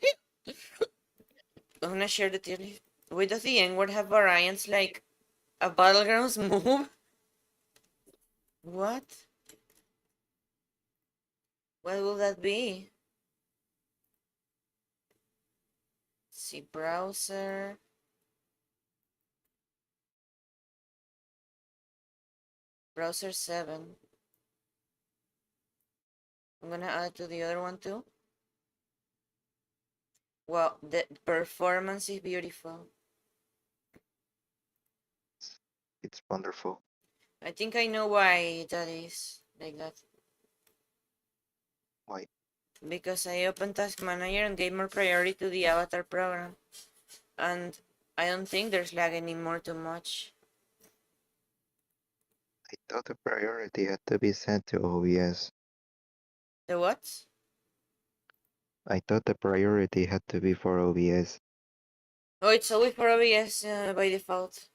Gimmicks. I'm gonna share the tier list. Wait, does the N-word have variants like a Battlegrounds move? What? What will that be? Let's see, browser. Browser 7. I'm gonna add to the other one too. Well, the performance is beautiful. It's wonderful. I think I know why that is like that. Why? Because I opened Task Manager and gave more priority to the avatar program. And I don't think there's lag anymore too much. I thought the priority had to be sent to OBS. The what? I thought the priority had to be for OBS. Oh, it's always for OBS by default.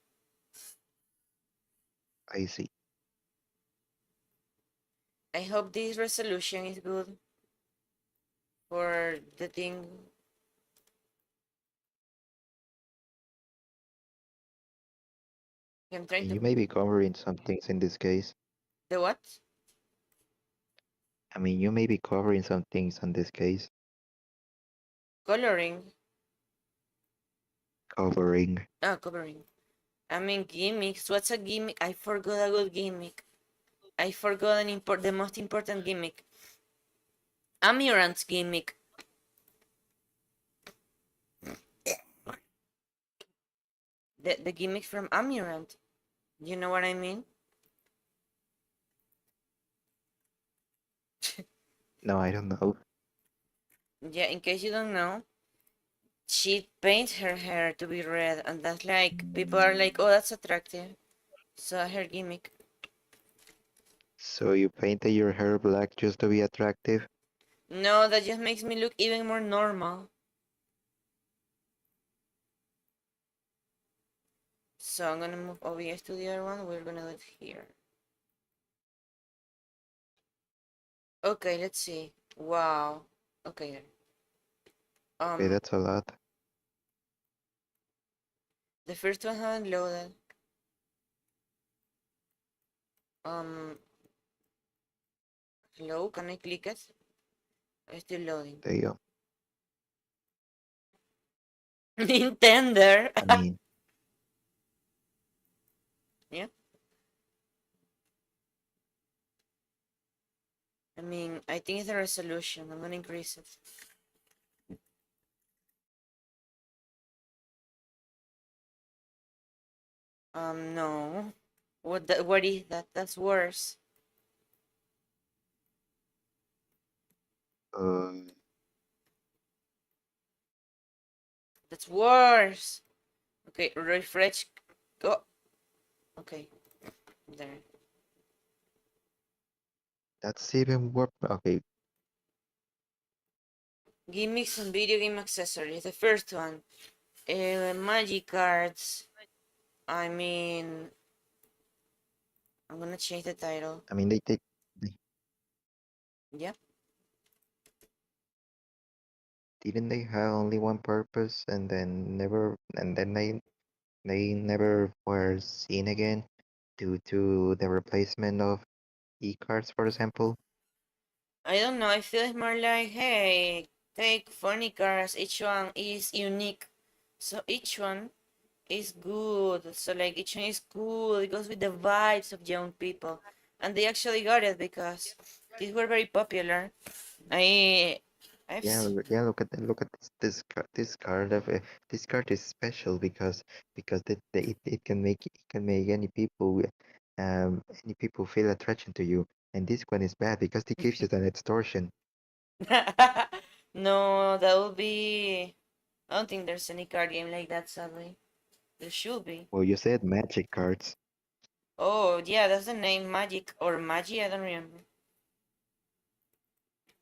I see. I hope this resolution is good for the thing. I'm trying And to. you may be covering some things in this case. The what? I mean, you may be covering some things in this case. Coloring. Covering. Ah, covering. I mean, gimmicks. What's a gimmick? I forgot a good gimmick. I forgot the most important gimmick. Amirant's gimmick. The gimmick from Amirant. You know what I mean? No, I don't know. Yeah, in case you don't know, she paints her hair to be red, and that's like, people are like, oh, that's attractive. So her gimmick. So you painted your hair black just to be attractive? No, that just makes me look even more normal. So I'm gonna move OBS to the other one. We're gonna do it here. Okay, let's see. Wow. Okay. Okay, that's a lot. The first one haven't loaded. Um, hello, can I click it? It's still loading. There you go. Nintendo. I mean, Yeah. I mean, I think it's the resolution. I'm gonna increase it. No. What is that? That's worse. uh, That's worse. Okay, refresh. Go. Okay, there. that's even worse. Okay, Gimmicks and video game accessories. The first one. Magic cards. I mean, I'm gonna change the title. I mean, they Yeah. didn't they have only one purpose, and then they never were seen again due to the replacement of e-cards, for example. I don't know. I feel it's more like, hey, take funny cards. Each one is unique. So each one is good. So like each one is cool. It goes with the vibes of young people. And they actually got it because these were very popular. I I've Yeah, yeah. Look at this card this card is special because it can make any people feel attraction to you, and this one is bad because it gives you an extortion. No, that would be. I don't think there's any card game like that, sadly. There should be. Well, you said magic cards. Oh, yeah, that's the name, Magic or Magi, I don't remember.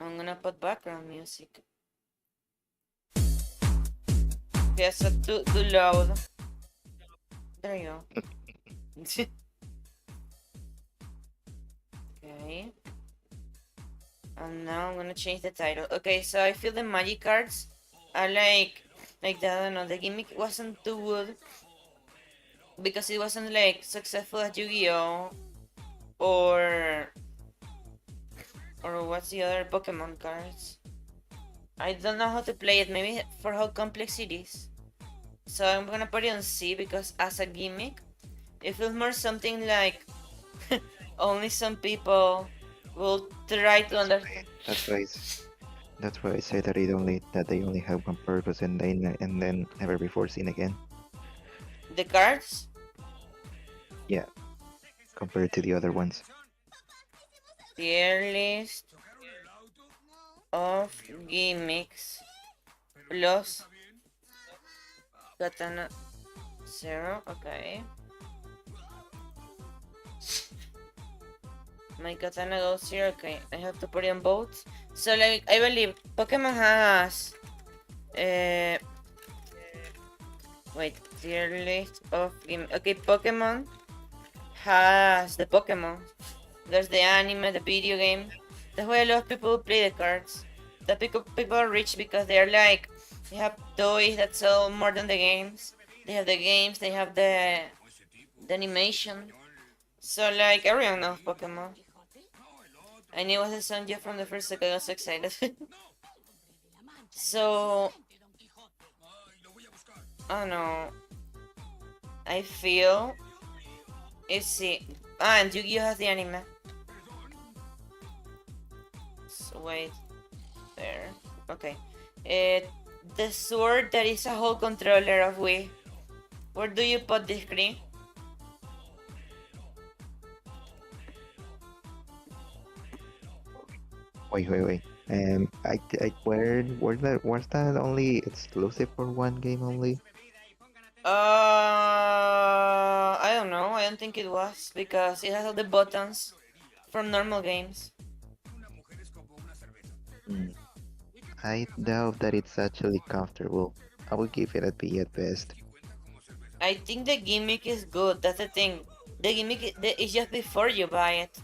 I'm gonna put background music. Yes, too loud. There you go. Okay. And now I'm gonna change the title. Okay, so I feel the magic cards I like that. I don't know. The gimmick wasn't too good because it wasn't like successful as Yu-Gi-Oh or what's the other Pokemon cards. I don't know how to play it. Maybe for how complex it is. So I'm gonna put it on C because as a gimmick, it feels more something like only some people will try to understand. That's why that's why I say that they only have one purpose and then never before seen again. The cards? Yeah, compared to the other ones. Tier list of gimmicks plus katana 0. Okay. My katana goes here. Okay, I have to put it on both. So like I believe Pokemon has wait, tier list of game. Okay, Pokemon has the Pokemon. There's the anime, the video game. That's why a lot of people play the cards. The people are rich because they're like they have toys that sell more than the games. They have the games. They have the animation. So like everyone knows Pokemon. I knew it was the song just from the first second. I was so excited. So I don't know. I feel it's see. Ah, and Yu-Gi-Oh has the anime. So wait, there. Okay. The sword that is a whole controller of Wii. Where do you put this screen? Wait. Was that only exclusive for one game only? I don't know. I don't think it was because it has all the buttons from normal games. Hmm. I doubt that it's actually comfortable. I would give it a B at best. I think the gimmick is good. That's the thing. The gimmick is just before you buy it.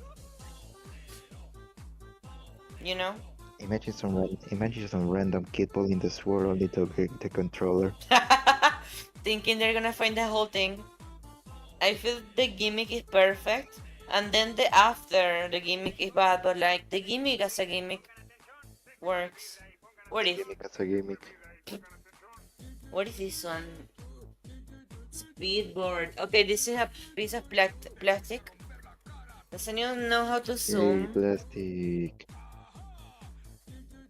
You know? Imagine some random kid pulling the sword only to get the controller. Thinking they're gonna find the whole thing. I feel the gimmick is perfect, and then the after the gimmick is bad, but like the gimmick as a gimmick works. What is Gimmick as a gimmick. this one? Speedboard. Okay, this is a piece of plastic. Does anyone know how to Yay, zoom? plastic.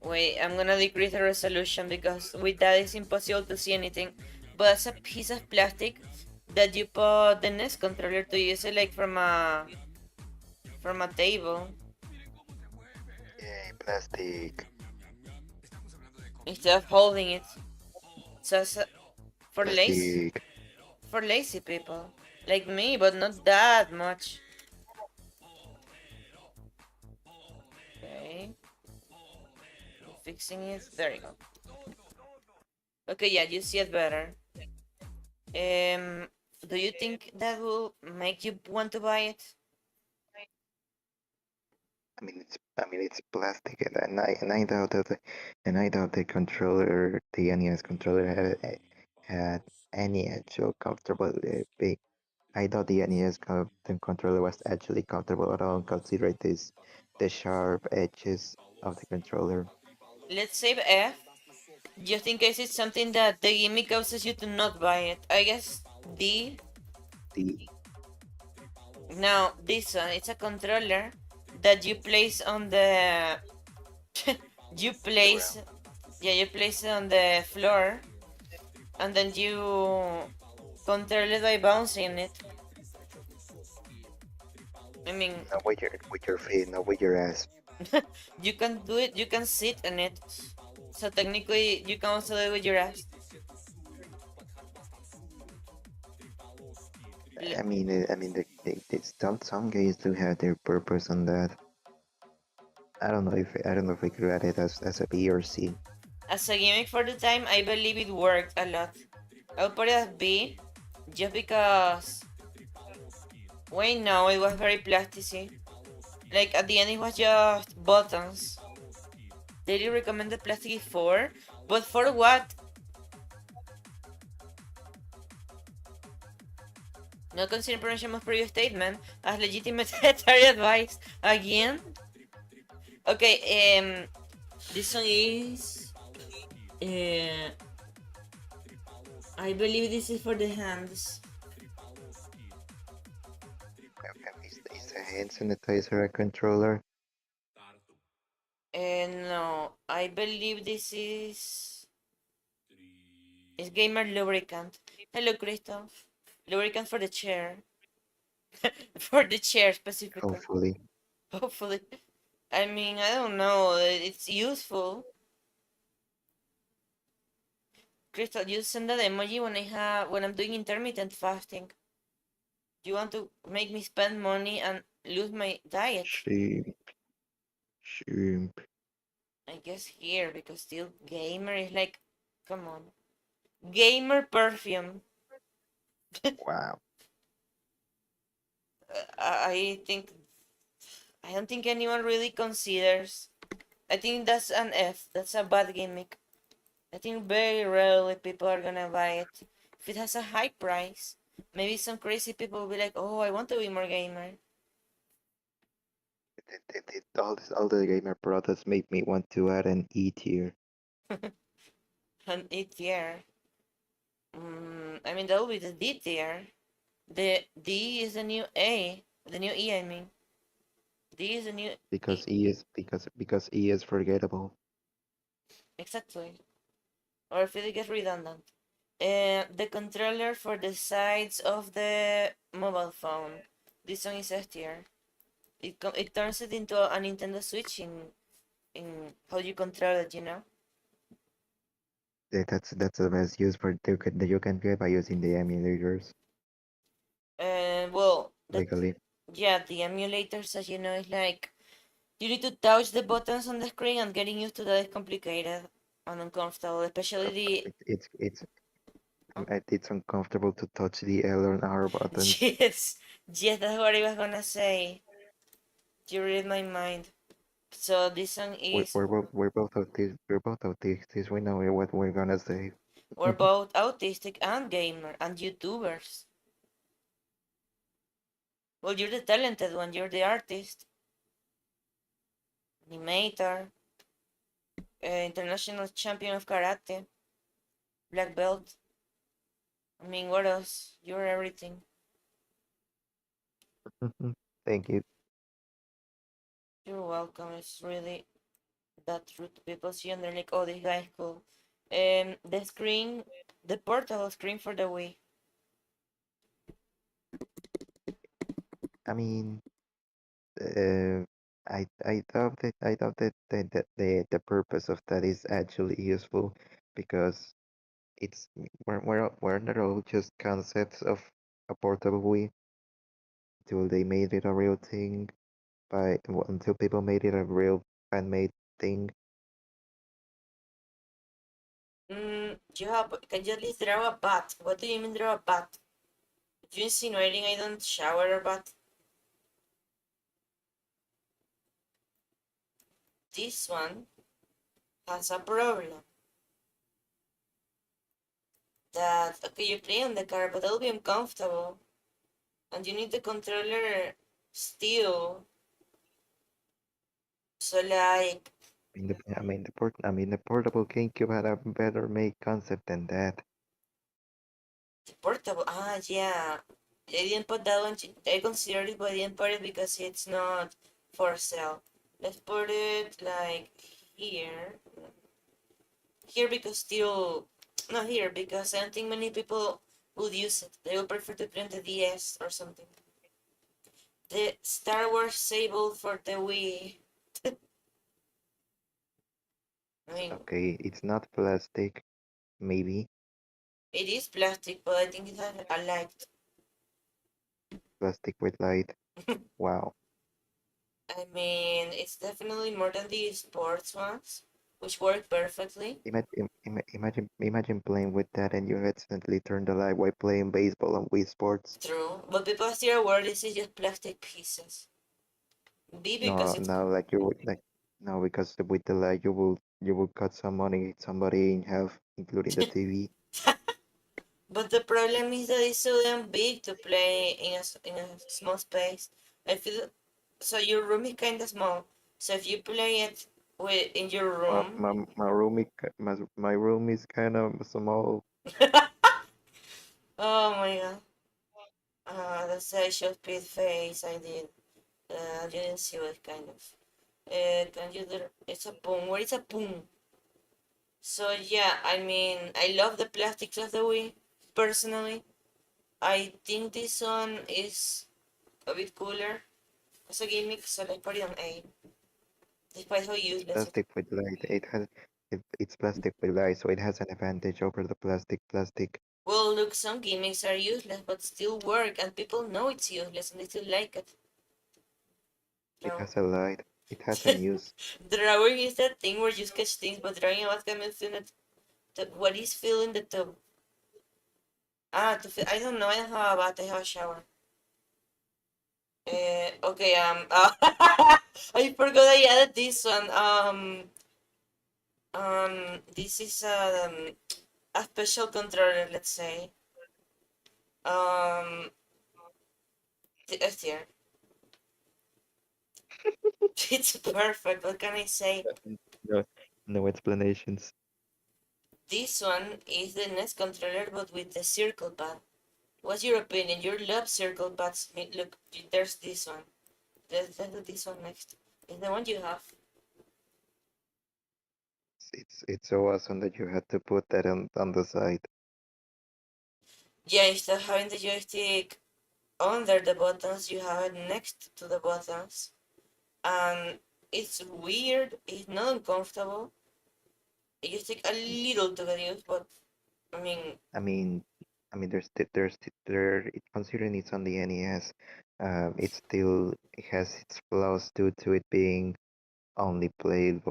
Wait, I'm gonna decrease the resolution because with that it's impossible to see anything. But it's a piece of plastic that you put the NES controller to use it like from a table Yay, plastic. instead of holding it. So it's Plastic. for lazy people like me, but not that much. Okay, fixing it. There you go. Okay, yeah, you see it better. Do you think that will make you want to buy it? It's plastic, and I doubt the controller, the NES controller had any actual comfortable big. I thought the the controller was actually comfortable at all, considering the sharp edges of the controller. Let's save F just in case it's something that the gimmick causes you to not buy it. I guess D. The Now this one, it's a controller that you place on the you place you place it on the floor and then you control it by bouncing it. I mean, not with your feet, not with your ass. you can do it. You can sit on it. So technically, you can also do it with your ass. Some games do have their purpose on that. I don't know if I could rate it as a B or C. As a gimmick for the time, I believe it worked a lot. I'll put it as B, just because. Wait, no, it was very plastic. Like at the end, it was just buttons. They recommended plastic 4, But for what? Not considering pronunciation of previous statement as legitimate sanitary advice. Again? Okay, this song is... Uh, I believe this is for the hands. Is the hand sanitizer a controller? No, I believe this is... It's gamer lubricant. Hello, Christoph. Lubricant for the chair. For the chair specifically. Hopefully. Hopefully. I mean, I don't know. It's useful. Crystal, you send that emoji when I'm doing intermittent fasting. You want to make me spend money and lose my diet? Sheep. Sheep. I guess here because still gamer is like, come on, gamer perfume. Wow. I think I don't think anyone really considers. I think that's an F. That's a bad gimmick. I think very rarely people are gonna buy it. If it has a high price, maybe some crazy people will be like, "Oh, I want to be more gamer." All the gamer products make me want to add an E tier. And E tier. I mean, that will be the D tier. The D is the new A. The new E, I mean. D is the new E. Because E is forgettable. Exactly. Or if it gets redundant. The controller for the sides of the mobile phone. This one is S tier. It turns it into a Nintendo Switch in how you control it, you know? That's the best use for that you can get by using the emulators And well, legally. yeah, the emulators, as you know, is like you need to touch the buttons on the screen, and getting used to that is complicated and uncomfortable, especially the. It's uncomfortable to touch the L and R buttons. Yes, yes, that's what I was gonna say. You read my mind. So this song is We're both autistics. We know what we're gonna say. we're both autistic and gamer and YouTubers. Well, you're the talented one. You're the artist, animator, international champion of karate, black belt. I mean, what else? You're everything. Thank you. You're welcome. It's really that rude. People see and they're like, "Oh, this guy is cool." The screen, the portable screen for the Wii. I mean, uh, I thought that the purpose of that is actually useful because we're not all just concepts of a portable Wii until they made it a real thing until people made it a real fan-made thing. Can you at least draw a bat? What do you mean draw a bat? You insinuating I don't shower a bat? This one has a problem. That, okay, you play on the car, but that'll be uncomfortable. And you need the controller still. So like, The portable GameCube had a better made concept than that. the portable, yeah. I didn't put that one, I considered it, but I didn't put it because it's not for sale. Let's put it like here. Here because still, not here because I don't think many people would use it. They would prefer to play on the DS or something. The Star Wars Sable for the Wii. I mean, Okay, it's not plastic, maybe it is plastic, but I think it has a light. plastic with light. Wow. I mean, it's definitely more than the sports ones, which work perfectly. Imagine playing with that and you accidentally turn the light while playing baseball on Wii Sports. True, but people still aware this is just plastic pieces. B because No, it's no, like you would like no, because with the light you will you would cut somebody in half, including the TV. But the problem is that it's so damn big to play in in a small space. I feel so your room is kind of small. So if you play it in your My room, my my room is my room is kind of small. oh my god, that's I showed pit face. I did. You didn't see what kind of. Can you do? It's a boom. Where is a boom? So yeah, I mean, I love the plastics of the Wii. Personally, I think this one is a bit cooler as a gimmick, so I put it on A, despite how It's useless it. plastic with light. It's plastic with light, so it has an advantage over the plastic. Well, look, some gimmicks are useless but still work, and people know it's useless and they still like it. It No. has a light. It has an use. Drawing is that thing where you sketch things, but drawing about means in it. What is filling the tub? Ah, to fill, I don't know. I don't have a bath. I have a shower. Okay. I forgot I added this one. This is a special controller. Let's say. Um, here. It's perfect. What can I say? No, no explanations. This one is the NES controller, but with the circle pad. What's your opinion? You love circle pads. Look, there's this one. Let's do this one next. It's the one you have. It's so awesome that you had to put that on the side. Yeah, instead of having the joystick under the buttons, you have it next to the buttons. And it's weird. It's not uncomfortable. It just takes a little to get used, but I mean, I mean, considering it's on the NES, it has its flaws due to it being only played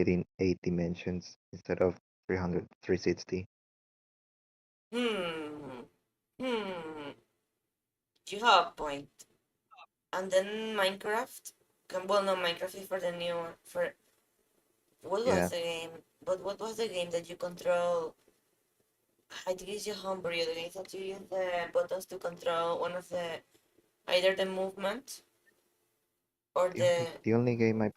in 8 dimensions instead of 360. hmm, hmm. You have a point. And then Minecraft. Well, no, Minecraft is for the new one. For what was Yeah, the game? But what was the game that you control? I think it's your homebrew. The game that you use the buttons to control one of the either the movement or the the. only the only game I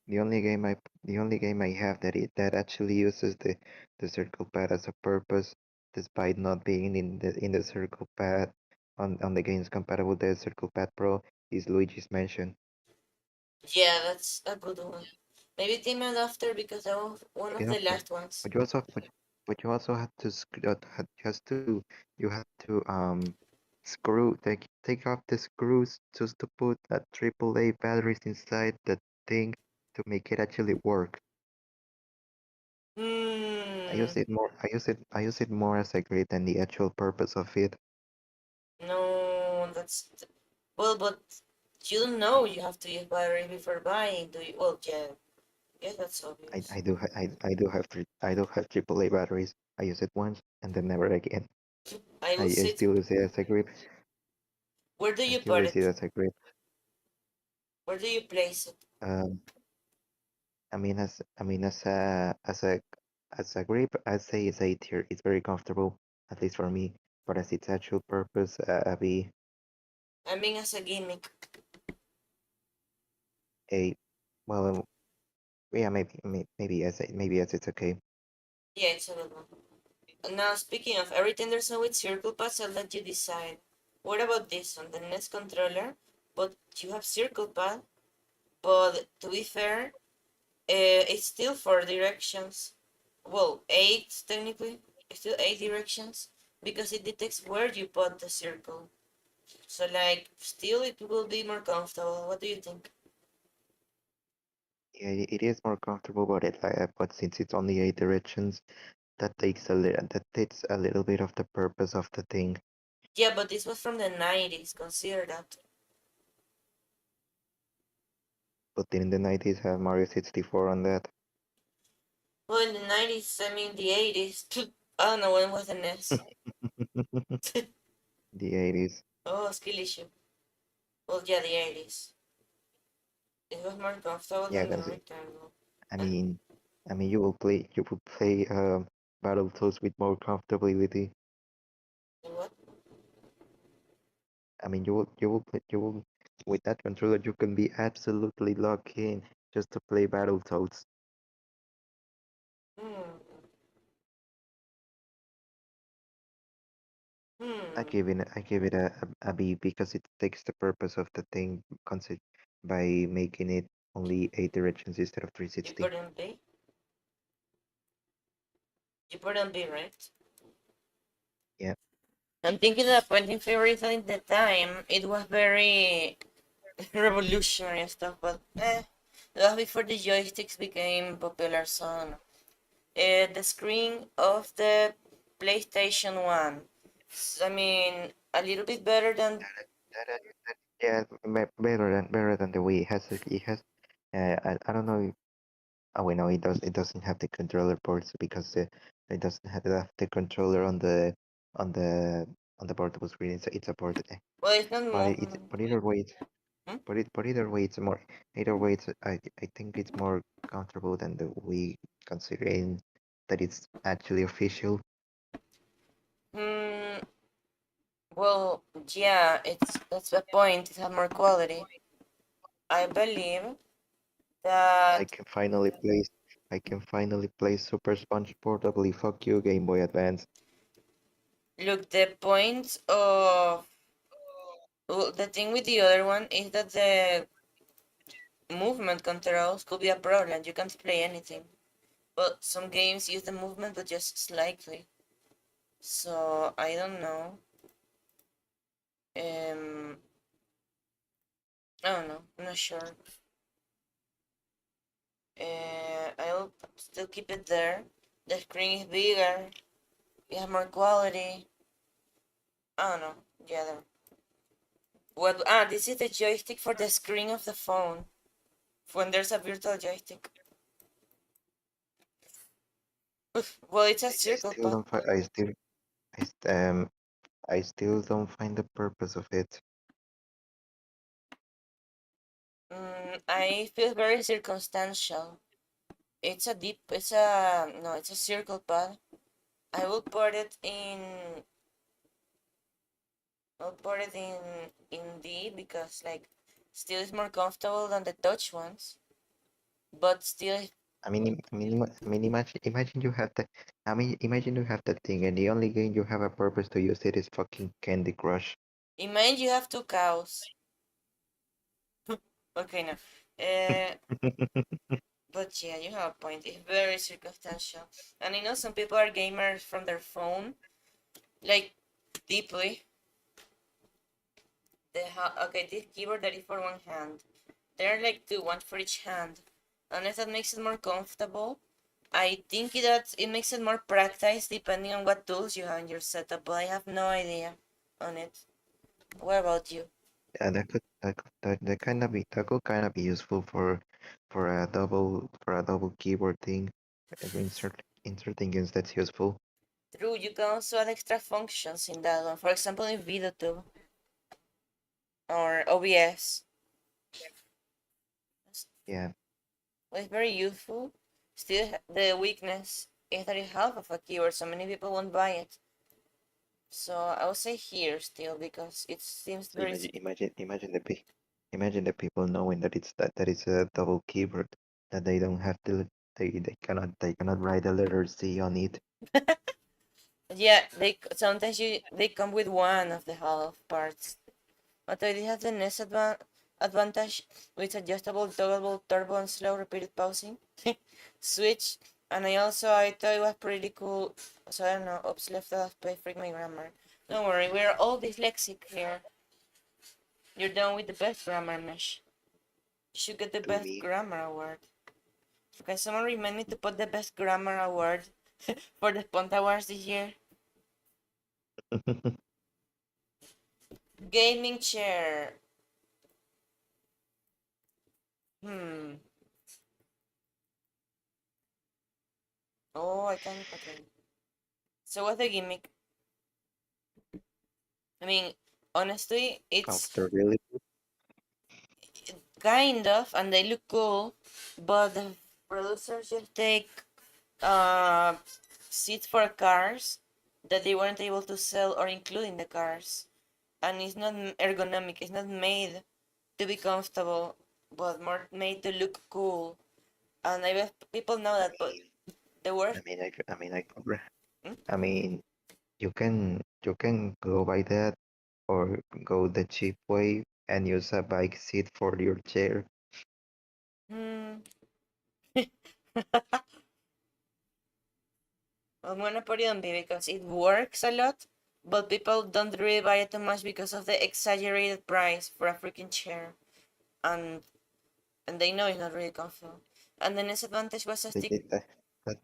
the only game I the only game I have that actually uses the circle pad as a purpose, despite not being in the circle pad on the games compatible with the circle pad pro, is Luigi's Mansion. Yeah, that's a good one. Maybe Team After because that was one But of you the have last ones. but you also had to you had to take off the screws just to put a AAA batteries inside the thing to make it actually work. Hmm. I use it more as a grid than the actual purpose of it. No, well, but you don't know you have to use battery before buying, do you? Well, yeah. Yeah, that's obvious. I do have AAA batteries. I use it once and then never again. I will I sit. still use it as a grip. Where do I you still put use it it? as a grip. Where do you place it? Um, I mean as a grip, I'd say it's A tier. It's very comfortable, at least for me. But as its actual purpose, B, I mean, as a gimmick. A. Well, yeah, maybe as it's okay. Yeah, it's a good one. Now, speaking of everything there's no with circle pads, I'll let you decide. What about this one, the NES controller? But you have circle pad, but to be fair, it's still four directions. Well, eight technically. It's still eight directions because it detects where you put the circle. So, like, still it will be more comfortable. What do you think? Yeah, it is more comfortable, but since it's only 8 directions, that takes a little bit of the purpose of the thing. Yeah, but this was from the 90s. Consider that. But in the 90s, have Mario 64 on that. Well, in the 90s, I mean the 80s. I don't know when was the NES. The 80s. Oh, skill issue. Well, yeah, the 80s. It was more comfortable Yeah, than the because rectangle. I And mean, I mean, you will play Battletoads with more comfortability. What? I mean, you will with that controller you can be absolutely locked in just to play Battletoads. Hmm. I give it a B because it takes the purpose of the thing concept by making it only 8 directions instead of You 360. put in B? You put in B, right? Yeah, I'm thinking that pointing favorites at the time, it was very revolutionary and stuff, but that was before the joysticks became popular, so the screen of the PlayStation 1. I mean, a little bit better than. yeah, better than the Wii. It has I don't know. Oh, wait, no, it doesn't have the controller ports because it doesn't have the controller on the on the portable screen. It's a port, Well, it's not but either way, hmm? but either way, it's more. Either way, I think it's more comfortable than the Wii, considering that it's actually official. Hmm, well, yeah, that's the point. It has more quality. I believe I that can finally play. I can finally play Super Sponge portably. Fuck you, Game Boy Advance. look the point of well, the thing with the other one is that the movement controls could be a problem. You can't play anything. But some games use the movement, but just slightly. So I don't know. Um, I don't know. I'm not sure. I'll still keep it there. The screen is bigger. It has more quality. I don't know. Yeah. What? Ah, this is the joystick for the screen of the phone. When there's a virtual joystick. Well, it's a I circle still pad. don't. I, st- I still don't find the purpose of it. I feel very circumstantial. It's a, no, it's a circle pad. I will put it in, I'll put it in D because like, still is more comfortable than the touch ones, but still, Imagine you have that. Imagine you have that thing, and the only game you have a purpose to use it is fucking Candy Crush. imagine you have two cows. Okay, no. But yeah, you have a point. It's very circumstantial. And I know some people are gamers from their phone, like deeply. Okay, this keyboard that is for one hand. There are like two, one for each hand. Unless that makes it more comfortable. I think that it makes it more practice depending on what tools you have in your setup, but I have no idea on it. What about you? Yeah, that could kind of be useful for a double keyboard thing. Inserting games that's useful. True, you can also add extra functions in that one. For example, in Videogame or OBS. Yeah. Well, it's very useful. Still, the weakness is that it's half of a keyword, so many people won't buy it. So I would say here still because it seems So very. imagine the people knowing that it's a double keyboard that they don't have to they cannot write the letter C on it. Yeah, they sometimes they come with one of the half parts. But it has the next advantage with adjustable, toggleable, turbo, and slow repeated pausing switch. And I thought it was pretty cool. So I don't know. Oops, left out of pay freak my grammar. Don't worry, we're all dyslexic here. You're done with the best grammar mesh. You should get the To best me. grammar award. Can someone remind me to put the best grammar award for the Ponta Awards this year? Gaming chair. Hmm. Oh, I can. Okay. So what's the gimmick? I mean, honestly, it's After really kind of, and they look cool, but producers just take seats for cars that they weren't able to sell or include in the cars, and it's not ergonomic. It's not made to be comfortable, but more made to look cool. And I bet people know I that, but mean, the worst. Hmm? I mean, you can go by that or go the cheap way and use a bike seat for your chair. Hmm. I'm gonna put it on B because it works a lot, but people don't really buy it too much because of the exaggerated price for a freaking chair, and and they know it's not really comfortable. And the disadvantage was a They stick. did that cost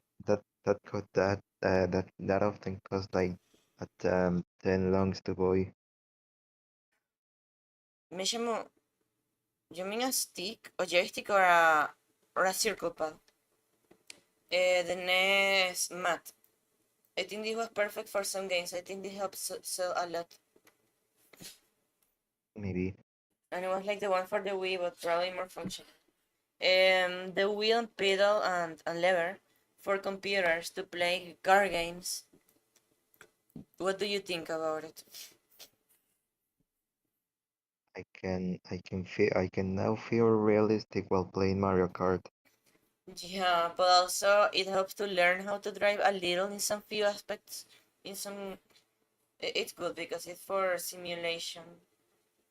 that often cost like at 10 longs to buy. Me llamo, you mean a stick, a joystick, or a circle pad? The NES mat. I think this was perfect for some games. I think this helps sell a lot. Maybe And it was like the one for the Wii, but probably more functional. The wheel and pedal and lever for computers to play car games. What do you think about it? I can now feel realistic while playing Mario Kart. Yeah, but also it helps to learn how to drive a little in some few aspects. In some, it's good because it's for simulation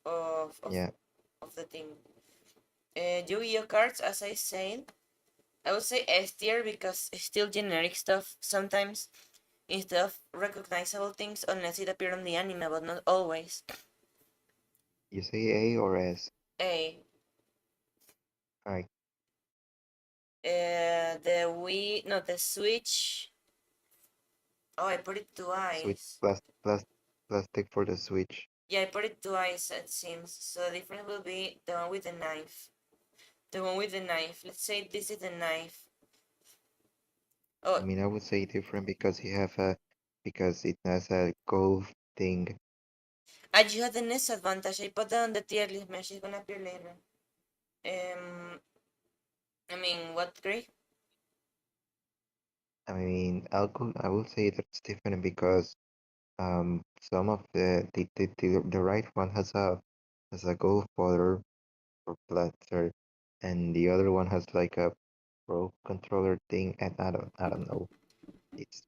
of of, Yeah, of the thing. Yu-Gi-Oh cards, as I said, I would say S tier because it's still generic stuff sometimes instead of recognizable things unless it appeared on the anime, but not always. you say A or S? A. I The Wii, no, the Switch. Oh, I put it switch twice. plastic for the Switch. Yeah, I put it twice, it seems. So the difference will be the one with the knife. The one with the knife. Let's say this is the knife. I Oh, mean, I would say different because it has a gold thing. I just had the disadvantage. I put that on the tier list, man. She's gonna appear later. Um, I mean, what grade? I will say that's different because some of the right one has a gold border for platter, and the other one has like a pro controller thing, and I don't know. It's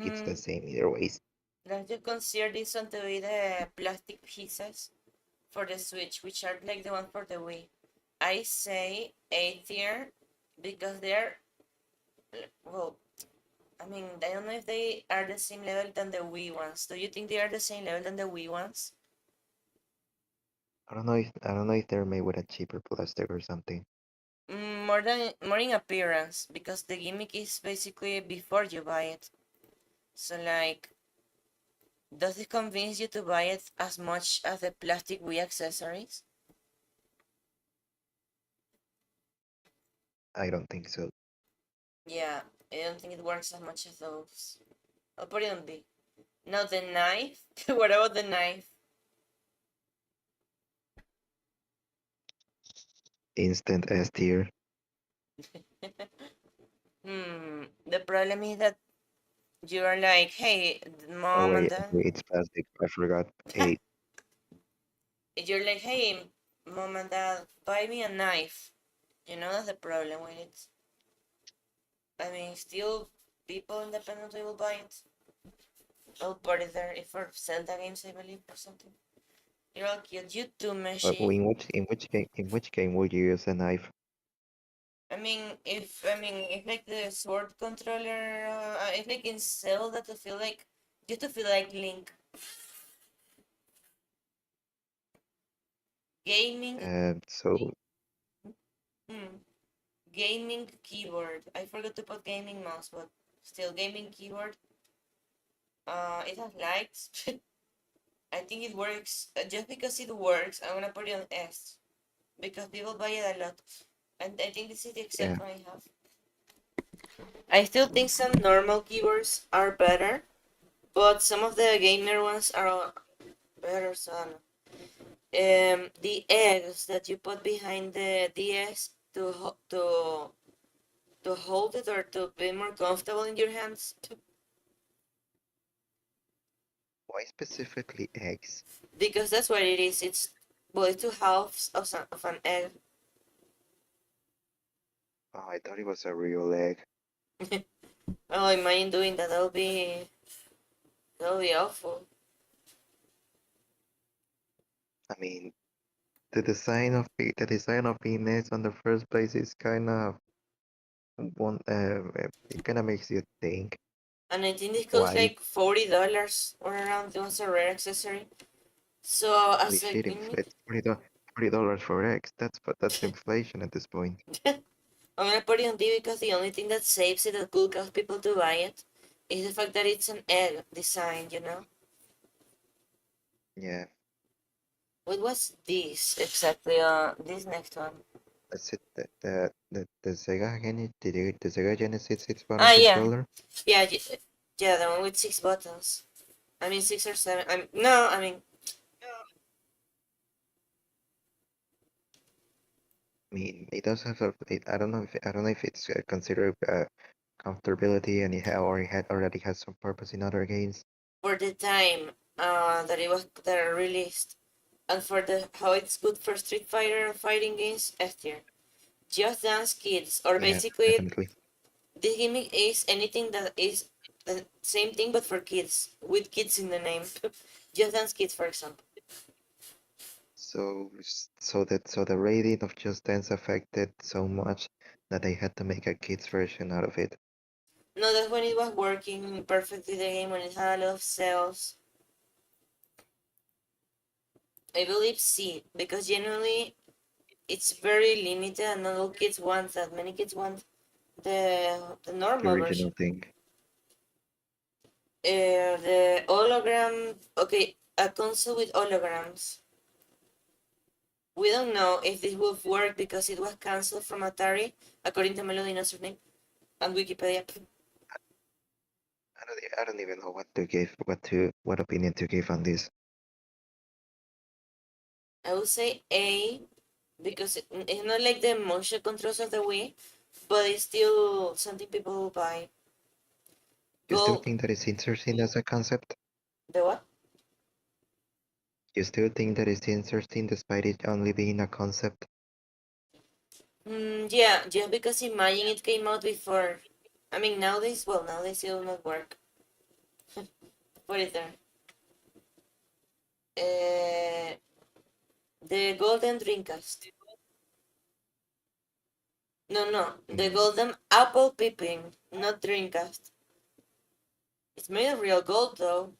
it's the Hmm, same either ways. let's just consider this one to be the plastic pieces for the Switch, which are like the one for the Wii. I say A tier because they're, well, I mean, I don't know if they are the same level than the Wii ones. Do you think they are the same level than the Wii ones? I don't know if they're made with a cheaper plastic or something. More in appearance because the gimmick is basically before you buy it. So like, does it convince you to buy it as much as the plastic Wii accessories? I don't think so. Yeah, I don't think it works as much as those. I'll put it on B. Now the knife. What about the knife? Instant S tier. The problem is that you are like, hey, Oh mom and wait, dad. wait, it's plastic. I forgot. A. You're like, hey, mom and dad, buy me a knife. You know that's the problem with it. I mean, still, people independently will buy it. I'll put it there if for Zelda games, I believe, or something. You're all cute. You too, But Meshi. in which game would you use a knife? If like the sword controller, if like in Zelda to feel like, just to feel like Link. Gaming, So hmm, gaming keyboard. I forgot to put gaming mouse, but still gaming keyboard. It has lights. I think it works. Just because it works, I'm gonna put it on S because people buy it a lot, and I think this is the exact yeah, one I have. I still think some normal keyboards are better, but some of the gamer ones are better. So I don't know. The eggs that you put behind the DS to to hold it or to be more comfortable in your hands? Why specifically eggs? Because that's what it is. It's well, it's two halves of an egg. Oh, I thought it was a real egg. Oh, imagine doing that. That'll be awful. I mean, the design of being eggs on the first place is kind of one. It kind of makes you think And I think this costs why. like $40 or around. It was a rare accessory. So Holy as a shit! gimmick, It's $40 for eggs. That's inflation at this point. I'm gonna put it on D because the only thing that saves it that could cause people to buy it is the fact that it's an egg design, you know? Yeah, What was this exactly? This next one. that's it. The Sega the Sega Genesis 6-button Ah, yeah. controller. Yeah, yeah, the one with six buttons. I mean, six or seven. No, I mean, I mean, it does have a. I don't know if it's considered comfortability and it had already has some purpose in other games. for the time that it released, and for the how it's good for Street Fighter and fighting games, F tier. Just Dance Kids, or Yeah, basically, definitely. this gimmick is anything that is the same thing but for kids, with kids in the name. Just Dance Kids, for example. So the rating of Just Dance affected so much that they had to make a kids version out of it. No, that's when it was working perfectly the game, when it had a lot of sales. I believe C, because generally it's very limited and not all kids want that. Many kids want the The normal version. original thing. The hologram. Okay, a console with holograms. We don't know if this will work because it was cancelled from Atari, according to Melody name and Wikipedia. I don't even know what opinion to give on this. I would say A because it's not like the motion controls of the Wii, but it's still something people will buy. You still Gold. think that it's interesting as a concept? The what? You still think that it's interesting despite it only being a concept? Yeah, just because Imagine it came out before. I mean, nowadays it will not work. Put it there. Uh, the Golden Dreamcast. No, no, the Mm, Golden Apple Pippin, not Dreamcast. It's made of real gold, though.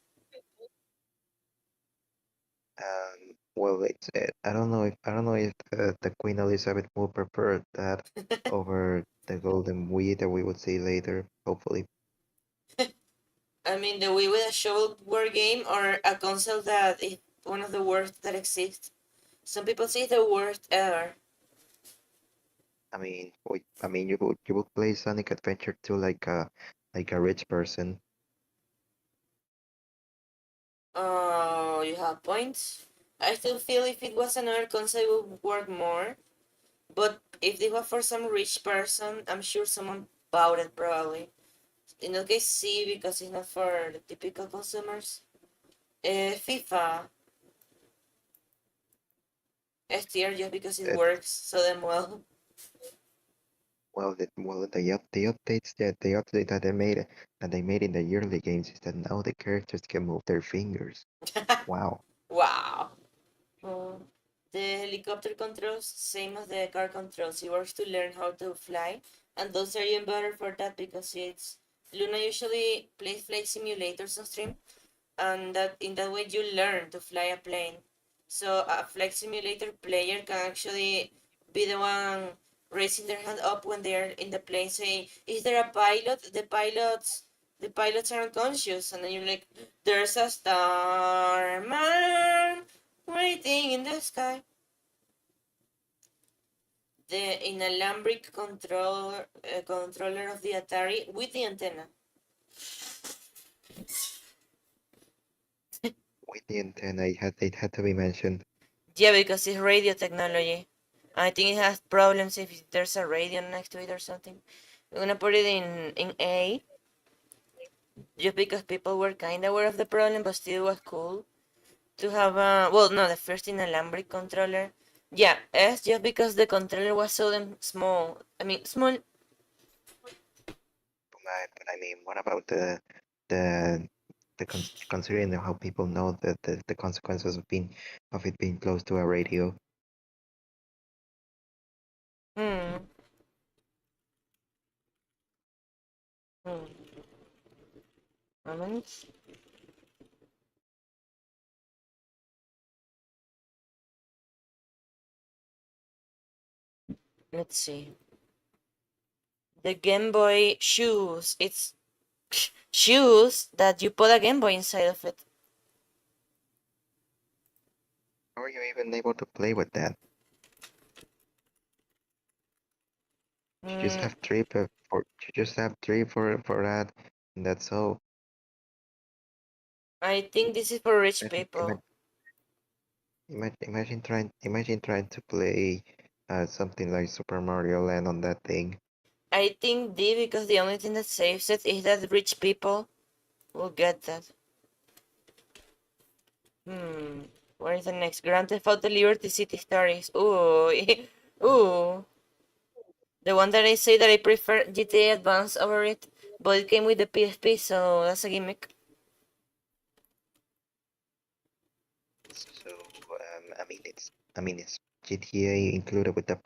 well, I don't know if the Queen Elizabeth would prefer that over the Golden Wii that we would see later, hopefully. I mean, the Wii with a shovelware game or a console that is one of the worst that exists. Some people say the worst ever. I mean, you would play Sonic Adventure 2 like a rich person. Oh, you have points. I still feel if it was another console, it would work more. But if it was for some rich person, I'm sure someone bought it probably. In that case, C because it's not for the typical consumers. FIFA, S tier just because it Uh, works so damn well. the updates that the update that they made in the yearly games is that now the characters can move their fingers. Wow. Wow. Oh, the helicopter controls, same as the car controls. It works to learn how to fly, and those are even better for that because it's Luna usually plays flight simulators on stream, and that in that way you learn to fly a plane. So a flight simulator player can actually be the one raising their hand up when they're in the plane saying, "Is there a pilot?" The pilots are unconscious, and then you're like, "There's a starman waiting in the sky." The inalambric controller of the Atari with the antenna. With the antenna, it had to be mentioned. Yeah, because it's radio technology. I think it has problems if there's a radio next to it or something. I'm gonna put it in A, just because people were kind of aware of the problem, but still was cool to have a, well, no, the first inalambric controller. Yeah, S, just because the controller was so damn small. I mean, small. But I mean, what about the considering how people know the consequences of it being close to a radio? Hmm. Hmm. Moment. Let's see. The Game Boy shoes. It's shoes that you put a Game Boy inside of it. How are you even able to play with that? You just Hmm. have three for that, and that's all. I think this is for rich Imagine, people. imagine trying to play something like Super Mario Land on that thing. I think D, because the only thing that saves it is that rich people will get that. Hmm. Where is the next? Grand Theft Auto Liberty City Stories. Ooh. Ooh. The one that I say that I prefer GTA Advance over it, but it came with the PSP, so that's a gimmick. So I mean it's GTA included with a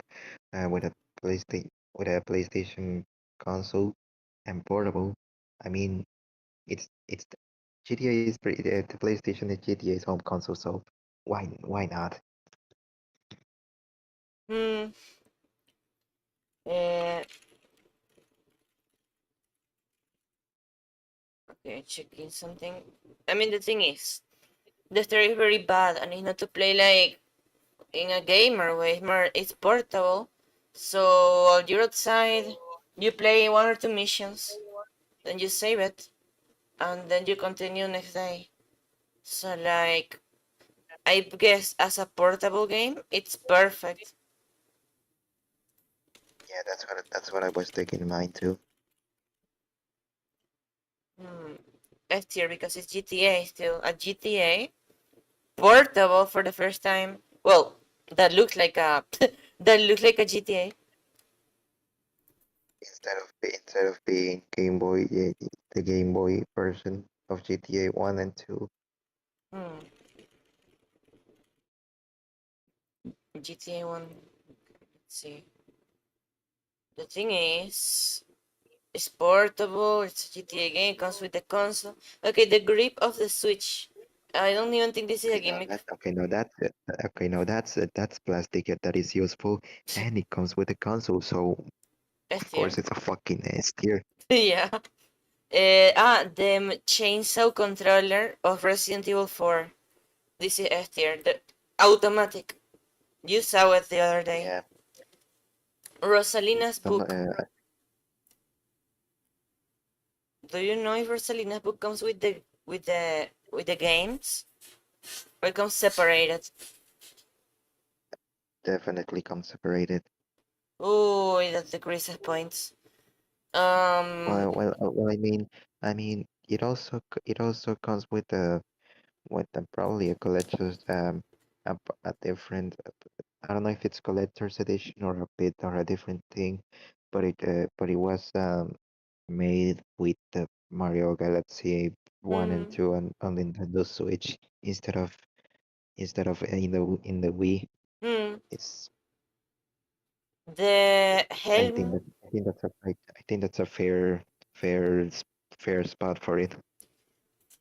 PlayStation console and portable. I mean it's GTA is the PlayStation is GTA's home console, so why not? Hmm. Uh, okay, checking something. I mean, the thing is, the story is very bad, and it's not to play like in a gamer way. It's portable. So while you're outside, you play one or two missions, then you save it, and then you continue next day. So like, I guess as a portable game, it's perfect. Yeah, that's what I was taking in mind too. Hmm. S tier because it's GTA still. A GTA portable for the first time. Well, that looks like a that looks like a GTA. Instead of being Game Boy, yeah, the Game Boy version of GTA 1 and 2. Hmm. GTA 1. Let's see. The thing is, it's portable. It's a GTA game. Comes with the console. Okay, the grip of the Switch. I don't even think this is a gimmick. Okay, now that's plastic that is useful, and it comes with a console, so S of tier. course it's a fucking S tier. Yeah. The chainsaw controller of Resident Evil 4. This is S tier. The automatic. You saw it the other day. Yeah, Rosalina's some book. Do you know if Rosalina's book comes with the games, or it comes separated? definitely comes separated. Oh, that decreases points. I mean, it also comes with probably a collector's a different I don't know if it's collector's edition or a bit or a different thing, but it was made with the Mario Galaxy 1 and hmm, 2 on Nintendo Switch instead of in the Wii. hmm. It's The helm, I think that's a fair spot for it.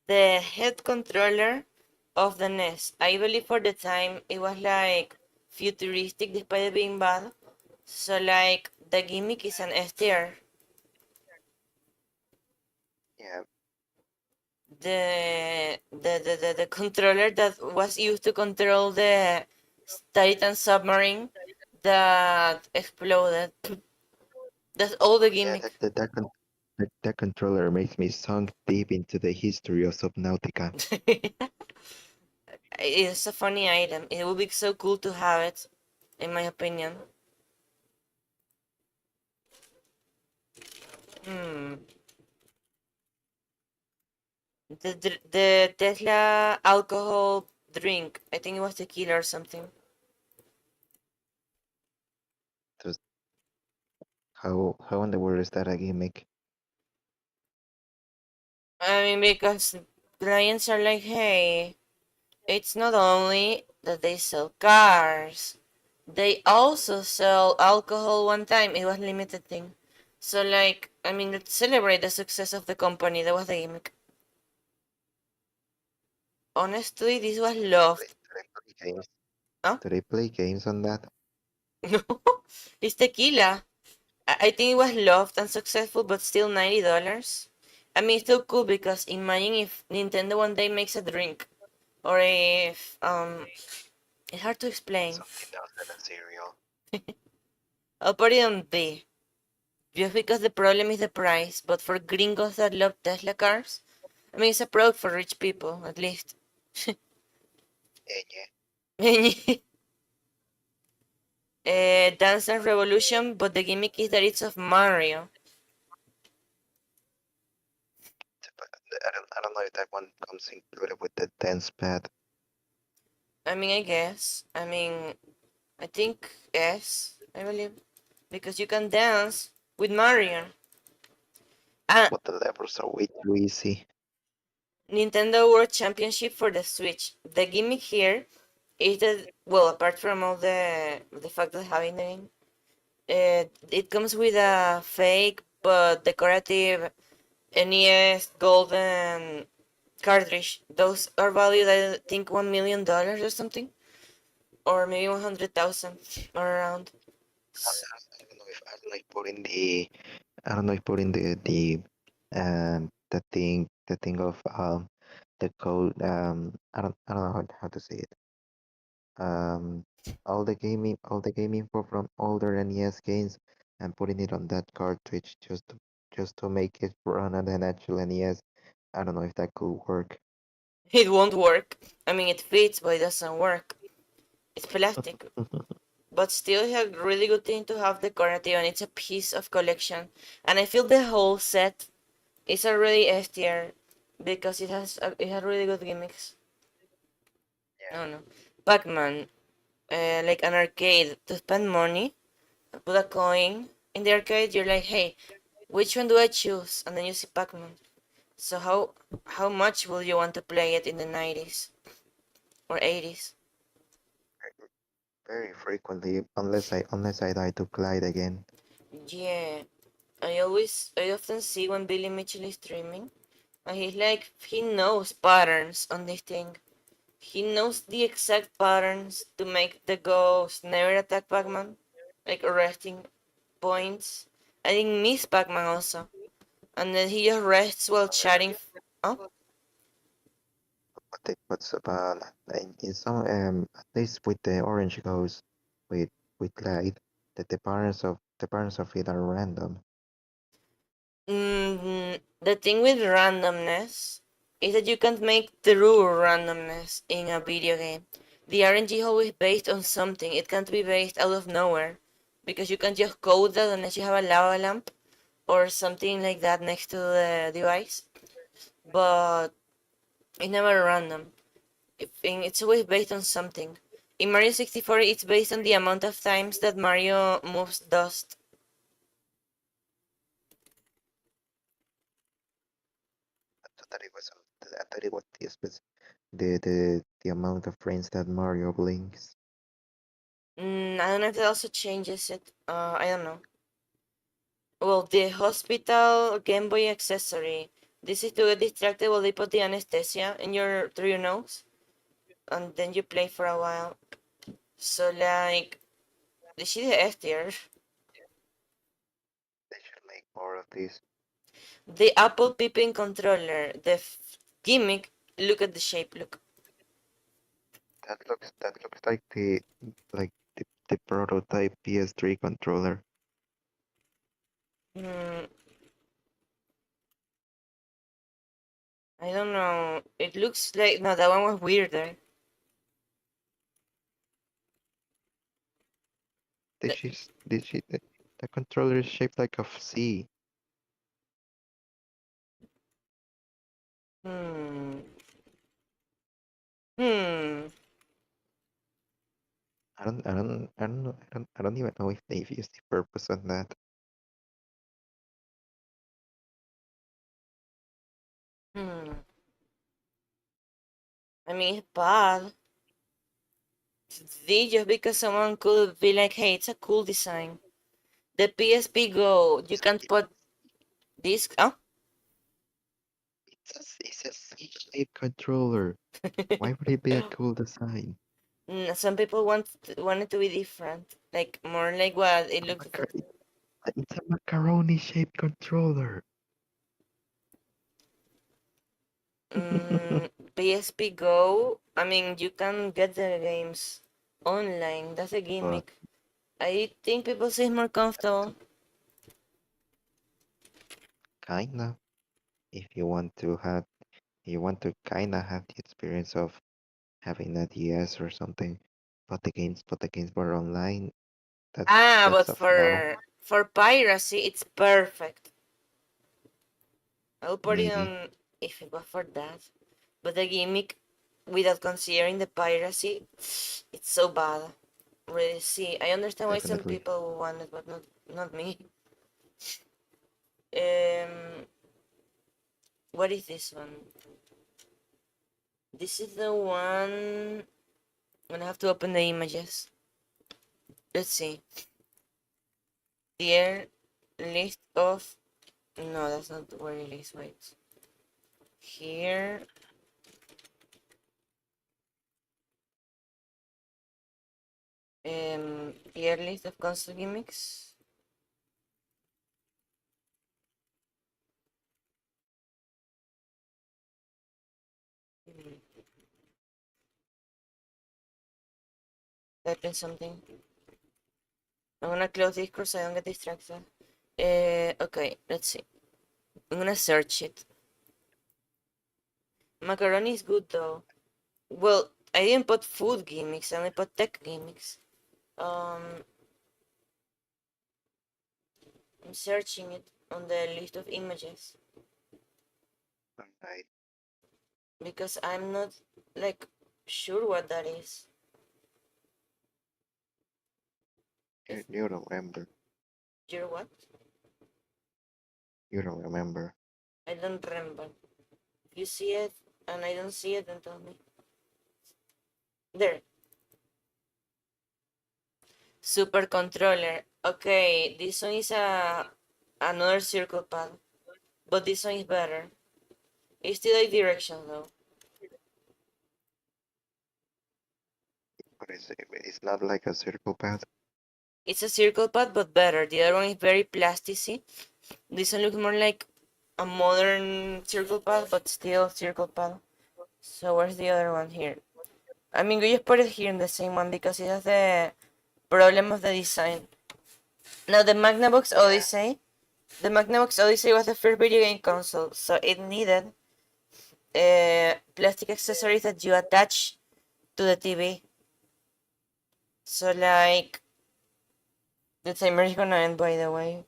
the head controller of the NES. I believe for the time it was like futuristic despite it being bad. So like the gimmick is an S tier. Yeah, The controller that was used to control the Titan submarine that exploded. That's all the yeah, gimmick. that controller makes me sunk deep into the history of Subnautica. It's a funny item. It would be so cool to have it, in my opinion. Hmm. The Tesla alcohol drink. I think it was tequila or something. Just how in the world is that a gimmick? I mean, because clients are like, hey, it's not only that they sell cars, they also sell alcohol one time. It was limited thing. So like, I mean, let's celebrate the success of the company. That was the gimmick. Honestly, this was Do loved. they play games? Huh? Do they play games on that? No, it's tequila. I think it was loved and successful, but still $90. I mean, it's still cool because imagine if Nintendo one day makes a drink, or if it's hard to explain. Something else than a cereal. I'll put it on B, just because the problem is the price. But for gringos that love Tesla cars, I mean, it's a product for rich people at least. Yeah, Dance Dance Revolution, but the gimmick is that it's of Mario. but I don't know if that one comes included with the dance pad. I mean, I guess. I think yes, I believe. Because you can dance with Mario. Ah, But the levels are way too easy. Nintendo World Championship for the Switch. The gimmick here is that, well, apart from all the fact of having the game, it comes with a fake but decorative NES golden cartridge. Those are valued, I think, $1 million or something, or maybe 100,000 or around. I don't know if putting the I don't know if putting the thing of the code I don't know how to say it. All the game info from older NES games and putting it on that cartridge just to make it run on an actual NES. I don't know if that could work. It won't work. I mean, it fits, but it doesn't work. It's plastic. But still it's a really good thing to have decorative, and it's a piece of collection. And I feel the whole set is a really S tier because it has really good gimmicks. I Yeah. don't know. Pac-Man, like an arcade to spend money, put a coin in the arcade. You're like, hey, which one do I choose? And then you see Pac-Man. So how much will you want to play it in the 90s or 80s? Very frequently, unless I die to Clyde again. Yeah, I often see when Billy Mitchell is streaming, and he's like, he knows patterns on this thing. He knows the exact patterns to make the ghost never attack Pac-Man, like resting points. I think miss Pac-Man also, and then he just rests while chatting. Oh, What's about in some at least with the orange goes with Clyde that the parents of it are random. the thing with randomness is that you can't make true randomness in a video game. The RNG is always based on something. It can't be based out of nowhere because you can't just code that unless you have a lava lamp or something like that next to the device. But it's never random. It's always based on something. In Mario 64, it's based on the amount of times that Mario moves dust. I thought it was the amount of frames that Mario blinks. I don't know if that also changes it. I don't know. Well, the hospital Game Boy accessory. This is to get distracted while they put the anesthesia in your through your nose, and then you play for a while. So like, this is the F tier. They should make more of these. The Apple Pippin controller. The gimmick. Look at the shape. Look. That looks like the prototype PS3 controller. Hmm, I don't know. It looks like no. That one was weirder. Did she the controller is shaped like a C. Hmm. Hmm. I don't even know if they've used the purpose on that. Hmm. I mean, it's bad. Just because someone could be like, hey, it's a cool design. The PSP Go, you can put this. Oh, It's a C-shaped controller. Why would it be a cool design? Some people want it to be different, like more like what it A looks like. it's a macaroni shaped controller. PSP Go. I mean, you can get the games online. That's a But gimmick. I think people say it's more comfortable. kinda, if you want to kinda have the experience of having a DS or something, but the games were online. But That's a no. for piracy, it's perfect. I'll put it Maybe on if it was for that. But the gimmick, without considering the piracy, it's so bad. Really, see, I understand why some definitely. people want it, but not me. Um, what is this one? This is the one. I'm gonna have to open the images. Let's see. Here, list of. No, that's not where it is. Wait. Here. Here list of console gimmicks. Type in something. I'm gonna close Discord so I don't get distracted. Okay, let's see. I'm gonna search it. Macaroni is good though. Well, I didn't put food gimmicks, I only put tech gimmicks. Um, I'm searching it on the list of images Alright, because I'm not like sure what that is. If you don't remember. you're what? You don't remember. I don't remember. If you see it and I don't see it, then tell me. There. Super controller. Okay, this one is a another circle pad, but this one is better. It's still a direction though. What is it? It's not like a circle path. It's a circle pad, but better. The other one is very plastic. This one looks more like a modern circle pad, but still circle pad. So where's the other one here? I mean, we just put it here in the same one because it has the problem of the design. Now Yeah. The Magnavox Odyssey was the first video game console, so it needed plastic accessories that you attach to the TV. So like the timer is gonna end by the way.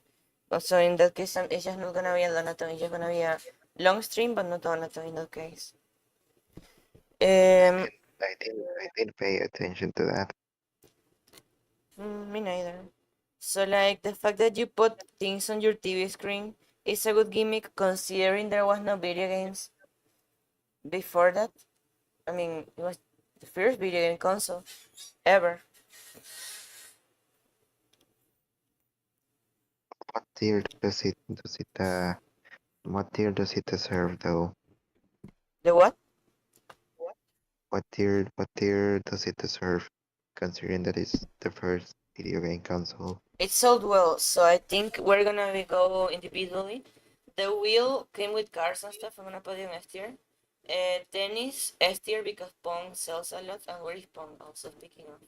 So in that case, it's just not gonna be a donaton. It's just gonna be a long stream, but not donaton in that case. Um, I didn't pay attention to that. Me neither. So like the fact that you put things on your TV screen is a good gimmick considering there was no video games before that. I mean, it was the first video game console ever. What tier what tier does it deserve though? The what? What tier does it deserve, considering that it's the first video game console? It sold well, so I think we're gonna go individually. The wheel came with cars and stuff. I'm gonna put it in S tier. Tennis S tier because Pong sells a lot. And where is Pong? Also speaking of.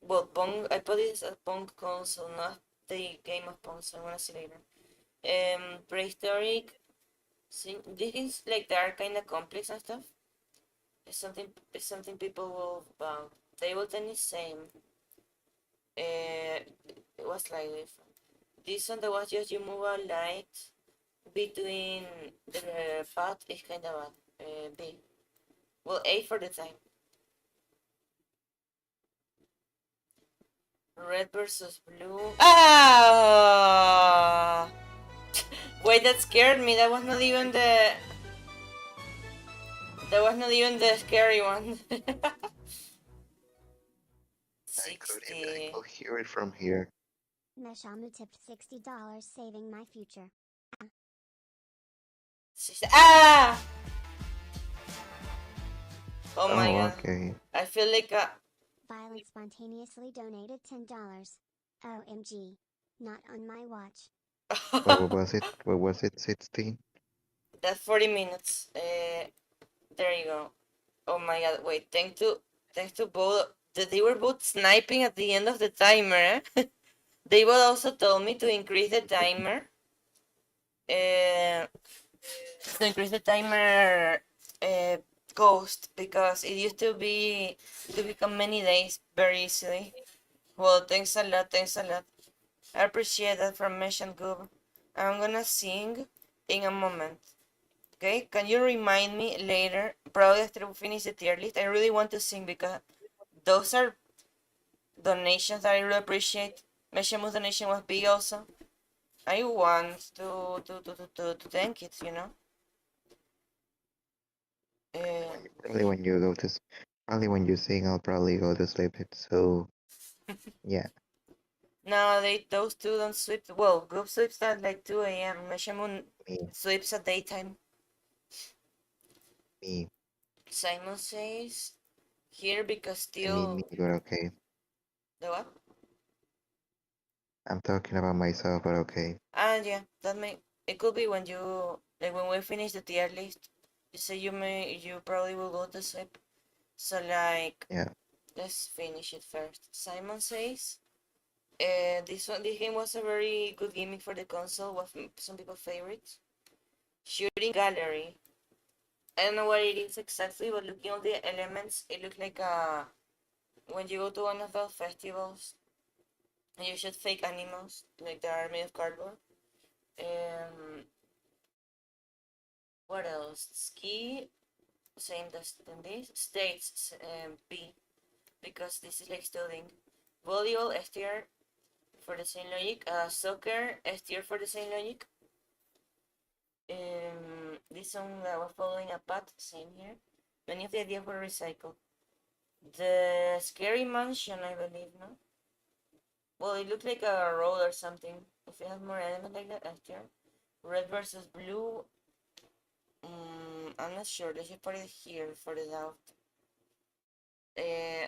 Well, Pong. I put it as a Pong console, not the game of Pong. So I'm gonna see later. Prehistoric. This is like they are kind of complex and stuff. It's something people will about. Table tennis same. It was like different. This one that was just you move a light between the path is kind of bad. B. Well, A for the time. Red versus blue. Ah! Wait, that scared me. That was not even the. That was not even the scary one. I 60. could hear it from here. Meshamu tipped $60 saving my future. 60. Ah! Oh my Oh, god. okay. I feel like Violent spontaneously donated $10. OMG. Not on my watch. What was it? What was it? 16? that 40 minutes. There you go. Oh my god, wait, thanks to both they were both sniping at the end of the timer. Eh? They both also told me to increase the timer. Uh, to increase the timer uh, cost because it used to become many days very easily. Well, thanks a lot, thanks a lot. I appreciate that from Mesh and Goob. I'm gonna sing in a moment. Okay, can you remind me later? Probably after we finish the tier list. I really want to sing because those are donations that I really appreciate. Meshamu's donation was big also. I want to thank it, you know. Uh, Probably when you go to, probably when you sing, I'll probably go to sleep. It so yeah, no, those two don't sleep. Well, group sleeps at like 2 a.m. Meshamu me, sleeps at daytime. me, Simon says here because me, still but okay. the what? I'm talking about myself, but okay. Ah, yeah, that may it could be when you like when we finish the tier list. You say you probably will go to sleep. So like Yeah, let's finish it first. Simon says, this game was a very good gimmick for the console. Was some people's favorites. Shooting gallery. I don't know what it is exactly, but looking at the elements, it looks like when you go to one of those festivals and you shoot fake animals, like they are made of cardboard. Um, what else? Ski, same as than this. States, B, because this is like studying. Volleyball, S tier for the same logic. Soccer, S tier for the same logic. This one that was following a path, same here. Many of the ideas were recycled. The scary mansion, I believe, no? Well, it looked like a road or something. If it has more element like that, S tier. Red versus blue. I'm not sure. Let's just put it here for the doubt.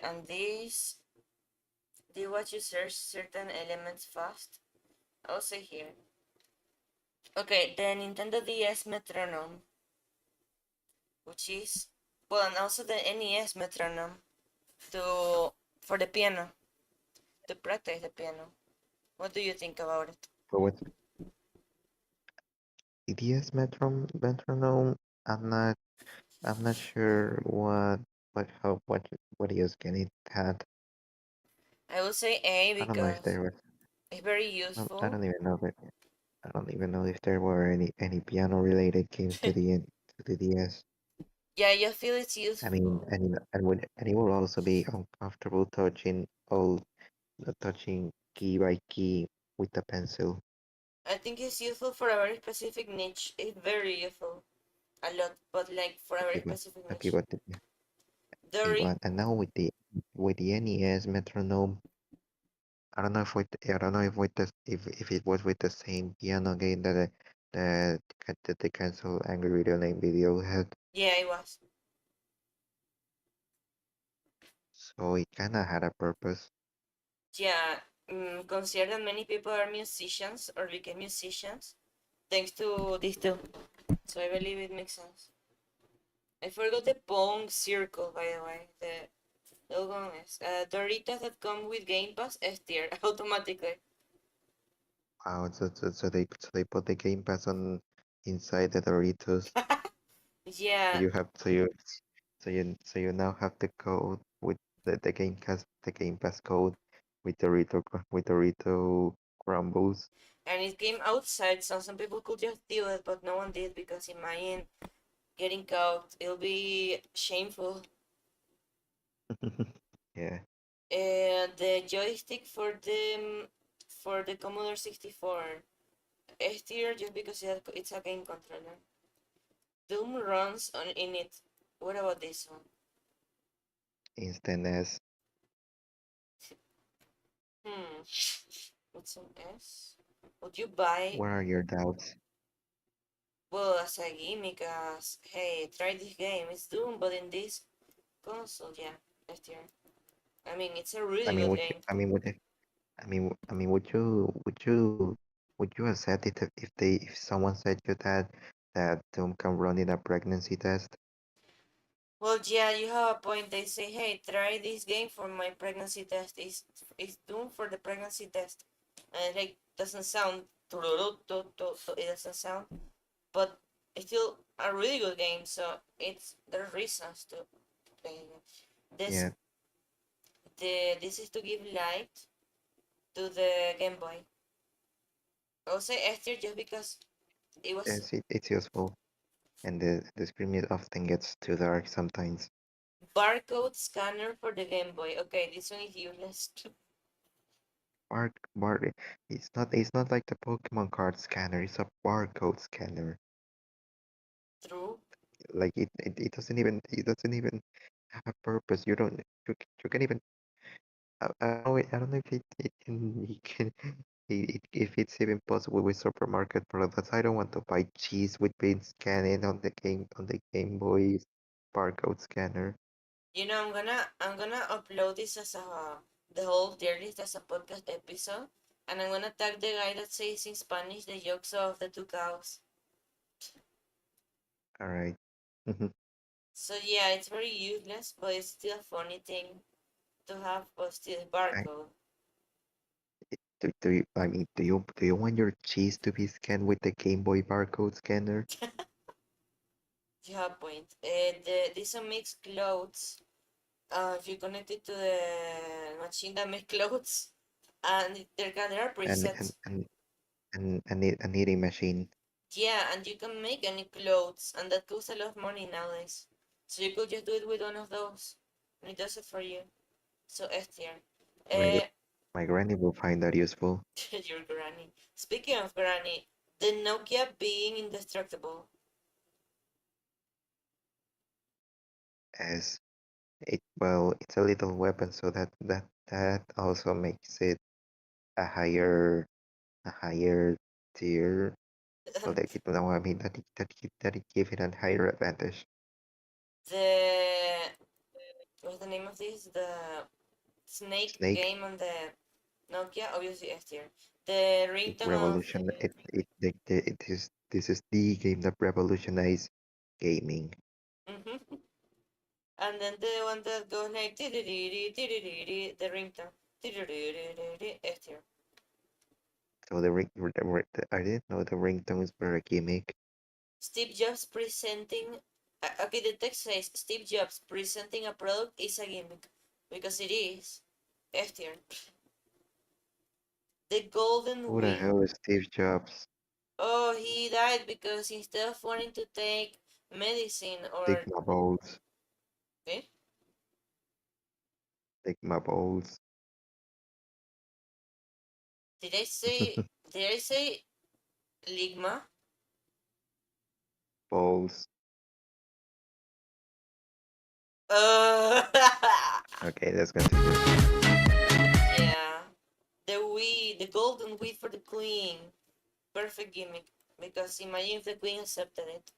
And this, do you want to search certain elements fast? I'll say here. Okay, the Nintendo DS metronome, which is well, and also the NES metronome to for the piano to practice the piano. What do you think about it? but with EDS metronome, I'm not, I'm not sure how, what use can it had. I will say A I don't know if because there was. it's very I useful. don't even know if I don't even know if there were any piano related games to to the DS. Yeah, you feel it's I mean, useful. and it will also be uncomfortable touching key by key with the pencil. I think it's useful for a very specific niche. It's very useful, a lot, but like for a very Okay, specific okay, niche. okay, The and now with the NES metronome, I don't know if with the if it was with the same piano game that the cancel Angry Video Name video had. yeah, it was. So it kind of had a purpose. Yeah, consider that many people are musicians or became musicians thanks to these two. So I believe it makes sense. I forgot the Pong Circle, by the way. The other one is Doritos that come with Game Pass S tier automatically. Wow, so they put the Game Pass on inside the Doritos. So Yeah, you have so you now have the code with the Game Pass code with Dorito crumbles. And it came outside, so some people could just steal it, but no one did because imagine getting caught. It'll be shameful. Yeah. The joystick for the Commodore 64 S tier just because it's a game controller. Doom runs on in it. What about this one? Instant S. Hmm. What's an S? Would you buy? What are your doubts? Well, as a gimmick, as hey, try this game. It's Doom, but in this console, yeah, S tier. I mean, it's a I really mean, good would you, game. would you accept it if someone said you that Doom can run in a pregnancy test? Well, yeah, you have a point. They say, hey, try this game for my pregnancy test. It's Doom for the pregnancy test. And like doesn't sound it doesn't sound, but it's still a really good game. So it's there's reasons to play it. This Yeah. this is to give light to the Game Boy. I'll say Esther just because it was Yes, it's useful, and the screen often gets too dark sometimes. barcode scanner for the Game Boy. Okay, this one is useless. Bar it's not like the Pokemon card scanner, it's a barcode scanner. True. Like it doesn't even have a purpose. You can even I don't know if it can it can if it's even possible with supermarket products. I don't want to buy cheese with being scanned on the Game Boy's barcode scanner. You know, I'm gonna upload this as the whole tier list as a podcast episode, and I'm gonna tag the guy that says in Spanish the jokes of the two cows. All right. So yeah, it's very useless, but it's still a funny thing to have, but still I, barcode. do you want your cheese to be scanned with the Game Boy barcode scanner? You have a point. This one makes clothes. If you connect it to the machine that makes clothes, and there are and and presets. and a knitting machine. Yeah, and you can make any clothes, and that costs a lot of money nowadays. So you could just do it with one of those, and it does it for you. So S tier. My Uh, my granny will find that useful. your granny. Speaking of granny, the Nokia being indestructible. As it's a little weapon, so that also makes it a higher tier. Well, that no, I mean that it give it a higher advantage. the what's the name of this? The snake Snake, game on the Nokia, obviously S tier. The it ringtone of revolution it is this is the game that revolutionized gaming. mhm. And then the one that goes like the ringtone S tier. So I didn't know the ringtones were a gimmick. Steve Jobs presenting. Okay, the text says Steve Jobs presenting a product is a gimmick because it is. F tier. The Golden Who the Wii. hell is Steve Jobs? Oh, he died because instead of wanting to take medicine or. Stigma balls, Eh? stigma balls, Did I say? Did I say Ligma? balls. Uh, Okay, let's continue. yeah. The Wii, the Golden Wii for the Queen. Perfect gimmick. Because imagine if the Queen accepted it.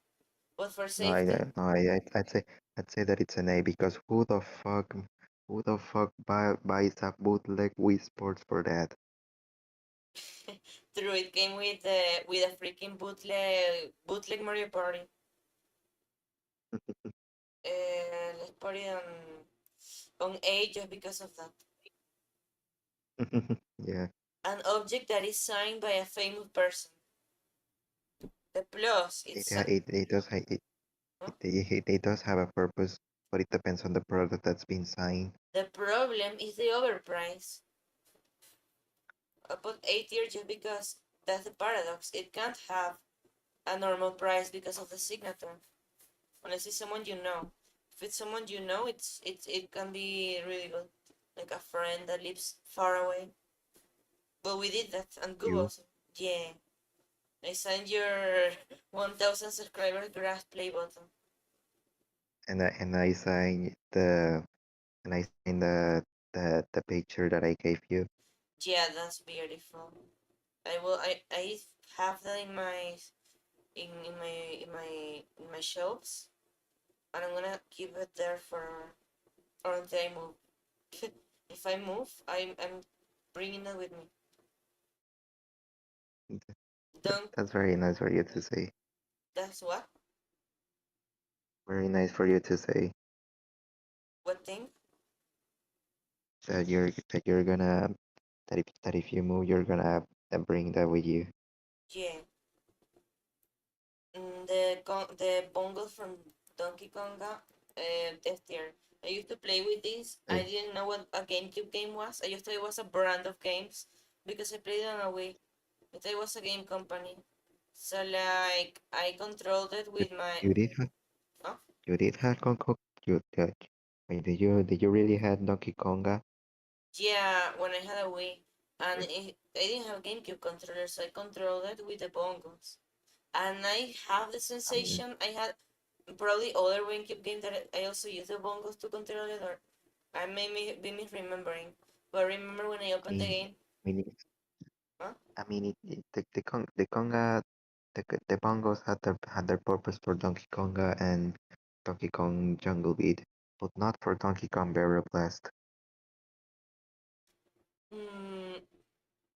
But for No, safety. no, I'd say that it's an A because who the fuck buys a bootleg Wii Sports for that? True, it came with a freaking bootleg Mario Party. Let's put it on A just because of that. Yeah, An object that is signed by a famous person. The plus, it it's ha- it does ha- huh? it does have a purpose, but it depends on the product that's being signed. The problem is the overprice. I put A tier just because that's the paradox. It can't have a normal price because of the signature, unless it's someone you know. If it's someone you know, it can be really good, like a friend that lives far away. But we did that, and You Google. Yeah, I signed your 1,000 subscriber grass play button. and I signed the picture that I gave you. Yeah, that's beautiful. I have that in my in my shelves, and I'm gonna keep it there for or until I move. If I move, I'm bringing it with me. Don't. That's very nice for you to say. That's what. Very nice for you to say What thing? that you're gonna that if you move, you're gonna bring that with you. Yeah. The bongos from Donkey Konga, F tier. I used to play with this. I Eh, didn't know what a GameCube game was. I just thought it was a brand of games because I played it on a Wii. I thought it was a game company. So like I controlled it You with my. you did have Oh, you did have Conco you wait, did you really had Donkey Konga? yeah, when I had a Wii, and I didn't have GameCube controller, so I controlled it with the bongos. And I have the Um, sensation I had probably other GameCube games that I also use the bongos to control it, or I may be misremembering. But I remember when I I opened the mean, game, I mean, huh? the Konga the bongos had their purpose for Donkey Konga and Donkey Kong Jungle Beat, but not for Donkey Kong Barrel Blast. Hmm,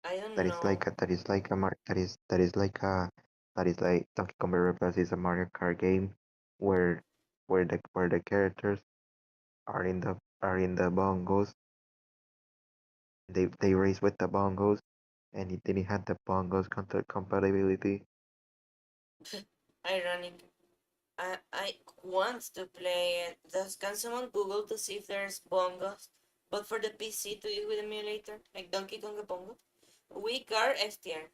I don't That is know. like a, that is like a mar- that is like Donkey Kong Barrel Blast is a Mario Kart game where where the characters are in the bongos. They race with the bongos, and it didn't have the bongos compatibility. Ironic. I want to play it. Can someone Google to see if there's bongos? But for the PC to use with emulator, like Donkey Kong Bongo? We car S tier.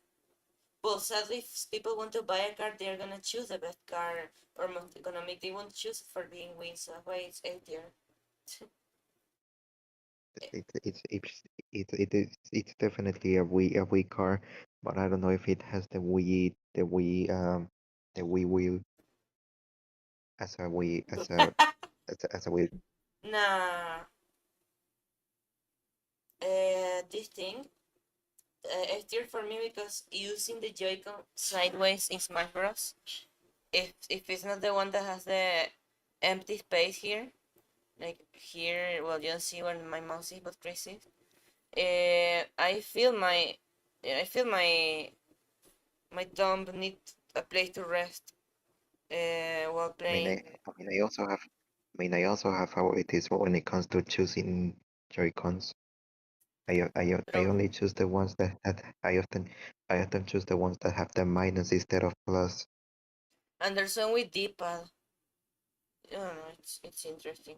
Well, sadly, if people want to buy a car, they're gonna choose the best car, or gonna make they won't choose it for being Wii, so that's why it's S tier. It's it's it's it's definitely a Wii car, but I don't know if it has the Wii wheel as a Wii as a Wii. Nah, this thing, S tier for me because using the Joy-Con sideways in Smash Bros. If it's not the one that has the empty space here, like here, well, you don't see where my mouse is, but crazy. I feel my thumb need a place to rest while I mean, playing. I also have how it is when it comes to choosing Joy-Cons. I True. only choose the ones I often choose the ones that have the minus instead of plus. And there's one with D-pad. I don't know. It's interesting.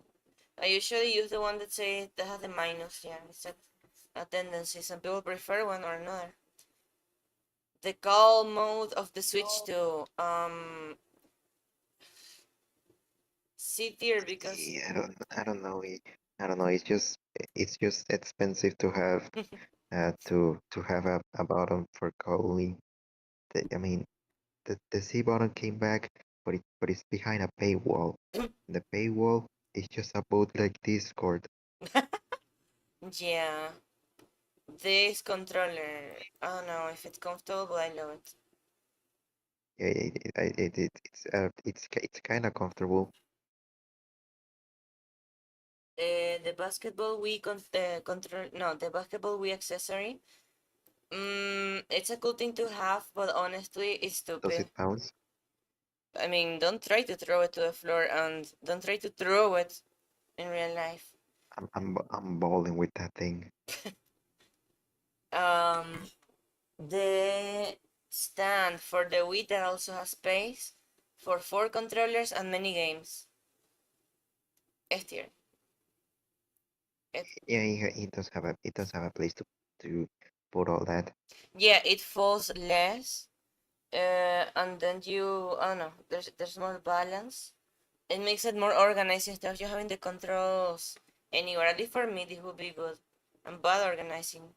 I usually use the one that say that has the minus. Yeah, it's a tendency. Some people prefer one or another. The call mode of the Switch to C tier because I don't know. I don't know. It's just expensive to have a button for calling. I mean, the C button came back, but it's behind a paywall. The paywall is just about like Discord. yeah, this controller. I don't know if it's comfortable, but I love it. Yeah, it's kind of comfortable. The basketball Wii control. No, the basketball Wii accessory. It's a cool thing to have, but honestly, it's Does stupid. it bounce? I mean, don't try to throw it to the floor, and don't try to throw it in real life. I'm balling with that thing. Um, the stand for the Wii that also has space for 4 controllers and many games. S tier. It, Yeah, it does have a place to put all that. Yeah, it falls less. And then you, I don't know, there's more balance. It makes it more organized instead of you having the controls anywhere. At least for me, this would be good. And bad organizing.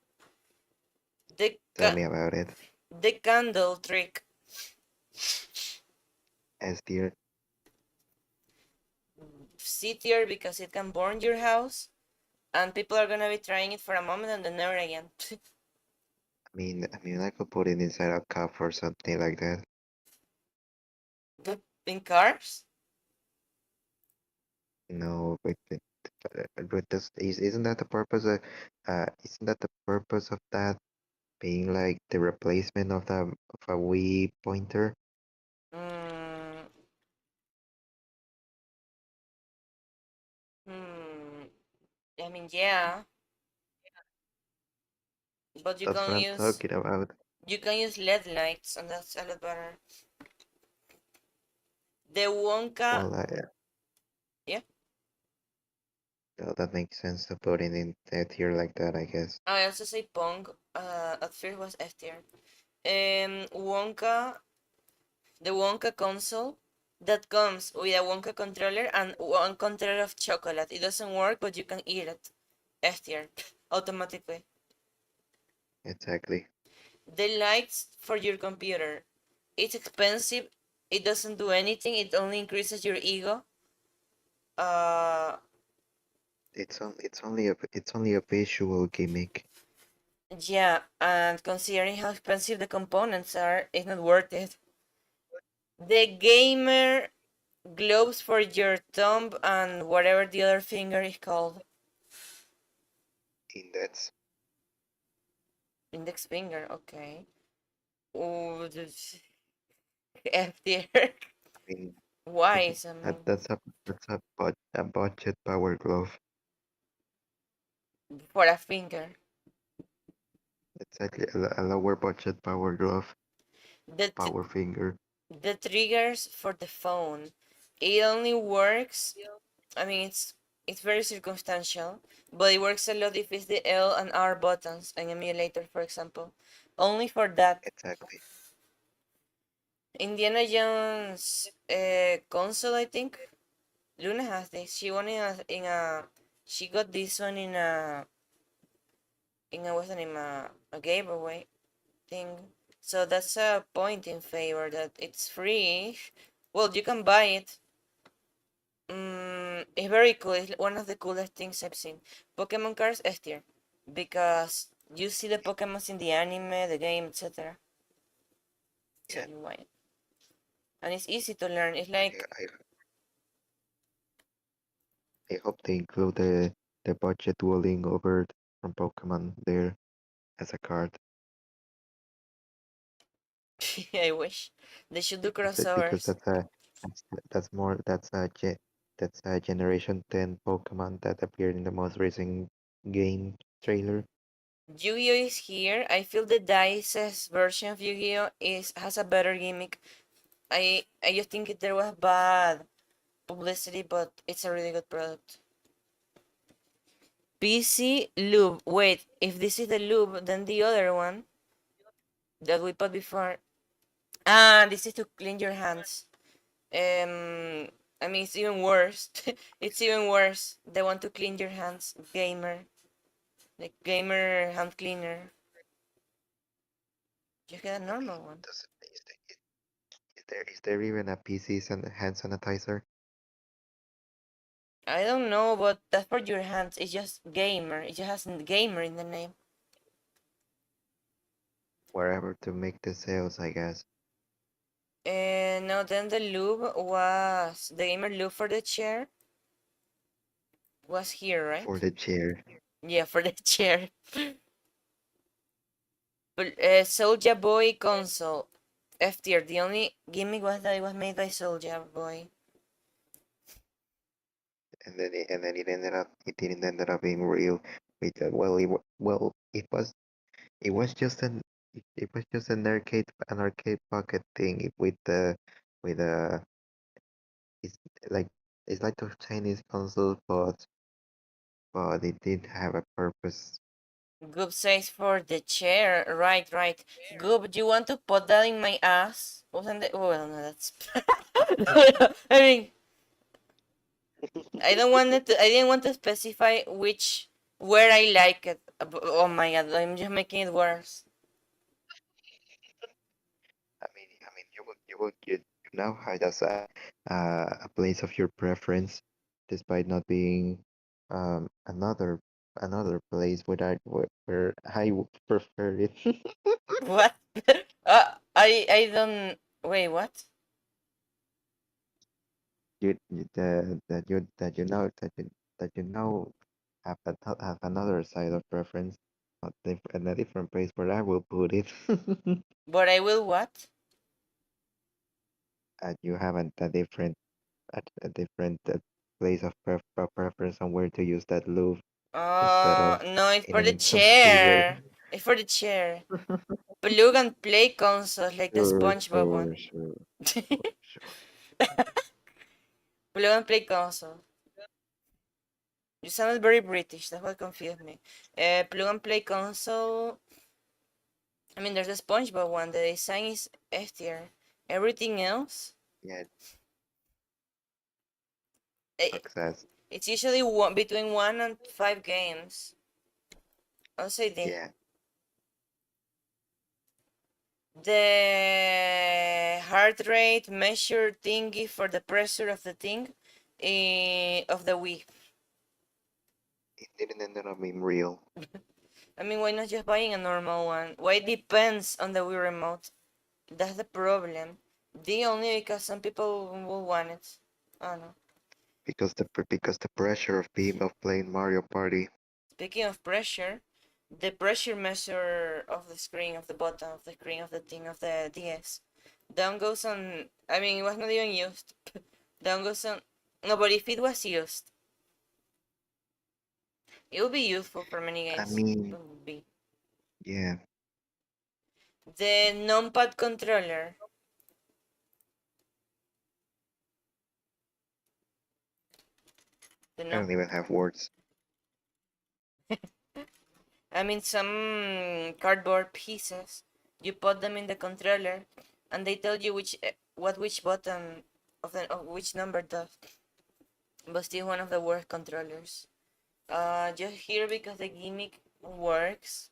The Tell me about it. the candle trick. S tier. C tier because it can burn your house, and people are gonna be trying it for a moment and then never again. I could put it inside a cup or something like that. In cars? No, but isn't that the purpose of isn't that the purpose of that being like the replacement of a Wii pointer? Mm, hmm. I mean, yeah, but That's what I'm talking about. you can use LED lights, and that's a lot better. The Wonka, Well, yeah. well, that makes sense to put it in a tier like that, I guess. I also say Pong. At first was F tier. Wonka, the Wonka console that comes with a Wonka controller and one controller of chocolate. It doesn't work, but you can eat it. F tier, automatically. Exactly. The lights for your computer. It's expensive. It doesn't do anything. It only increases your ego. Uh, It's only a visual gimmick. yeah, and considering how expensive the components are, it's not worth it. The gamer gloves for your thumb and whatever the other finger is called. Index. Index finger, okay. Oh, F tier. I mean, Why? I mean, a budget power glove. for a finger. Exactly, a lower budget power glove, The power finger. the triggers for the phone. It only works. I mean, it's very circumstantial, but it works a lot if it's the L and R buttons, an emulator, for example. Only for that. Exactly. Indiana Jones console, I think. Luna has this. She won she got this one in a what's the name, a giveaway thing. So that's a point in favor that it's free. Well, you can buy it. It's very cool. It's one of the coolest things I've seen. Pokemon cards S tier because you see the Pokemons in the anime, the game, etc. So Yeah. you buy it, and it's easy to learn. It's like I, I hope they include the budget dueling over from Pokemon there as a card. I wish they should do Because crossovers. that's a Generation 10 Pokemon that appeared in the most recent game trailer. Yu-Gi-Oh is here. I feel the Dice's version of Yu-Gi-Oh is has a better gimmick. I just think there was bad publicity, but it's a really good product. PC lube. Wait, if this is the lube, then the other one that we put before. Ah, this is to clean your hands. I mean, it's even worse. It's even worse. The one to clean your hands, gamer, the gamer hand cleaner. You get a normal one. Is there even a PC hand sanitizer? I don't know, but that's for your hands. It's just gamer. It just has gamer in the name. Wherever to make the sales, I guess. No, then the lube was the gamer lube for the chair was here, For right? the chair. Yeah, for the chair. But Soulja Boy console F tier. The only gimmick was that it was made by Soulja Boy. And then it didn't end up being real. It was just it was just an arcade pocket thing with a it's like it's like those Chinese consoles, but it did have a purpose. Goob says for the chair. Right, right. Goob, do you want to put that in my ass? Wasn't it? Well, no, that's. I mean, I don't want it to. I didn't want to specify which where I like it. Oh my god, I'm just making it worse. You now hide as a place of your preference, despite not being another place where I would prefer it. What? I don't. Wait, what? That you now have another side of preference, in a different place where I will put it. But I will what? And you have a different place of preference on where to use that loop instead of No, it's in for an the impromptu way. chair. It's for the chair. Plug and play consoles like the Sure, SpongeBob sure, one. sure, Plug sure, sure. and play console. You sounded very British. That's what confused me. Plug and play console. I mean, there's the SpongeBob one. The design is S tier. Everything else, Yeah, eh, success. it's usually one, between 1 and 5 games. I'll say this. Yeah, The heart rate measure thingy for the pressure of the thing of the Wii. it didn't end up being real I mean, why not just buying a normal one? Why it depends on the Wii remote? That's the problem. The only because some people will want it. I don't know. because the pressure of playing Mario Party. Speaking of pressure, the pressure measure of the screen, of the bottom of the screen of the thing of the DS, down goes on. I mean, it was not even used. Down goes on. No, but if it was used, it would be useful for many I games. It mean, would be. yeah, The numpad controller. The I num. don't even have words. I mean, some cardboard pieces. You put them in the controller, and they tell you which button of which number does. But still one of the worst controllers. Just here because the gimmick works.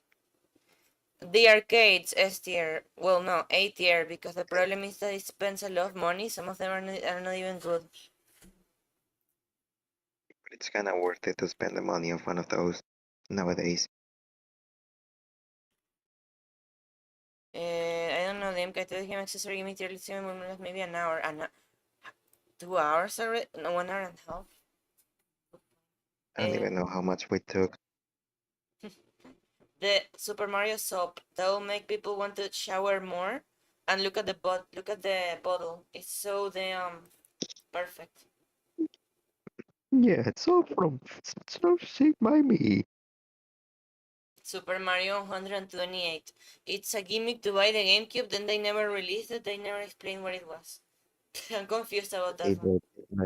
The arcades S tier. Well, no, A tier because the problem is that it spends a lot of money. Some of them are not even good. But it's kind of worth it to spend the money on one of those nowadays. I don't know. The MK2 game accessory gimmick tier list maybe an hour. 2 hours already? No, 1 hour and a half. I don't Uh, even know how much we took. the Super Mario soap that will make people want to shower more. And look at the bottle. It's so damn perfect. Yeah, it's all from so shaped by me. Super Mario 128. It's a gimmick to buy the GameCube, then they never released it, they never explained what it was. I'm confused about that It, one. no,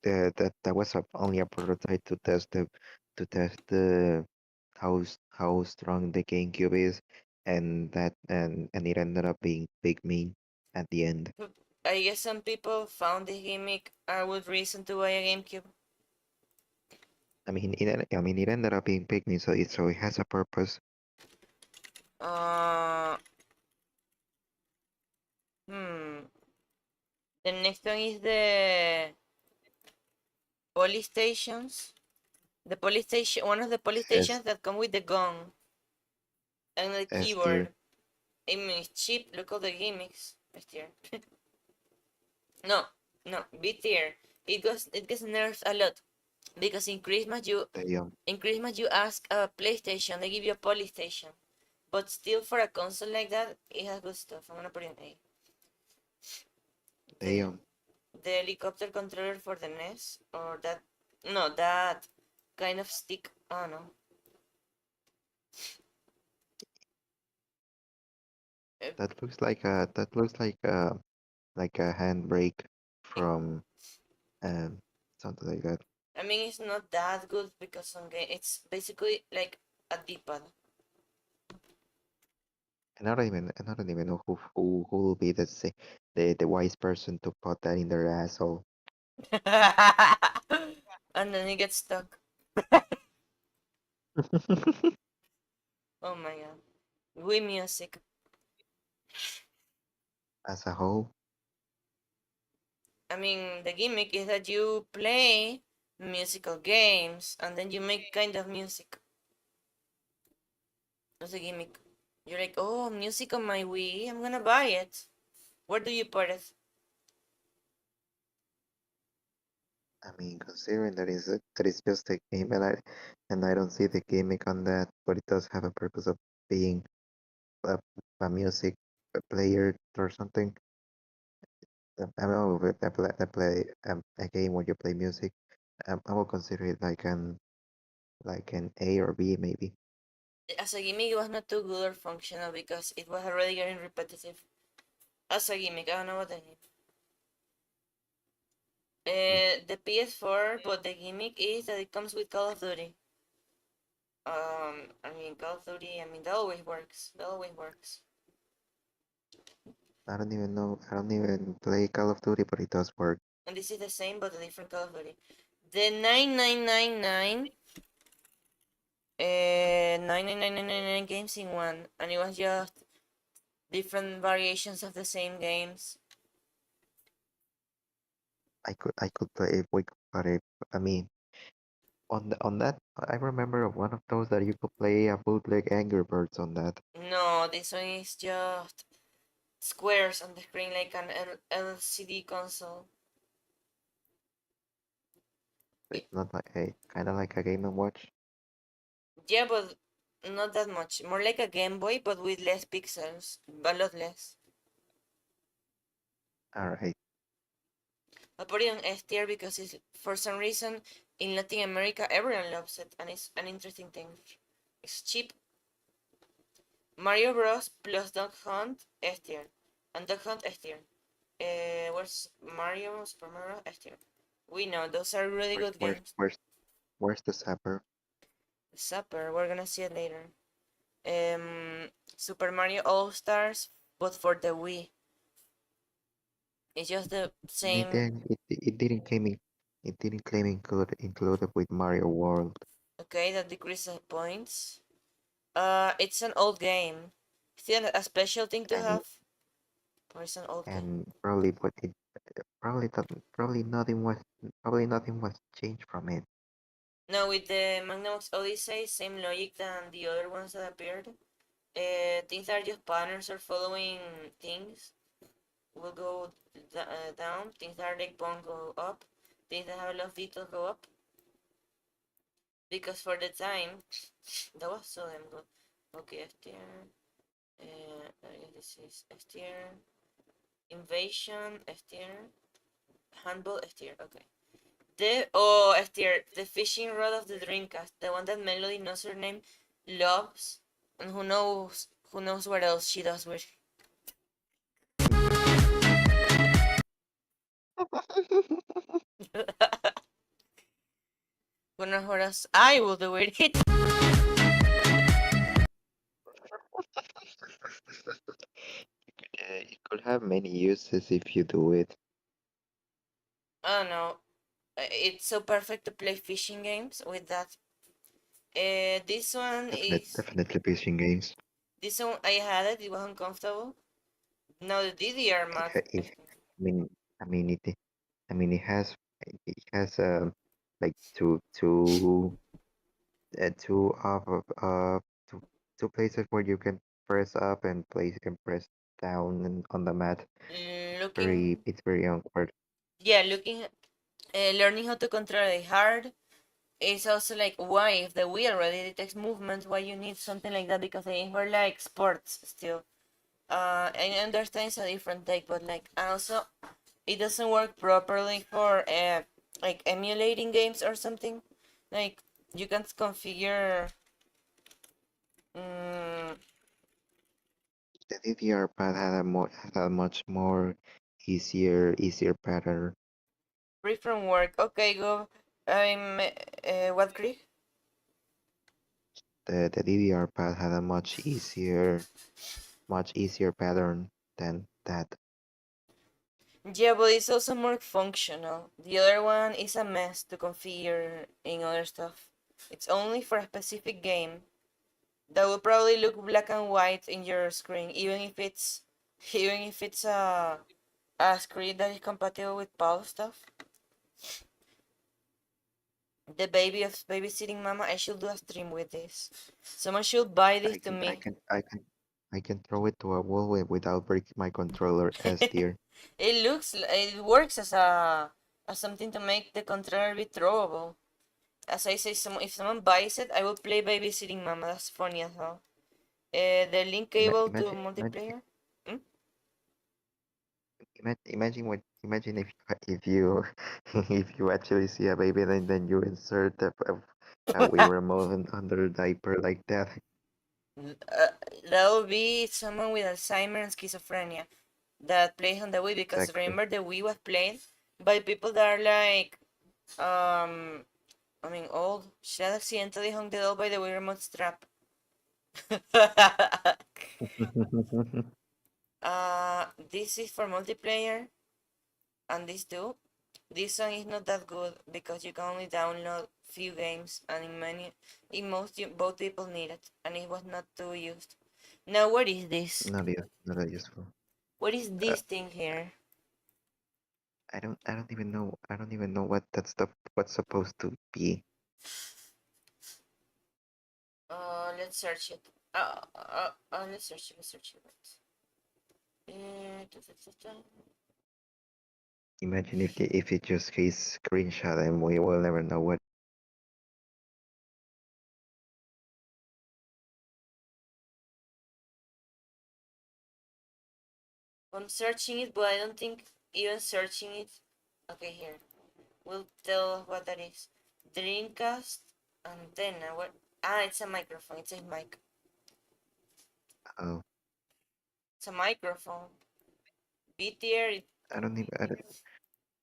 that was only a prototype to test the how strong the GameCube is, and it ended up being big mean at the end. I guess some people found the gimmick a good reason to buy a GameCube. It ended up being big mean, so it has a purpose. Uh, hmm. The next one is the police stations. The police station, one of the police S stations that come with the gun and the S tier. keyboard. I mean, it's cheap. Look at the gimmicks. S tier. No, no, B tier. It gets nerfed a lot because The in Christmas you ask a PlayStation, they give you a PlayStation. But still, for a console like that, it has good stuff. I'm gonna put in A. The the the helicopter controller for the NES or that no that kind of stick. I don't know. Uh, that looks like a handbrake It, from um something like that. I mean, it's not that good because it's basically like a D-pad. I don't even know who will be the wise person to put that in their asshole. And then you get stuck. Oh my god. With music. As a whole, I mean, the gimmick is that you play musical games and then you make kind of music. That's a gimmick. You're like, oh, music on my Wii, I'm gonna buy it. Where do you put it? I mean, considering that is just a game, and I don't see the gimmick on that, but it does have a purpose of being a, a music player or something. I don't know if I play a game where you play music. I will consider it like an A or B maybe. As a gimmick, it was not too good or functional because it was already getting repetitive. As a gimmick, I don't know what I mean. The PS4, but the gimmick is that it comes with Call of Duty. I mean, Call of Duty, I mean, that always works. That always works. I don't even know. I don't even play Call of Duty, but it does work. And this is the same, but a different Call of Duty. The 9999, 99999 games in one, and it was just different variations of the same games. I could play if we could play. I mean, on that, I remember of one of those that you could play a bootleg Angry Birds on that. No, this one is just squares on the screen like an LCD console. It's not like a kind of like a Game and Watch. Yeah, but not that much. More like a Game Boy, but with less pixels. A lot less. All right, I put it on S tier because it's, for some reason in Latin America everyone loves it and it's an interesting thing. It's cheap. Mario Bros. Plus Duck Hunt S tier. And Duck Hunt S tier. Where's Mario? Super Mario S tier. We know those are really where's good where's games. where's where's the Zapper? Supper, we're gonna see it later. Super Mario All Stars, but for the Wii. It's just the It same. didn't it didn't it didn't claim included with Mario World Okay, that decreases points. It's an old game. Still a special thing to and have, or it's an old game. probably but it probably nothing was changed from it. No, with the Magnavox Odyssey, same logic than the other ones that appeared. Things are just patterns or following things will go down. Things that are like bone go up. Things that have a lot of detail go up. Because for the time, that was so damn good. Okay, S tier. I guess this is S tier. Invasion, S tier. Handball, S tier. Okay. S tier. The fishing rod of the Dreamcast, the one that Melody knows her name loves, and who knows what else she does with. Who knows what else I will do with it. It could have many uses if you do it. I don't know. It's so perfect to play fishing games with that. This one is Definitely fishing games. this one I had it. It was uncomfortable. Now the DDR It, mat. ha- it I mean I mean it I mean it has like two two two places where you can press up and place and press down and on the mat. Looking, It's very awkward. yeah, learning how to control it hard. It's also like why if the wheel already detects movement, why you need something like that because they were like sports still. I understand it's a different take, but like and also it doesn't work properly for like emulating games or something. Like you can't configure. Um, The DDR pad had a much more easier pattern. free from work. Okay, go. I'm what Krieg? The DDR pad had a much easier pattern than that. Yeah, but it's also more functional. The other one is a mess to configure in other stuff. It's only for a specific game that will probably look black and white in your screen, even if it's a screen that is compatible with PAL stuff. The baby of babysitting mama, I should do a stream with this. Someone should buy this I to can I me. can I can I can throw it to a wall without breaking my controller S tier. It works as something to make the controller be throwable. As I say, if someone buys it, I will play babysitting mama. That's funny as hell. The link cable to Imagine multiplayer. Hmm? imagine if you if you actually see a baby then you insert a Wii remote under the diaper like that. That will be someone with Alzheimer and schizophrenia that plays on the Wii, because Exactly. remember the Wii was played by people that are like, old. She had accidentally hung the doll by the Wii remote strap. This is for multiplayer, and this too. This one is not that good because you can only download few games, and in most, both people need it, and it was not too used. Now, what is this? Not that useful. What is Uh, this thing here? I don't even know what that stuff what's supposed to be. Let's search it. Let's search it. Let's search it. Da, da, da, da. Imagine if it just his screenshot and we will never know what. I'm searching it, but I don't think even searching it. Okay, here. Will tell what that is. Dreamcast antenna. What? It's a microphone. It says mic. Oh, It's a microphone. B tier. I don't even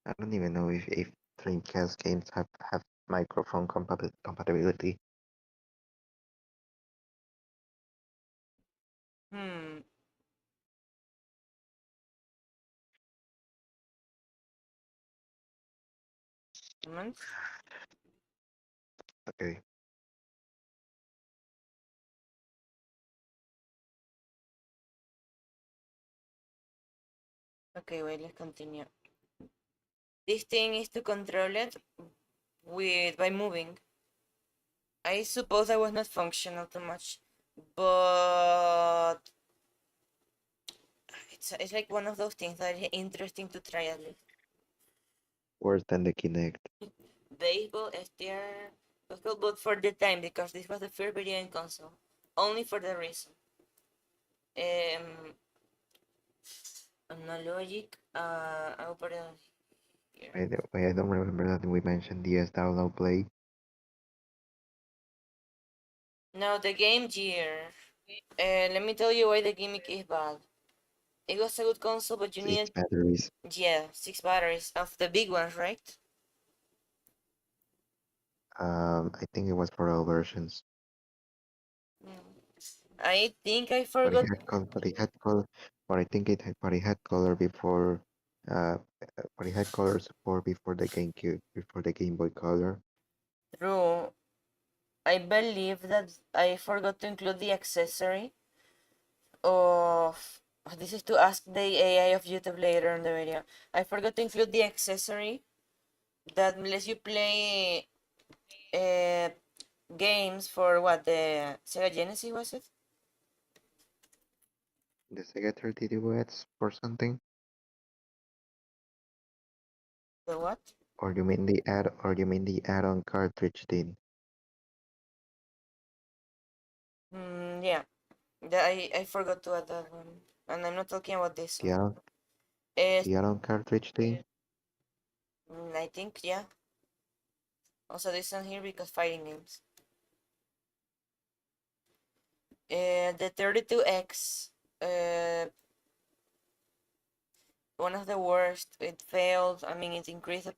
I don't even know if Dreamcast games have microphone compatibility. Hmm. Moment. Okay. Okay, wait. Let's continue. This thing is to control it by moving. I suppose that was not functional too much, but it's like one of those things that is interesting to try at least. Worse than the Kinect. Baseball, STR, but for the time, because this was the first video game console. Only for the reason. Um, Analogic, I'll put it on here. I don't remember that we mentioned DS download play. Now the Game Gear. Let me tell you why the gimmick is bad. It was a good console, but you Six needed, batteries. yeah, 6 batteries of the big ones, right? I think it was for all versions. I think I But it forgot. had color. But it had color. But I think it had. But it had color before. Uh, but it had color support before the GameCube, before the Game Boy Color. True. I believe that I forgot to include the accessory of. This is to ask the AI of YouTube later in the video. I forgot to include the accessory that lets you play uh, games for what, the Sega Genesis, was it? The Sega 30 duets or something. The what? Or you mean the add? Or you mean the add-on cartridge thing? Yeah. I forgot to add that one. And I'm not talking about this The one. add-on Uh, the add-on cartridge thing. I think, yeah. Also, this one here because fighting games. The 32X. One of the worst. It failed. I mean, it increased the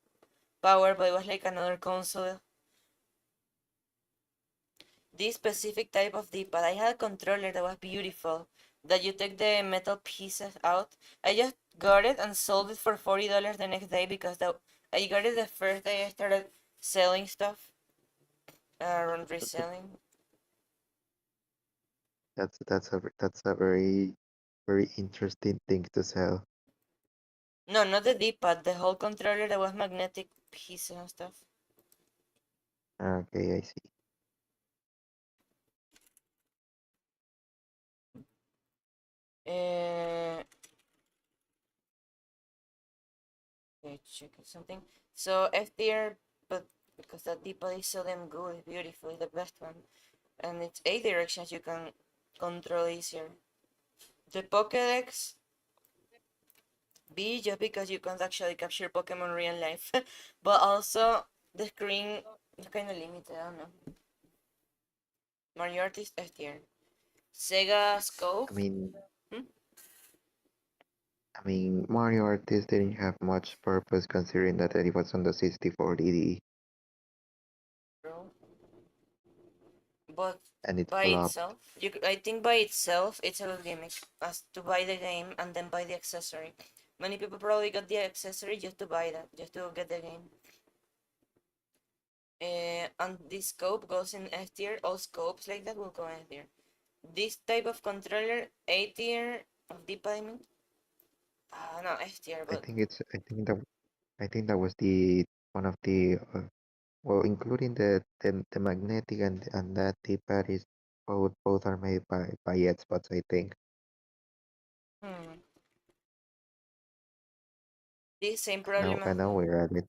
power, but it was like another console. This specific type of D-pad. I had a controller that was beautiful, that you take the metal pieces out. I just got it and sold it for $40 the next day because I got it the first day I started selling stuff, reselling. That's a very interesting thing to sell. No, not the D-pad, the whole controller that was magnetic pieces and stuff. Okay, I see. Uh, okay, checking something. So F tier, but because that D-pad is so damn good, it's beautiful, it's the best one. And it's 8 directions you can control easier. The Pokédex B, just because you can't actually capture Pokemon real life, but also the screen is kind of limited. I don't know. Mario Artist F tier. Sega I Scope. mean, Hmm? I mean, Mario Artist didn't have much purpose considering that it was on the 64DD Bro. But and it by flopped. itself, I think by itself, it's a good gimmick. As to buy the game and then buy the accessory. Many people probably got the accessory just to buy that, just to get the game. And this scope goes in F tier. All scopes like that will go in F tier. This type of controller, A tier of deep payment. No, F tier, I but think it's I think that was the one of the well, including the magnetic and that D-pad is both are made by Xbox, I think. hmm. This same And now problem and as now the. we're at it.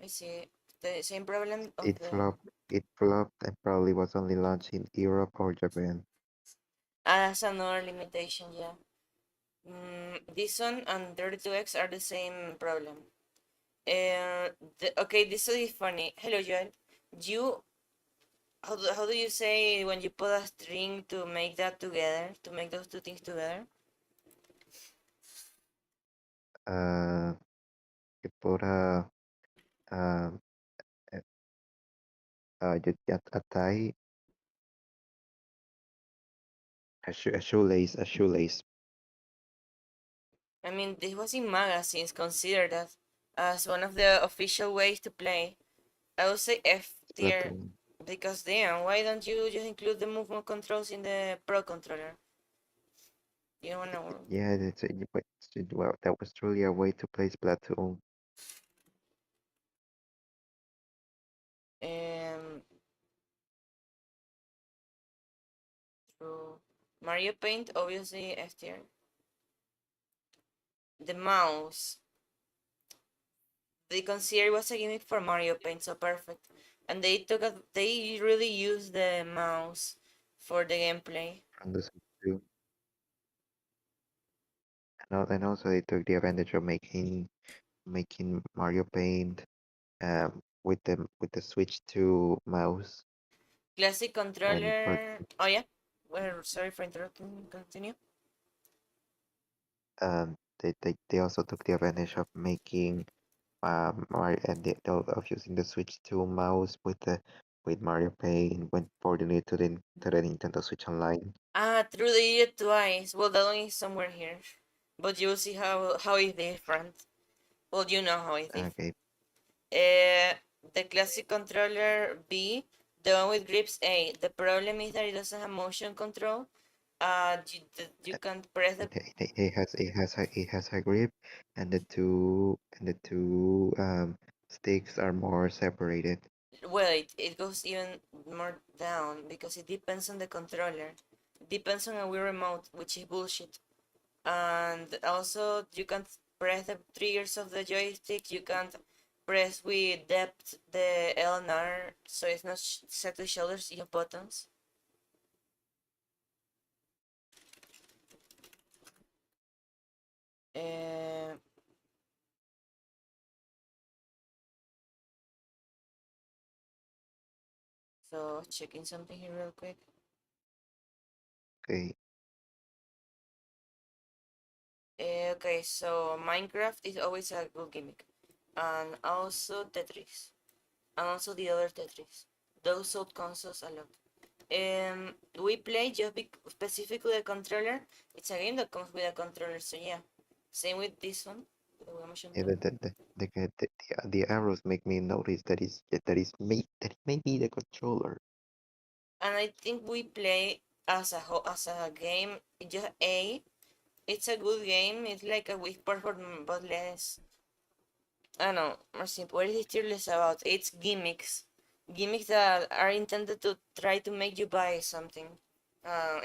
I see. The same problem of It the. flopped. It flopped and probably was only launched in Europe or Japan. That's another limitation, yeah. This one and 32X are the same problem. Okay, this is funny. Hello, Joel. You, how do you say when you put a string to make that together, to make those two things together? Uh, you put um a, a tie, a shoelace. I mean, this was in magazines considered as one of the official ways to play. I would say F tier Splatoon. because damn, why don't you just include the movement controls in the Pro controller? You don't know. Yeah, well, that was truly a way to play Splatoon. Um, True. Mario Paint, obviously F tier. The mouse. They consider it was a gimmick for Mario Paint, so perfect. And they really used the mouse for the gameplay. From the Switch 2. And also they took the advantage of making Mario Paint with the Switch 2 mouse. Classic And for controller. Oh yeah. Well, sorry for interrupting. Continue. they also took the advantage of making Mario and of using the Switch 2 mouse with Mario Paint when porting it to the Nintendo Switch Online. True, they did it twice. Well, that one is somewhere here, but you'll see how it's different. Well, you know how it's different. Okay, Uh, the classic controller B, the one with grips A. The problem is that it doesn't have motion control. You can't press the. it has a grip, and the two sticks are more separated. Well, it goes even more down because it depends on the controller. It depends on a Wii remote, which is bullshit. And also, you can't press the triggers of the joystick. You can't press with depth the L and R, so it's not set to shoulders. You have buttons. Uh, so checking something here real quick. Okay, Okay, so Minecraft is always a good gimmick, and also Tetris, and also the other Tetris. Those sold consoles a lot. We play just specifically the controller. It's a game that comes with a controller, so yeah. Same with this one. The motion Yeah, tool. the arrows make me notice that it may be the controller. And I think we play as a game. Just A. It's a good game. It's like a Wii Sport but less. I don't know, more simple. What is this tier list about? It's gimmicks. Gimmicks that are intended to try to make you buy something.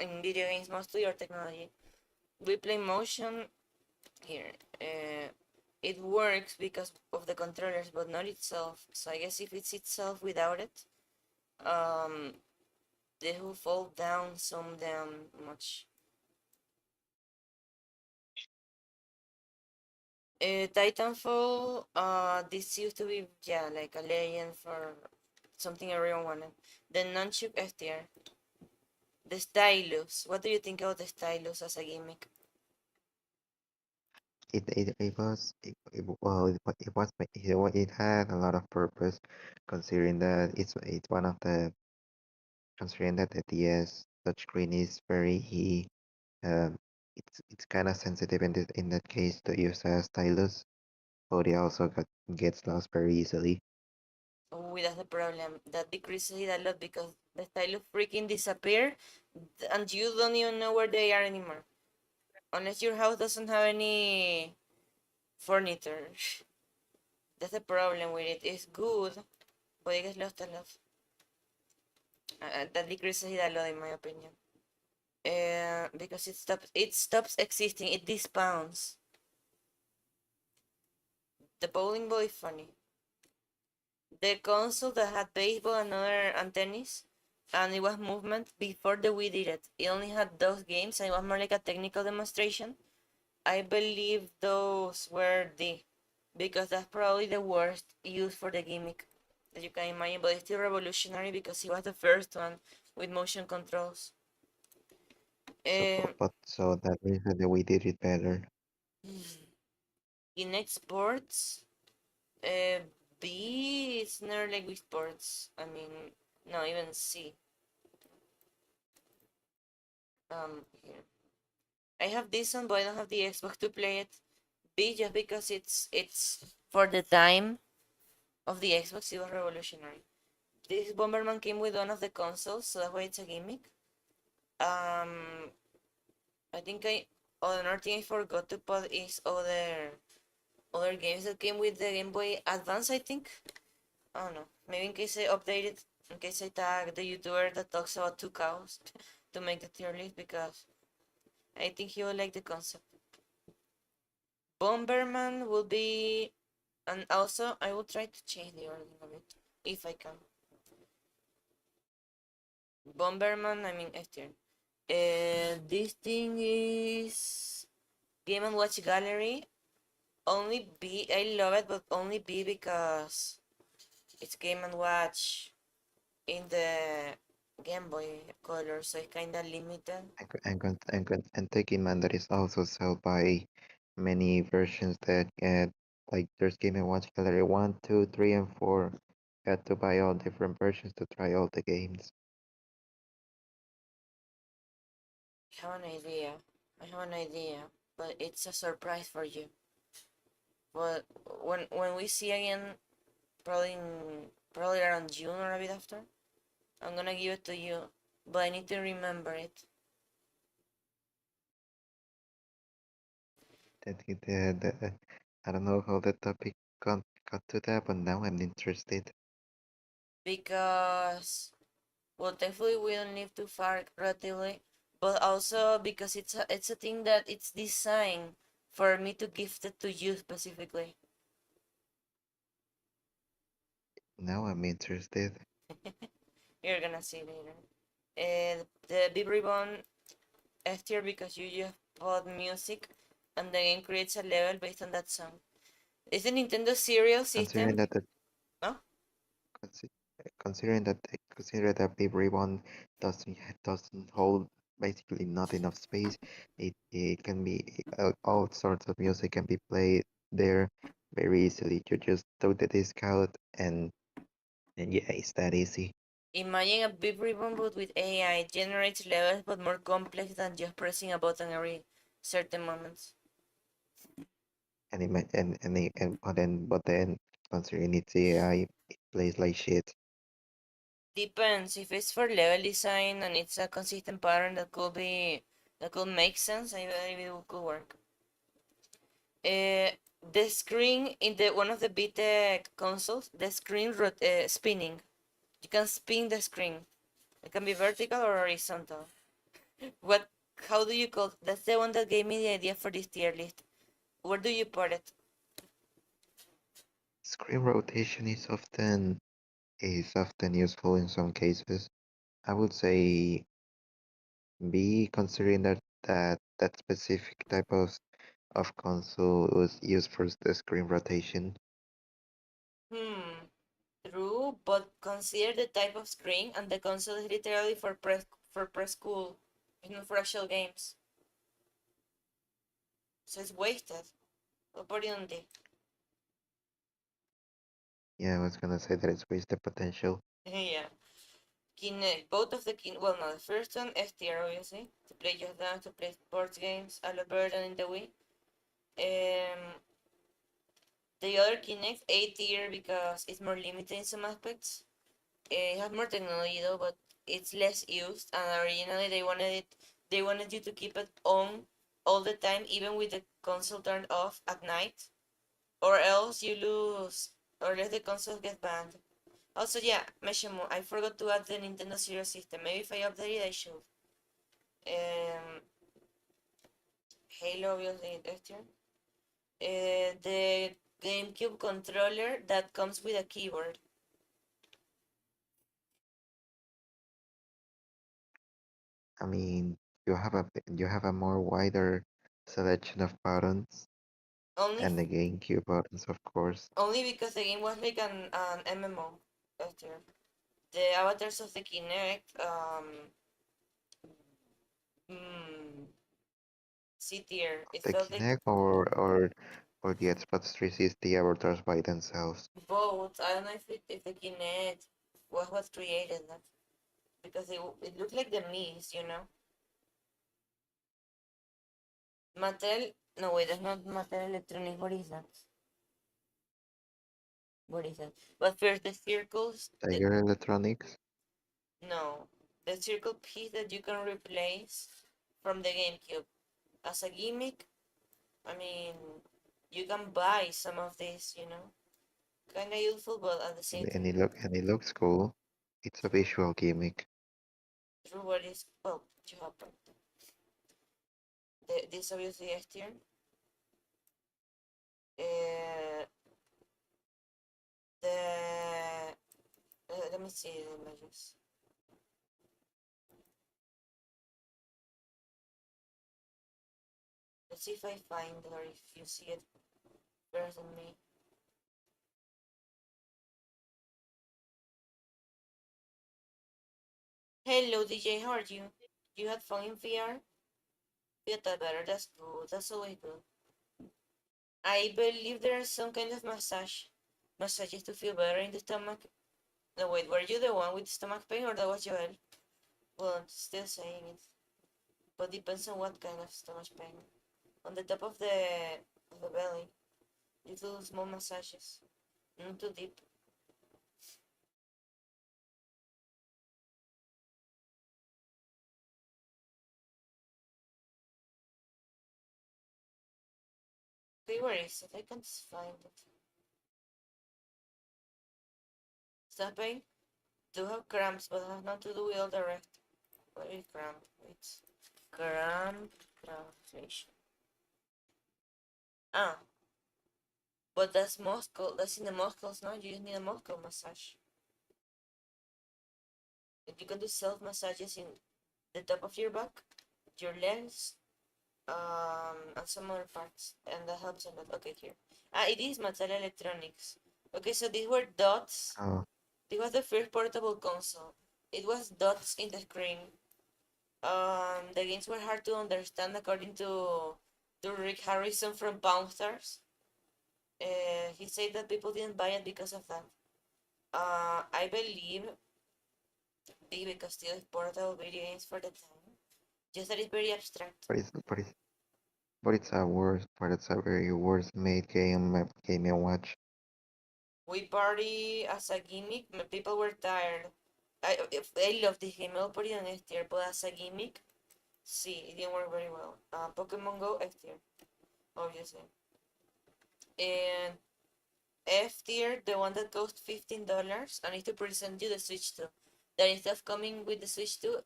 In video games mostly or technology. We play motion here. It works because of the controllers, but not itself. So I guess if it's itself without it, um, they will fall down some down much. Titanfall, this used to be, yeah, like a legend for something everyone wanted. The nunchuk S tier. The stylus. What do you think about the stylus as a gimmick? It had a lot of purpose, considering that it's one of the considering that the DS touchscreen is very um it's kind of sensitive in that case to use a stylus, but it also gets lost very easily. Oh, that's the problem. That decreases it a lot because the stylus freaking disappear and you don't even know where they are anymore. Unless your house doesn't have any furniture. That's the problem with it. It's good, but it gets lost a lot. That decreases it a lot in my opinion. Because it stops existing. It despawns. The bowling ball is funny. The console that had baseball and other antennas, and it was movement before the Wii did it. It only had those games, and it was more like a technical demonstration. I believe those were because that's probably the worst use for the gimmick that you can imagine, but it's still revolutionary because it was the first one with motion controls. Um, So that means that we did it better. in exports, uh, B is never like with sports. I mean, no, even C. Here. I have this one, but I don't have the Xbox to play it. B just because it's for the time of the Xbox, it was revolutionary. This Bomberman came with one of the consoles, so that's why it's a gimmick. I think another thing I forgot to put is other games that came with the Game Boy Advance. I think. I don't know. Maybe in case I update it, in case I tag the YouTuber that talks about two cows to make the tier list because I think he will like the concept. Bomberman will be, and also I will try to change the ordering of it if I can. Bomberman, I mean F tier. This thing is Game and Watch Gallery. Only B. I love it, but only B because it's Game and Watch in the Game Boy Color, so it's kinda limited. And take in mind that it's also sold by many versions that get like there's Game and Watch Gallery 1, 2, 3, and 4. You had to buy all different versions to try all the games. I have an idea. I have an idea, but it's a surprise for you. But when we see again, probably around June or a bit after, I'm gonna give it to you, but I need to remember it. I don't know how the topic got to that, but now I'm interested. Because, well, thankfully we don't live too far relatively, but also because it's a thing that it's designed for me to gift it to you specifically. Now I'm interested. You're gonna see later. The Big Ribbon F tier because you just bought music and the game creates a level based on that song. It's a Nintendo serial Considering system. that the No? consi- considering that Paper One doesn't hold basically not enough space, it can be all sorts of music can be played there very easily. You just throw the disc out and yeah, it's that easy. Imagine a big ribbon boot with AI generates levels but more complex than just pressing a button every certain moments. And but then considering it's AI, it plays like shit. Depends. If it's for level design and it's a consistent pattern that could make sense, I believe it could work. Uh, the screen in the one of the BTEC consoles, the screen spinning. You can spin the screen. It can be vertical or horizontal. What? How do you call? That's the one that gave me the idea for this tier list. Where do you put it? Screen rotation is often useful in some cases. I would say B, considering that specific type of console was used for the screen rotation. Hmm. True, but consider the type of screen and the console is literally for preschool. It's not for actual games. So it's wasted. What put it on D. Yeah, I was gonna say that it's wasted potential. Yeah. Kinect. Both of the Kinect. Well, no, the first one S tier, obviously. To play Just Dance, to play sports games, a lot better than in the Wii. The other Kinect A tier because it's more limited in some aspects. It has more technology though, but it's less used. And originally they wanted you to keep it on all the time, even with the console turned off at night, or else you lose, or else the console gets banned. Also, yeah, Meshamo, I forgot to add the Nintendo Series system. Maybe if I update it, I should. Um, Halo obviously question. The GameCube controller that comes with a keyboard. I mean, you have a more wider selection of buttons Only and the GameCube buttons, of course. only because the game was like an MMO. After the avatars of the Kinect, mm, C tier. It The felt like Kinect or the Xbox 360 avatars by themselves. both. I don't know if the Kinect was what created that because it looked like the Mii's, you know. Mattel. No wait, that's not Mattel Electronics. What is that? What is that? But first, the circles. Tiger Electronics. No, the circle piece that you can replace from the GameCube as a gimmick. I mean, you can buy some of this, you know, kind of useful, but at the same And time, it looks cool. It's a visual gimmick. true. What is well, you have this obviously S tier. Uh, let me see the images. Let's see if I find or if you see it better than me. Hello, DJ. How are you? You had fun in VR? Feel that better. That's good. That's always good. I believe there are some kind of massages to feel better in the stomach. No, wait, were you the one with stomach pain or that was Joel? Well, I'm still saying it, but depends on what kind of stomach pain. On the top of the belly, you do small massages, not too deep. Okay, where is it? I can't find it. Stomach pain? Do have cramps, but have not to do with all the rest. What is cramp? It's cramp translation. Ah, but that's muscle. That's in the muscles, no? You just need a muscle massage. You can do self massages in the top of your back, your legs, and some other parts, and that helps a lot. Okay, here. It is Mattel Electronics. Okay, so these were dots. Oh, This was the first portable console. It was dots in the screen. The games were hard to understand according to Rick Harrison from Pawn Stars. He said that people didn't buy it because of that. I believe be because still it's portable video games for the time. Just that it's very abstract. But it's a worse, but it's a very worse made game I watch. We party as a gimmick. People were tired. I love this game. I'll put it on S tier, but as a gimmick, see, it didn't work very well. Pokemon Go S tier, obviously. And F tier, the one that costs $15, I need to present you the Switch 2. That instead of coming with the Switch 2,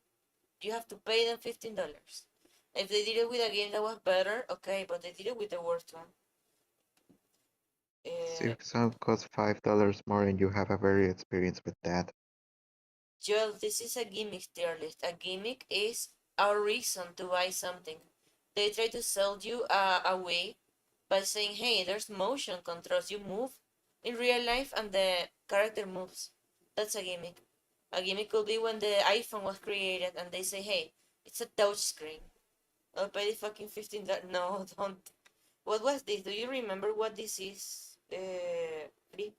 you have to pay them $15. If they did it with a game that was better, okay, but they did it with the worst one. Uh, Some costs $5 more, and you have a very experience with that. Joel, this is a gimmick tier list. A gimmick is a reason to buy something. They try to sell you a way by saying, hey, there's motion controls. You move in real life and the character moves. That's a gimmick. A gimmick could be when the iPhone was created and they say, hey, it's a touch screen. I'll pay the fucking $15. No, don't. What was this? Do you remember what this is? Free?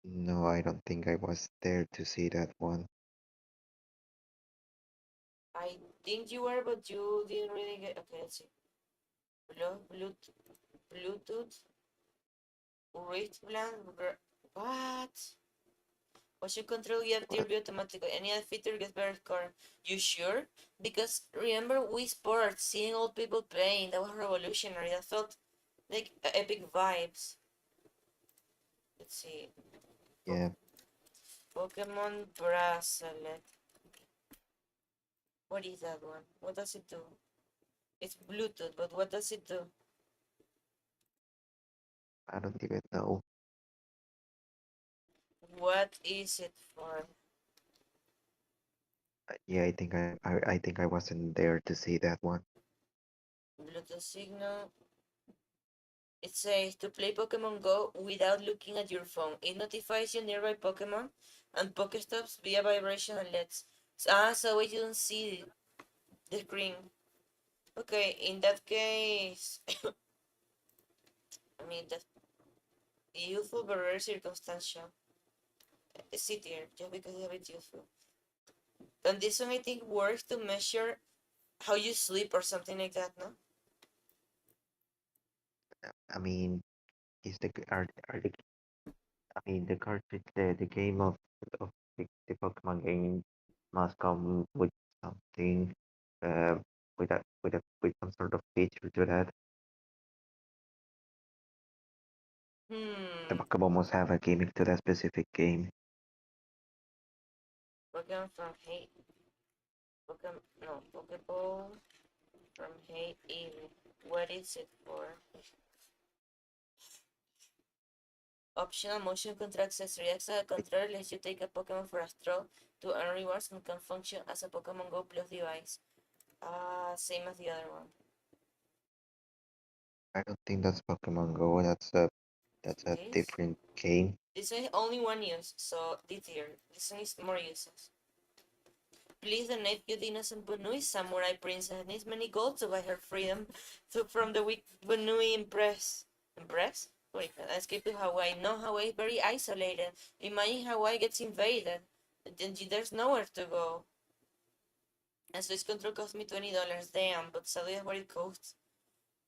No, I don't think I was there to see that one. I think you were, but you didn't really get. Okay, let's see. Bluetooth, Bluetooth, wristband. What? Motion control get tier What? be automatically. Any other feature gets better score. You sure? Because remember Wii Sports, seeing old people playing, that was revolutionary. That felt like epic vibes. Let's see. Yeah, Pokemon bracelet. What is that one? What does it do? It's Bluetooth, but what does it do? I don't even know. What is it for? Yeah, I think I wasn't there to see that one. Bluetooth signal. It says to play Pokemon Go without looking at your phone. It notifies you nearby Pokemon and Pokestops via vibration alerts. So you don't see the screen. Okay, in that case, I mean, that's useful but very circumstantial. C tier, just because it's a bit useful. And this one I think works to measure how you sleep or something like that, no? I mean, is the are the I mean the cartridge the game of the Pokemon game must come with something uh with some sort of feature to that. The Hmm. Pokemon must have a gimmick to that specific game. Pokemon from Hate. Pokemon, no, Pokeball from Hate Evil. What is it for? Optional motion control accessory. Extra controller lets you take a Pokemon for a stroll to earn rewards and can function as a Pokemon Go Plus device. Same as the other one. I don't think that's Pokemon Go. That's a It is. different game. This one is only one use, so D tier. This one is more uses. Please donate you the innocent Bunui samurai princess needs many gold to buy her freedom from the weak Bunui impress. Impress? Wait, escape to Hawaii. No, Hawaii is very isolated. Imagine Hawaii gets invaded. Then there's nowhere to go. And Switch control cost me $20. Damn, but sadly that's what it costs.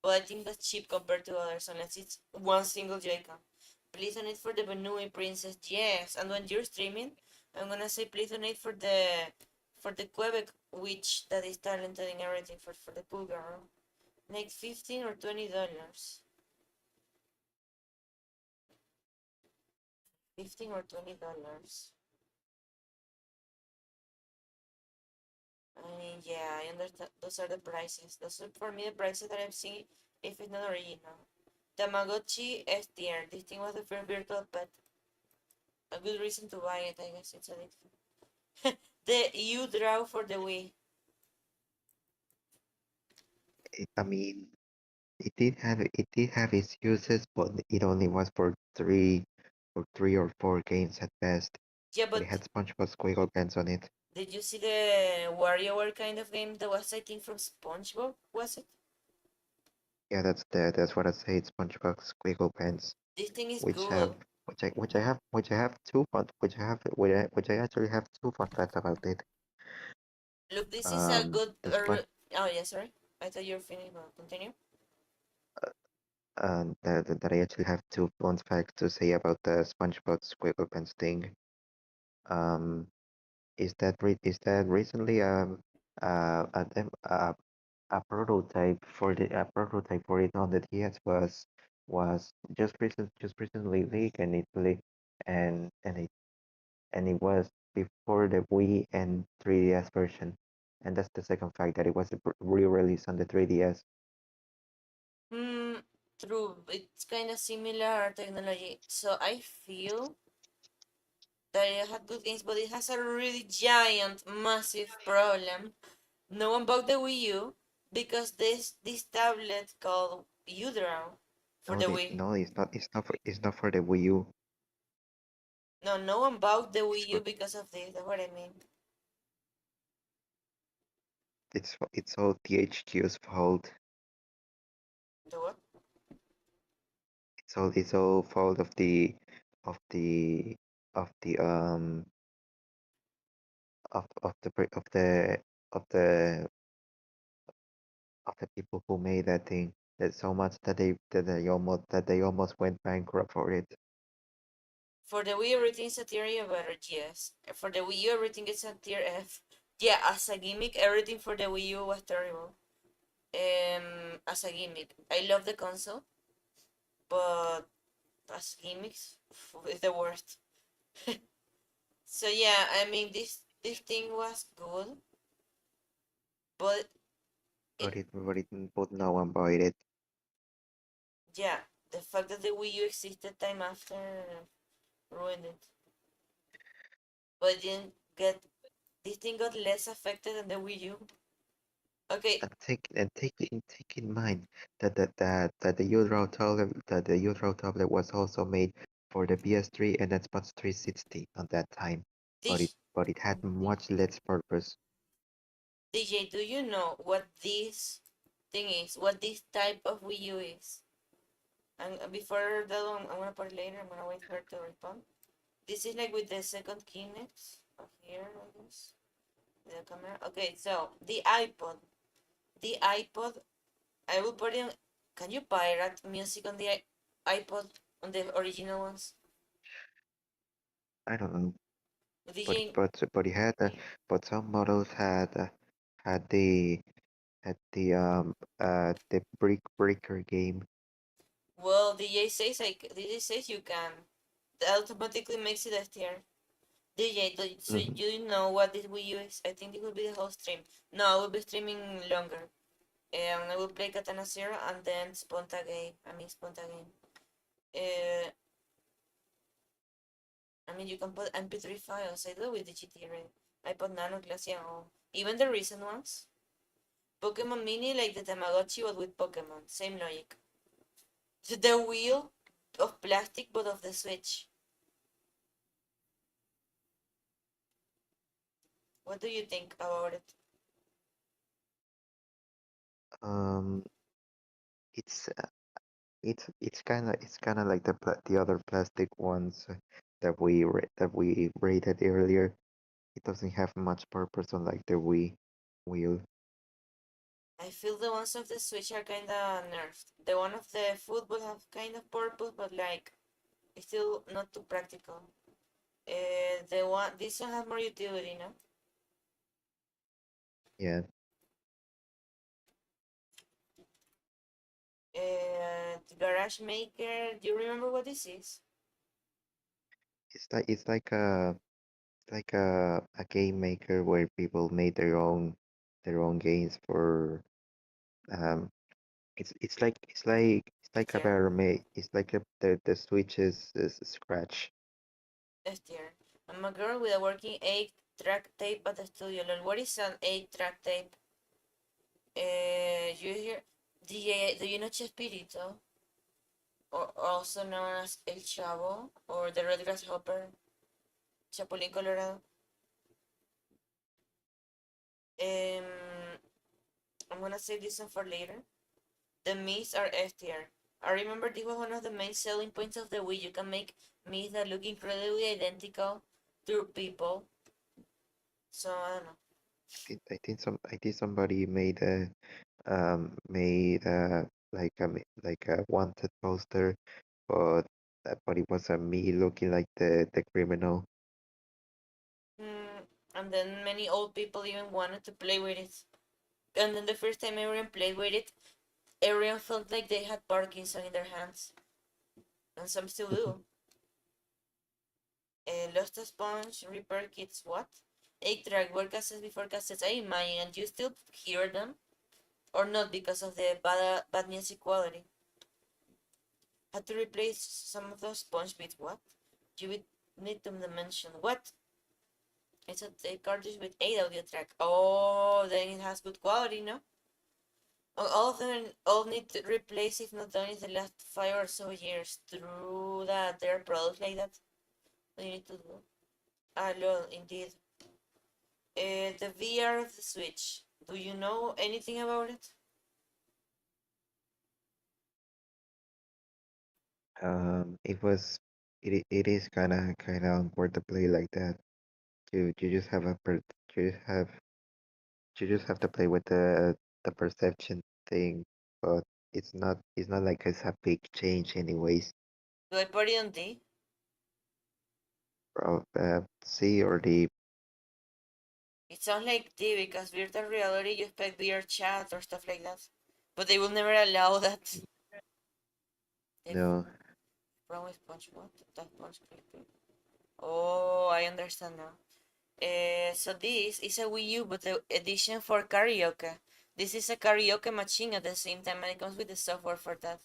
But I think that's cheap compared to others, unless it's one single Joy-Con. Please donate for the Benui princess. Yes, and when you're streaming, I'm gonna say please donate for the Quebec witch that is talented in everything for the pool girl. Like $15 or $20. $15 or $20. I mean, yeah, I understand. Those are the prices. Those are for me the prices that I've seen if it's not original. Tamagotchi S tier. This thing was the first virtual pet. A good reason to buy it, I guess it's addictive. The U draw for the Wii. I mean, it did have its uses, but it only was for three or four games at best. Yeah, But it but had SpongeBob Squiggle on it. did you see the WarioWare kind of game that was, I think, from SpongeBob? Was it? Yeah, that's what I say. It's SpongeBob Squiggle, This thing is which have good. which I actually have two fun facts about it. Look, this is a good The sponge oh yeah, sorry. I thought you were finished, but continue. that I actually have two fun facts to say about the SpongeBob SquarePants thing. Um, is that recently a, dem- a prototype for it on the DS was just recently leaked and and and it and it was before the Wii and 3DS version. And that's the second fact that it was re-released on the 3DS. Hmm, true. It's kind of similar technology. So I feel that it had good games, but it has a really giant, massive problem. No one bought the Wii U because this tablet called UDraw for the Wii. No, it's not for the Wii U. No, no one bought the It's Wii U for because of this. That's what I mean. it's all THQ's fault. The what? It's all fault of the of the of the pre- of the people who made that thing. That so much that they almost went bankrupt for it. For the Wii, everything's a tier better, yes. For the Wii U, everything is a tier F. Yeah, as a gimmick, everything for the Wii U was terrible. As a gimmick, I love the console, but as gimmicks, it's the worst. So yeah, I mean this thing was good, but it But no one bought it. yeah, the fact that the Wii U existed time after ruined it. But it didn't get this thing got less affected than the Wii U. Okay, Take in mind that the Euro tablet was also made for the PS3 and Xbox 360 at that time, this but it had much less purpose. DJ, do you know what this thing is? What this type of Wii U is? And before that one, I'm gonna put it later. I'm gonna wait for her to respond. This is like with the second Kinect of here, I guess. The camera. Okay, so the iPod. The iPod. I will put in. Can you pirate music on the iPod on the original ones? I don't know, DJ. but it had but some models had the brick breaker game. Well, DJ says DJ says you can. That automatically makes it a tier. DJ, so Mhm. you know what this Wii U is? I think it will be the whole stream. No, I will be streaming longer. I will play Katana Zero and then Sponta Game. Sponta Game. I mean, you can put MP3 files. I do it with the GT Ray. I put Nano Classy and all. Even the recent ones. Pokemon Mini, like the Tamagotchi, but with Pokemon. Same logic. So the wheel of plastic, but of the Switch. What do you think about it? Um, it's it's kind of like the other plastic ones that we rated earlier. It doesn't have much purpose unlike the Wii wheel. I feel the ones of the Switch are kinda nerfed. The one of the football have kind of purpose, but like it's still not too practical. This one has more utility, no? Yeah, Garage Maker. Do you remember what this is? it's like a game maker where people made their own games for um it's S like a tier. better made it's like the Switch is Scratch. S tier. I'm a girl with a working 8-track tape at the studio. Lol, what is an 8-track tape? You hear? Do you know Chespirito? Or also known as El Chavo or the Red Grasshopper, Chapulín Colorado. Um, I'm gonna save this one for later. The Miss are S tier. I remember this was one of the main selling points of the Wii. You can make myths that look incredibly identical to people. So I don't know. I think somebody made like a wanted poster, but but it was me looking like the criminal. And then many old people even wanted to play with it. And then the first time everyone played with it, everyone felt like they had Parkinson in their hands. And some still do. Lost a Sponge, Repair Kits, what? 8-track, were cassettes before cassettes, I imagine, and you still hear them? Or not because of the bad music quality? Had to replace some of those sponge bits, what? You would need to mention, what? It's a tape cartridge with 8 audio track. Oh, then it has good quality, no? All of them all need to replace if not done in the last 5 or so years. True that there are products like that. What you need to do. Ah, lol, indeed. The VR of the Switch. Do you know anything about it? It was it is kind of awkward to play like that. You just have you just have you just have to play with the perception thing, but it's not like it's a big change anyways. Do I put it on D? C or D. It sounds like D because virtual reality you expect VR chat or stuff like that. But they will never allow that. If No, wrong with punch what? That punch click. Oh, I understand now. So this is a Wii U, but the edition for karaoke. This is a karaoke machine at the same time, and it comes with the software for that.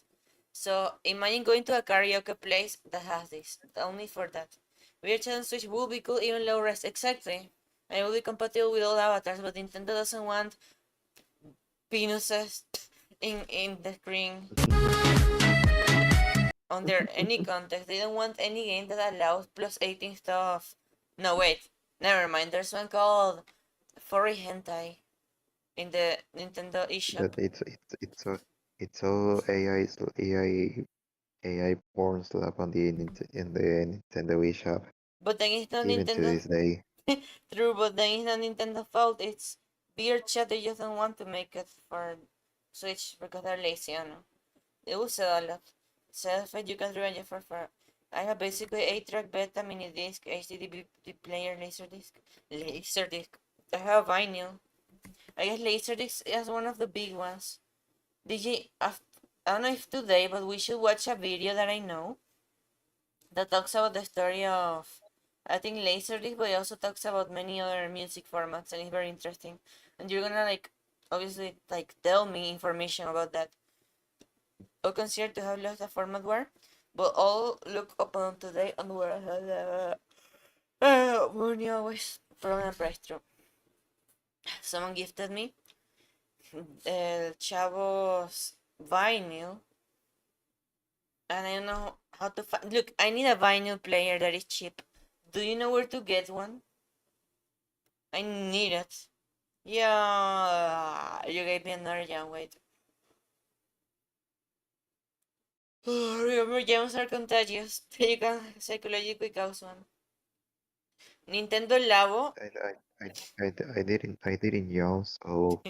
So imagine going to a karaoke place that has this, only for that. Virtual Switch will be cool, even low res, exactly. And it will be compatible with all avatars, but Nintendo doesn't want penises in the screen under any context. They don't want any game that allows plus 18 stuff. No, wait. Never mind. There's one called Furry Hentai in the Nintendo eShop. that it's all AI porn slap on in the Nintendo eShop But then it's not even to Nintendo. this day. True, but then it's not Nintendo fault. It's beer chat. They just don't want to make it for Switch because they're lazy. I know. They will sell a lot. Self-fed, you can revenge it for. I have basically 8-track beta, mini disc, HDD player, laserdisc. I have vinyl. I guess laserdisc is one of the big ones. Did you? I don't know if today, but we should watch a video that I know that talks about the story of, I think, laserdisc, but it also talks about many other music formats, and it's very interesting. And you're gonna like, obviously, like tell me information about that. I'll consider to have lost a format war, but I'll look upon today on where I had money always from a price drop. Someone gifted me El Chavo's vinyl, and I don't know how to find. Look, I need a vinyl player that is cheap. Do you know where to get one? I need it. Yeah, you gave me another young wait. Remember, germs are contagious. You can psychologically cause one. Nintendo Labo. I I I didn't yawn, so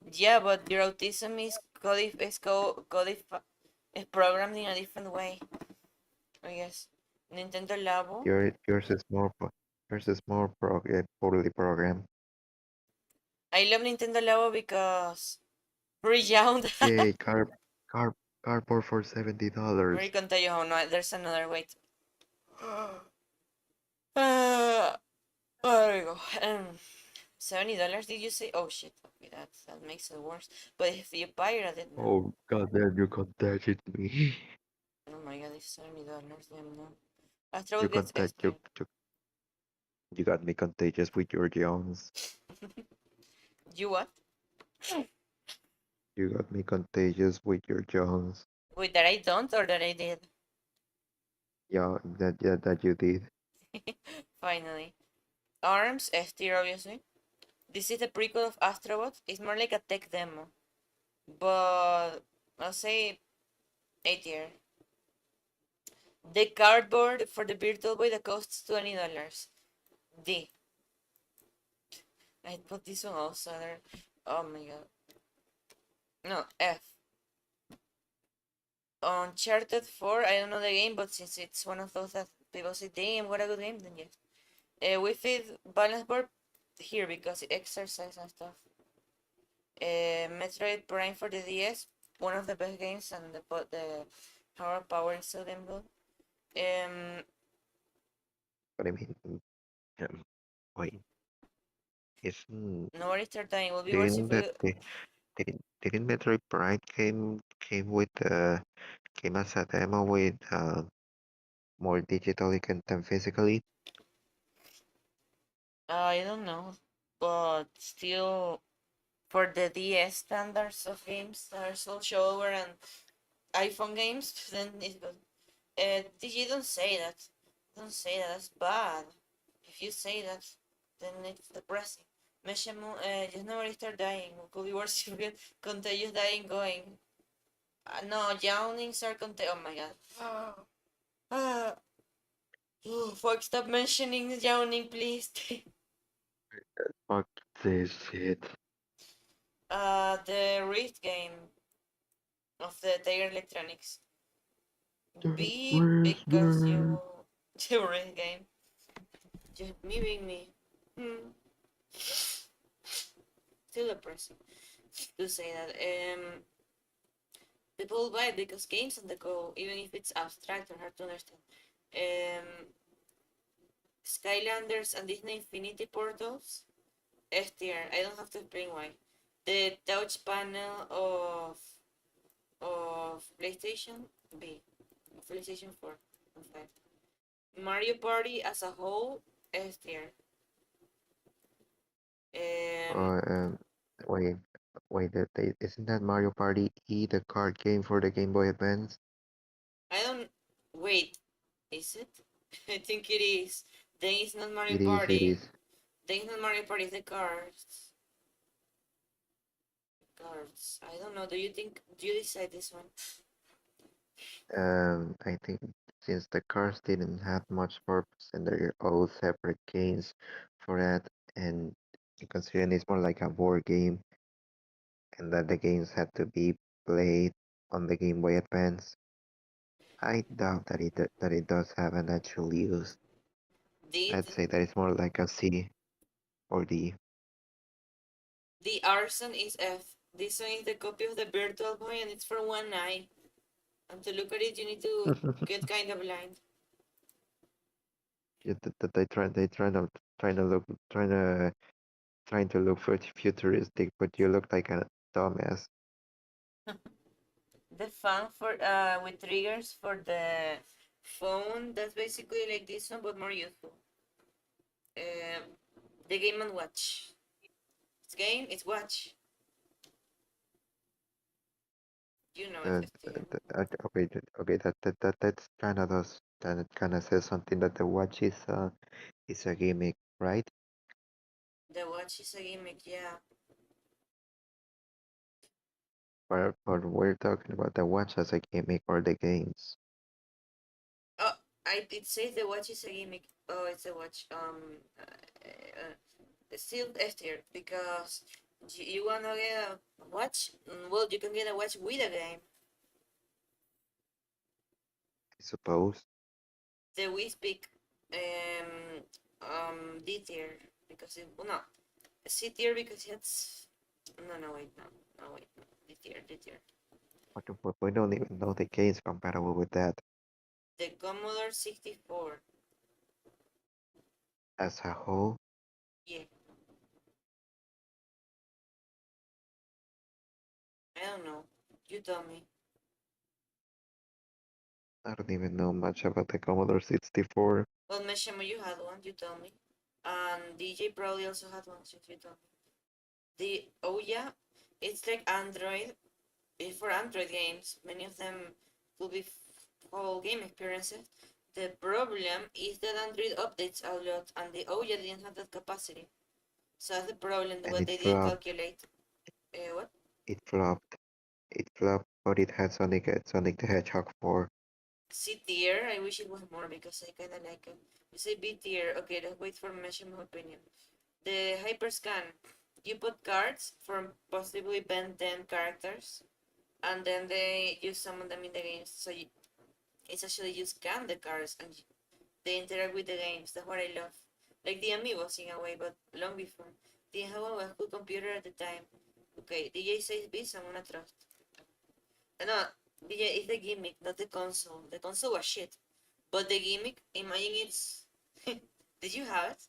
Yeah, but your autism is is programmed in a different way, I guess. Nintendo Labo. yours is yours is more poorly programmed. I love Nintendo Labo because pre-owned. Yay, car cardboard for Very $70. contagious. Oh no, there's another wait. Uh, there we go. $70, did you say? Oh shit. Okay, that makes it worse. But if you pirate it, no. Oh god damn, you contacted me. Oh my god, it's $70. Damn no. After all You gets contact scared. you got me contagious with your yawns. You what? You got me contagious with your yawns. Wait, that I don't or that I did? Yeah, that you did. Finally. ARMS, S tier obviously. This is the prequel of Astrobot. It's more like a tech demo. But I'll say A tier. The cardboard for the Virtual Boy that costs $20. D. I put this one also there. Oh my god. No, F. Uncharted 4, I don't know the game, but since it's one of those that people say, damn, what a good game, then yes. We feed balance board here because it exercise and stuff. Metroid Prime for the DS, one of the best games, and the power is so damn good. But I mean, um, wait, isn't Nobody start dying. Will be worse if didn't we. that didn't Metroid Prime came with came as a demo with more digitally than physically? I don't know, but still, for the DS standards of games that are so shower and iPhone games, then it's good. You don't say that. Don't say that. That's bad. If you say that, then it's depressing. Meshemu, just nobody start dying. Could be worse if you get contagious dying going. No, yawnings are contagious. Oh my god. Ah. Oh, fuck, stop mentioning yawning, please. Fuck this shit. The Rift game of the Tiger Electronics. B Where's because you the the Rift game. Just MIMIMIMI. Hmm. Still depressing to say that. People buy it because games on the go, even if it's abstract or hard to understand. Um, Skylanders and Disney Infinity Portals. S tier. I don't have to explain why. The touch panel of PlayStation B, of PlayStation 4 and 5. Mario Party as a whole, S tier. Um, uh, um wait isn't that Mario Party E the card game for the Game Boy Advance? I don't. Wait, is it? I think it is. Then it's not Mario It Party. is. Then it's not Mario Party, it's the cards. Cards. I don't know. Do you think. Do you decide this one? I think since the cards didn't have much purpose and they're all separate games for that, and considering it's more like a board game, and that the games had to be played on the Game Boy Advance, I doubt that it does have an actual use. I'd Did say that it's more like a C or D. the arson is F. This one is the copy of the Virtual Boy and it's for one eye. And to look at it, you need to get kind of blind. Trying to look trying to look futuristic, but you look like a dumbass. The fan for with triggers for the phone. That's basically like this one, but more useful. Um, the Game and Watch. It's game. It's watch. You know it's FTM. Okay, that's kind of does that kind of says something that the watch is a gimmick, right? The watch is a gimmick. Yeah. But we're talking about the watch as a gimmick or the games. Oh, it says the watch is a gimmick. Oh, it's a watch. Still S tier because you wanna get a watch. Well, you can get a watch with a game. I suppose. The Wii Speak, D tier because it well, no C tier because it's no wait no D tier. But we don't even know the games compatible with that The Commodore 64. as a whole. Yeah, I don't know. You tell me. I don't even know much about the Commodore 64. Well, Meshama, you had one. You tell me. And DJ probably also had one since you told me. The oh yeah, it's like Android. It's for Android games. Many of them will be full game experiences. The problem is that Android updates a lot, and the Ouya didn't have that capacity. So that's the problem. And What it they didn't flopped. calculate. What? It flopped. It flopped, but it had Sonic the Hedgehog 4. C tier. I wish it was more because I kinda like it. You say B tier. Okay, let's wait for mention my opinion. The hyperscan. You put cards from possibly Ben 10 characters, and then they use some of them in the games. So it's actually you scan the cards and they interact with the games. That's what I love. Like the Amiibos in a way, but long before. Didn't have a good computer at the time. Okay, DJ says B, so I'm gonna trust. No, DJ is the gimmick, not the console. The console was shit. But the gimmick, imagine it's. Did you have it?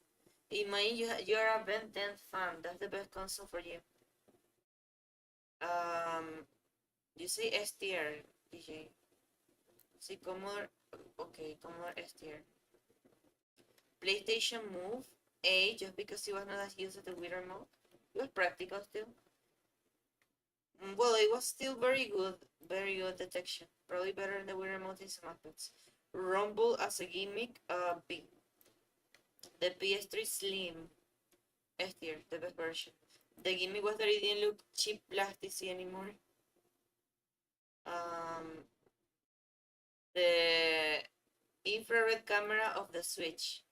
Imagine you're a Ben 10 fan. That's the best console for you. Um, you say S tier, DJ. See Commodore. Okay, Commodore S tier. PlayStation Move A, just because it was not as used as the Wii remote. It was practical still. Well, it was still very good detection. Probably better than the Wii remote in some aspects. Rumble as a gimmick, B. The PS3 Slim, S tier, the best version. The gimmick was that it didn't look cheap plastic anymore. Um, the infrared camera of the Switch.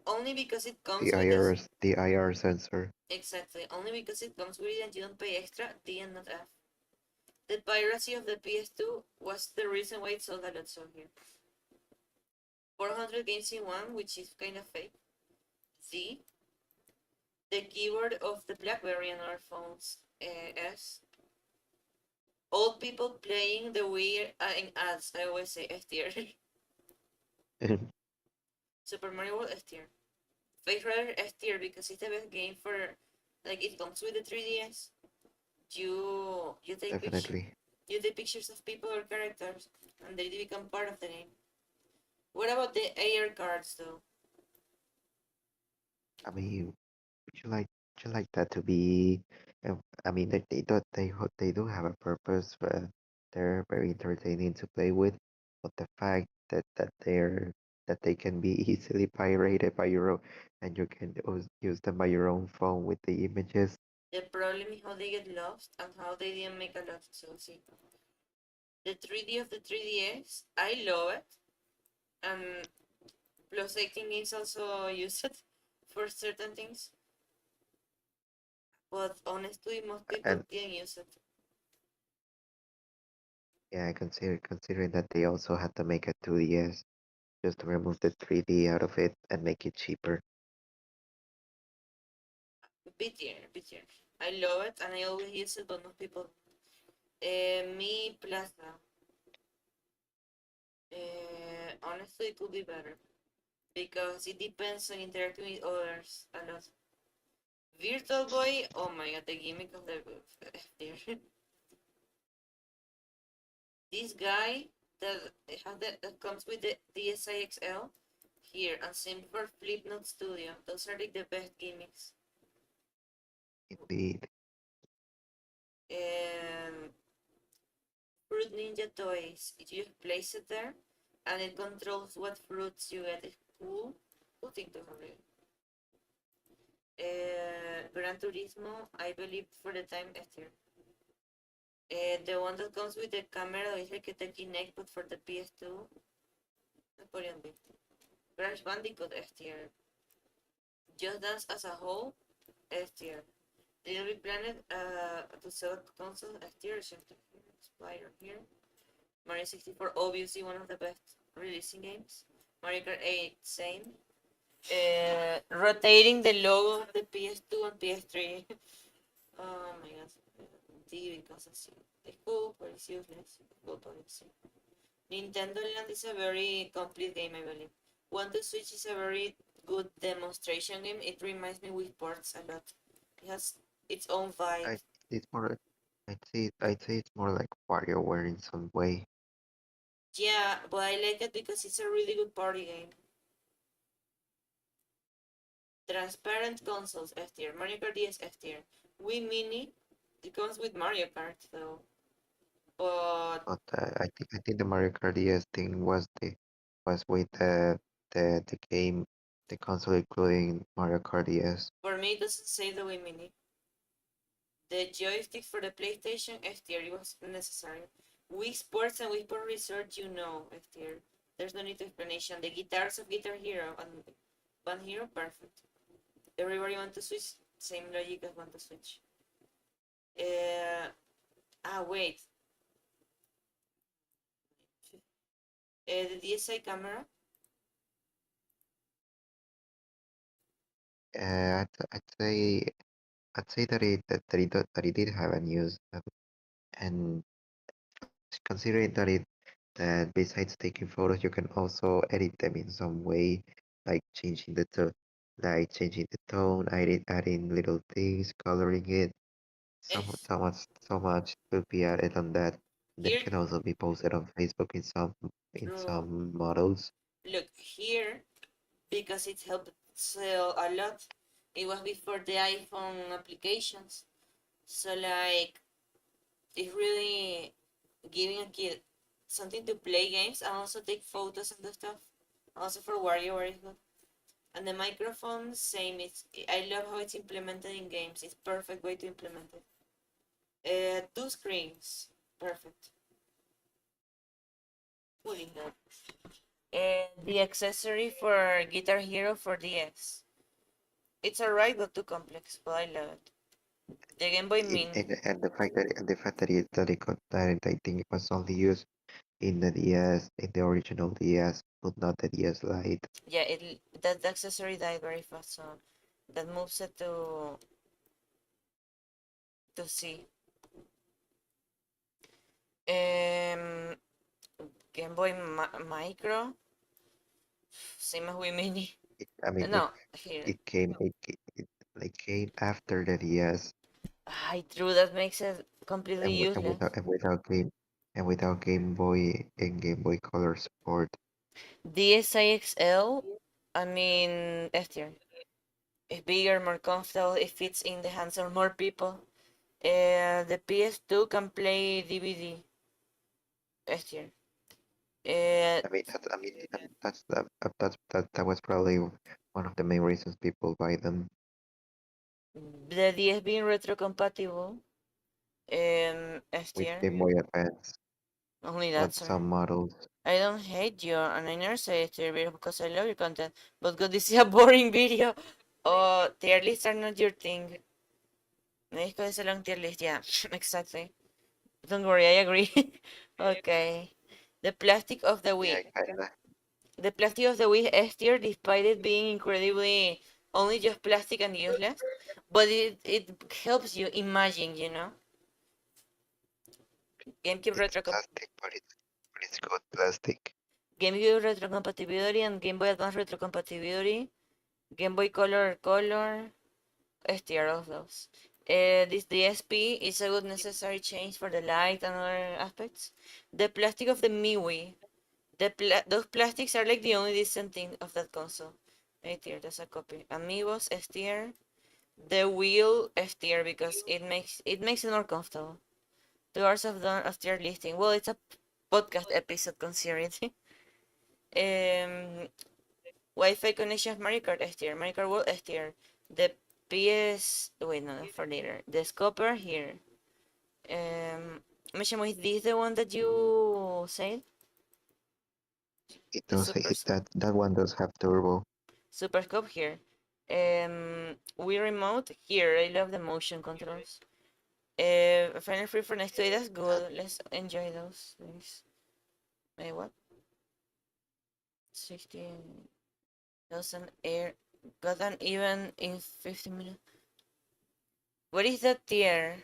Only because it comes with this. The IR sensor. Exactly. Only because it comes with it and you don't pay extra, D and not F. The piracy of the PS2 was the reason why it sold a lot so here. 400 games in one, which is kind of fake. Z. The keyboard of the BlackBerry and our phones. S. Old people playing the Wii in ads. I always say F tier. Super Mario World S tier. Face Rider S tier because it's the best game for, like, it comes with the 3DS. You take pictures. Definitely. You take pictures of people or characters, and they become part of the game. What about the AR cards, though? I mean, would you like that to be? I mean, they do have a purpose. They're very entertaining to play with, but the fact that they can be easily pirated by your own, and you can use them by your own phone with the images. The problem is how they get lost and how they didn't make a lot. So see, the 3D of the 3DS, I love it, and plus I think it's also used for certain things. But honestly, most people And didn't use it. yeah, considering that they also had to make a 2DS just to remove the 3D out of it and make it cheaper. B tier, B tier. I love it, and I always use it, but most people. Me Plaza. Honestly, it could be better because it depends on interacting with others a lot. Virtual Boy, oh my god, the gimmick of the there. This guy that that comes with the DSi here and same for Flipnote Studio. Those are like the best gimmicks. Indeed. Um, Fruit Ninja Toys. You just place it there, and it controls what fruits you get. It's cool. Cool thing to have. Really. Gran Turismo, I believe for the time S tier. The one that comes with the camera is like the Kinect, but for the PS2. Napoleon B. Crash Bandicoot S tier. Just Dance as a whole S tier. Little Big Planet to sell console S tier. Spider here. Mario 64, obviously one of the best releasing games. Mario Kart 8, same. Rotating the logo of the PS2 and PS3. Oh my god. D because it's cool, but it's useless. Cool, but it's Nintendo Land is a very complete game, I believe. One to Switch is a very good demonstration game. It reminds me with ports a lot. It has its own vibe. I it's more I'd say it's more like WarioWare in some way. Yeah, but I like it because it's a really good party game. Transparent consoles F tier. Mario Kart DS F tier. Wii Mini, it comes with Mario Kart though. But But I think the Mario Kart DS thing was with the game the console including Mario Kart DS. for me, it doesn't say the Wii Mini. The joystick for the PlayStation, S tier, it was necessary. Wii Sports and Wii Sport Resort, you know, S tier. There's no need to explanation. The guitars of Guitar Hero and Band Hero, perfect. Everybody want to switch, same logic as want to switch. Wait. The DSi camera, I'd say that it did have a news, and considering that besides taking photos, you can also edit them in some way, like changing the tone, adding little things, coloring it. eh, So much will be added on that. That here, can also be posted on Facebook in true. some models. Look, here, because it helped sell a lot, it was before the iPhone applications. So, like, it's really giving a kid something to play games and also take photos and the stuff. Also for WarioWare is good. And the microphone, same. I love how it's implemented in games. It's perfect way to implement it. Two screens, perfect. Pulling that. The accessory for Guitar Hero for DS. It's alright, but too complex. But I love it. The Game Boy Mini. And the fact that I think it was only used in the DS, in the original DS, but not the DS Lite. Yeah, that the accessory died very fast, so that moves it to C. Um, Game Boy Micro, same as Wii Mini. I mean, No, here. it came after the DS, I true that makes it completely and, useless. without Game Boy Color support. DSi XL, I mean, F tier. It's bigger, more comfortable. It fits in the hands of more people. The PS2 can play DVD. F tier. Uh, That was probably one of the main reasons people buy them the DS being retro compatible. F with tier. Game Boy Advance, Only but that, sorry. some models. I don't hate you, and I never say it to your video because I love your content. But God, this is a boring video. Oh, tier lists are not your thing. Me dijo ese long tier list, yeah, exactly. Don't worry, I agree. Okay. The plastic of the Yeah, Wii. kinda. The plastic of the Wii S tier, despite it being incredibly only just plastic and useless, but it helps you imagine, you know? GameCube It's retro plastic, but it's good plastic. GameCube retrocompatibility and Game Boy Advance retrocompatibility. Game Boy Color. S tier of those. This DSP is a good necessary change for the light and other aspects. The plastic of the MIUI. Those plastics are like the only decent thing of that console. A tier, that's a copy. Amiibos, S tier. The wheel, S tier, because it makes it more comfortable. 2 hours of done of tier listing. Well, it's a podcast episode considering. Wi-Fi connection of Mario Kart S tier. Mario Kart World S tier. The PS. Wait, no, for later. The scopper here. Is this the one that you said? It The does super it that one does have turbo. super scope here. Wii remote here. I love the motion controls. Final free for next week. That's good. Let's enjoy those things. Wait, what? 60,000 air. Got an even in 50 minutes. What is that tier?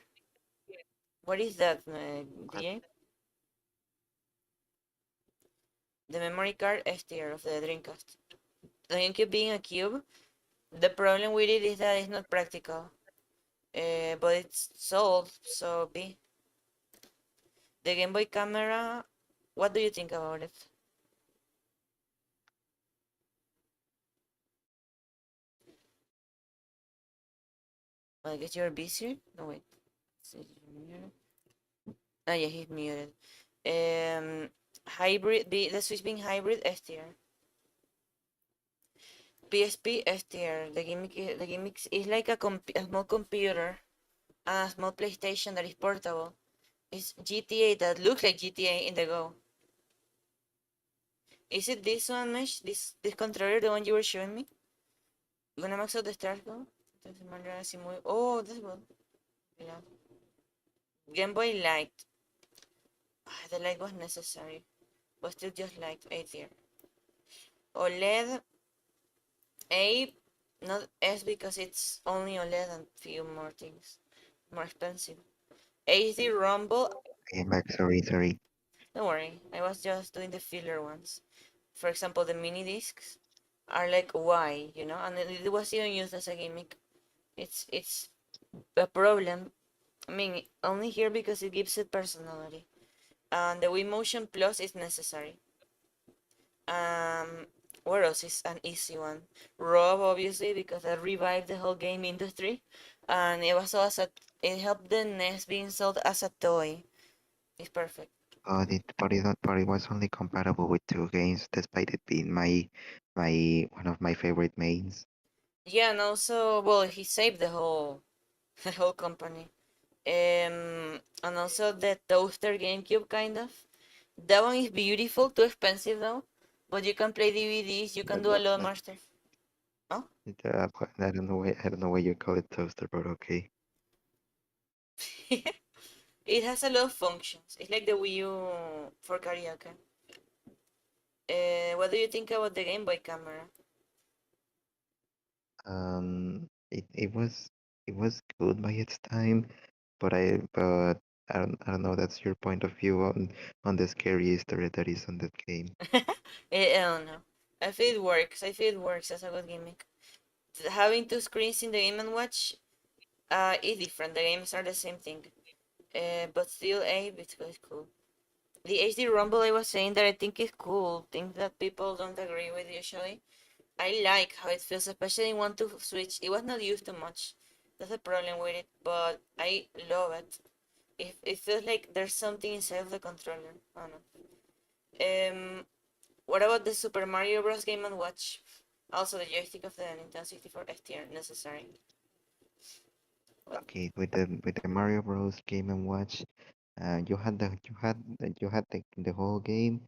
What is that, But DJ? The memory card S tier of the Dreamcast. The GameCube being a cube, the problem with it is that it's not practical. But it's solved, so B. The Game Boy camera, what do you think about it? I guess you're busy? No, wait. Ah, yeah, he's muted. Hybrid, the Switch being hybrid S tier. PSP S tier. The Gimmicks is like a small computer. a small PlayStation that is portable. It's GTA that looks like GTA in the Go. Is it this one, Mesh? This controller, the one you were showing me? Gonna max out the stars Go? Oh, that's good. Yeah. Game Boy Light. The light was necessary, but still just light. A tier. OLED A, not S because it's only OLED and few more things. More expensive. HD Rumble. I'm back. Sorry. Don't worry, I was just doing the filler ones. For example, the mini discs are like why, and it was even used as a gimmick. It's a problem. I mean, only here because it gives it personality. And the Wii Motion Plus is necessary. Um, what else is an easy one? Rob, obviously, because that revived the whole game industry, and it was also it helped the NES being sold as a toy. It's perfect. But it was only compatible with two games, despite it being my one of my favorite mains. Yeah, and also, well, he saved the whole the whole company. And also the toaster GameCube kind of. That one is beautiful, too expensive though. But you can play DVDs, you can But do a that's lot not. more stuff. Oh, I don't know why you call it toaster, but okay. it has a lot of functions. It's like the Wii U for karaoke. What do you think about the Game Boy camera? It was good by its time, but I don't know. That's your point of view on the scary Easter egg that is on that game. I don't know. I feel it works. I feel it works as a good gimmick. Having two screens in the Game and Watch is different. The games are the same thing. But still, it's quite cool. The HD Rumble I was saying that I think is cool. Things that people don't agree with usually. I like how it feels, especially in 1 to Switch. It was not used too much. That's the problem with it, but I love it. It feels like there's something inside of the controller. I don't know. What about the Super Mario Bros. Game and Watch? Also, the joystick of the Nintendo 64 STR necessary. What? Okay, with the Mario Bros. Game and Watch, you had the whole game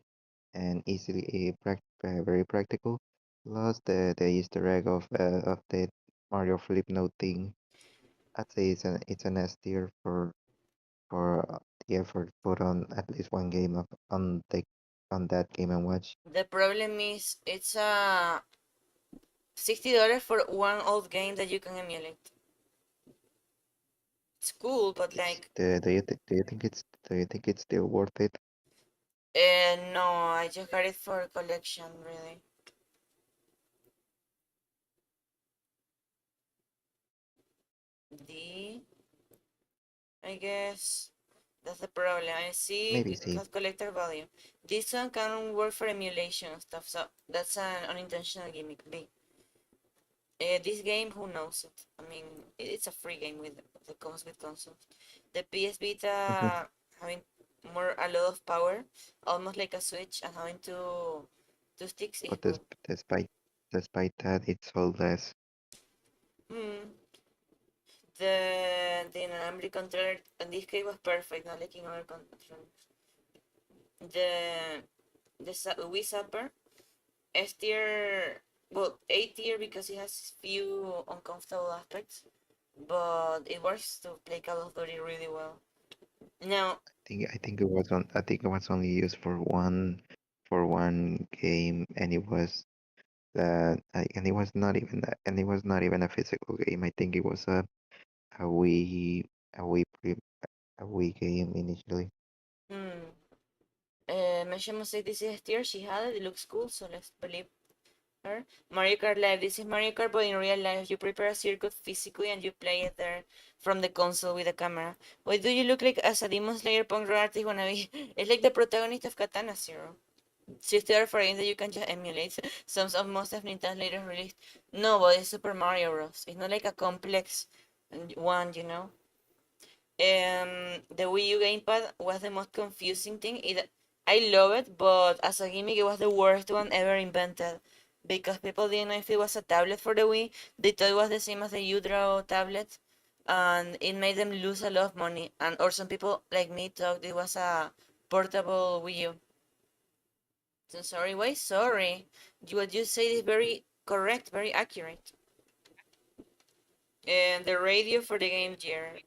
and very practical. Plus the Easter egg of the Mario flip note thing. I'd say it's an S tier for the effort put on at least one game on that Game and Watch. The problem is it's $60 for one old game that you can emulate. It's cool, but It's like, the do you think it's still worth it? no, I just got it for collection, really. D, I guess. That's the problem. I see Maybe it C. has collector value. This one can work for emulation and stuff, so that's an unintentional gimmick. B. This game, who knows it? I mean, it's a free game that comes with consoles. The PS Vita having a lot of power, almost like a Switch, and having two sticks is But good. despite that, it's all less. Hmm. The inalambric controller in this case was perfect, not like in other controllers. The Wii Zapper S tier, well, A tier because it has few uncomfortable aspects, but it works to play Call of Duty really well. Now, I think it was only used for one game, and it was not even a physical game. I think it was a Wii a Wii pre, a Wii game initially. hmm, Mesha must say this is S tier. She had it. It looks cool, so let's believe her. Mario Kart Live. This is Mario Kart, but in real life, you prepare a circuit physically and you play it there from the console with a camera. Why do you look like as a Demon Slayer punk rock artist wannabe? It's like the protagonist of Katana Zero. Sister for games that you can just emulate. Some of most of Nintendo's later released. No, but it's Super Mario Bros. It's not like a complex one. The Wii U gamepad was the most confusing thing. I love it, but as a gimmick, it was the worst one ever invented. Because people didn't know if it was a tablet for the Wii. They thought it was the same as the U-Draw tablet. and it made them lose a lot of money. And or some people like me thought it was a portable Wii U. So sorry, why sorry? What you say is very correct, very accurate. And the radio for the Game Gear.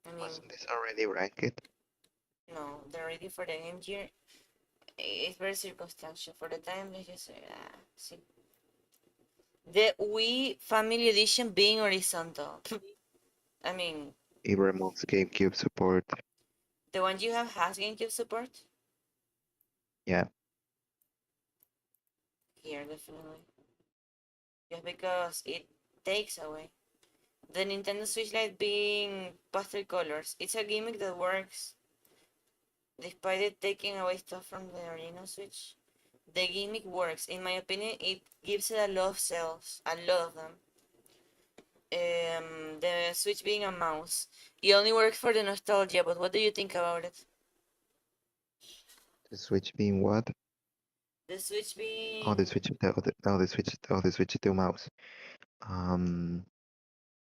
I mean, Wasn't this already ranked? no, the radio for the Game Gear is very circumstantial. For the time, let's just say, see. The Wii Family Edition being horizontal. I mean, It removes GameCube support. the one you have has GameCube support? Yeah, Here, definitely. Just because it takes away. The Nintendo Switch Lite being pastel colors. It's a gimmick that works. Despite it taking away stuff from the original Switch, the gimmick works. In my opinion, it gives it a lot of sales. A lot of them. The Switch being a mouse. It only works for the nostalgia, but what do you think about it? the Switch being what? The Switch Oh, the being... Switch, the Switch 2 mouse. Um,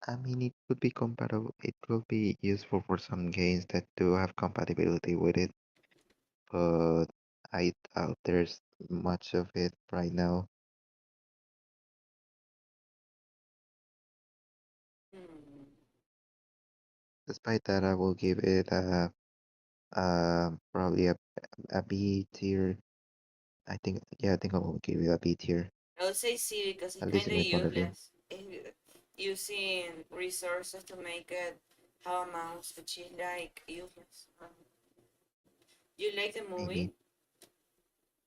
I mean, it could be compatible. It could be useful for some games that do have compatibility with it, but I doubt there's much of it right now. Hmm. Despite that, I will give it probably a B tier. I think I will give it a B tier, I would say C because it's at least kind in of my point of view. useless. Using resources to make it have a mouse, which is like useless. You like the movie? Maybe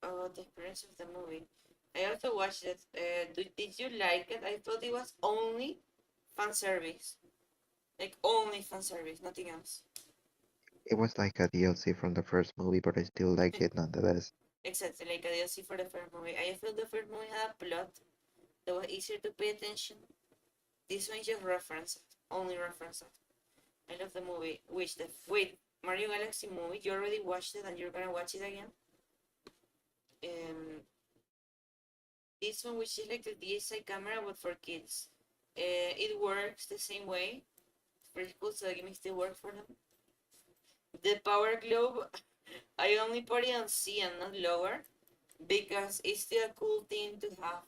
Oh, the experience of the movie. I also watched it. Did you like it? I thought it was only fan service. Like only fan service, nothing else. it was like a DLC from the first movie, but I still like it nonetheless. Exactly, like a DLC for the first movie. I felt the first movie had a plot that was easier to pay attention. This one just reference it, only reference it. I love the movie. Which the wait Mario Galaxy movie? You already watched it and you're gonna watch it again. Um, this one, which is like the DSi camera, but for kids. It works the same way. It's pretty cool, so the game still works for them. The Power Globe, I only put it on C and not lower because it's still a cool thing to have.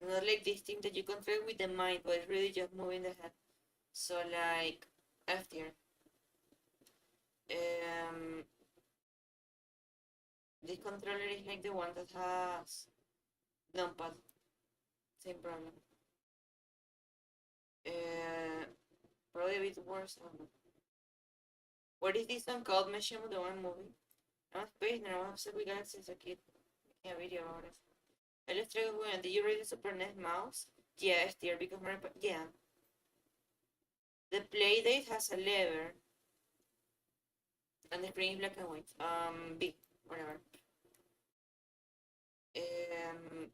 Not like this thing that you control with the mind, but it's really just moving the head. So like F tier. Um, this controller is like the one that has numpad. Same problem. Uh, Probably a bit worse. I don't know. What is this one called? Mission of the one movie. I'm a space nerd. I'm upset with Galaxy as a kid. Making a video about it. Let's try again. Did you read the Super NES mouse? Yeah, it's there because my yeah. The Playdate has a lever and the screen is black and white. B, whatever. Um,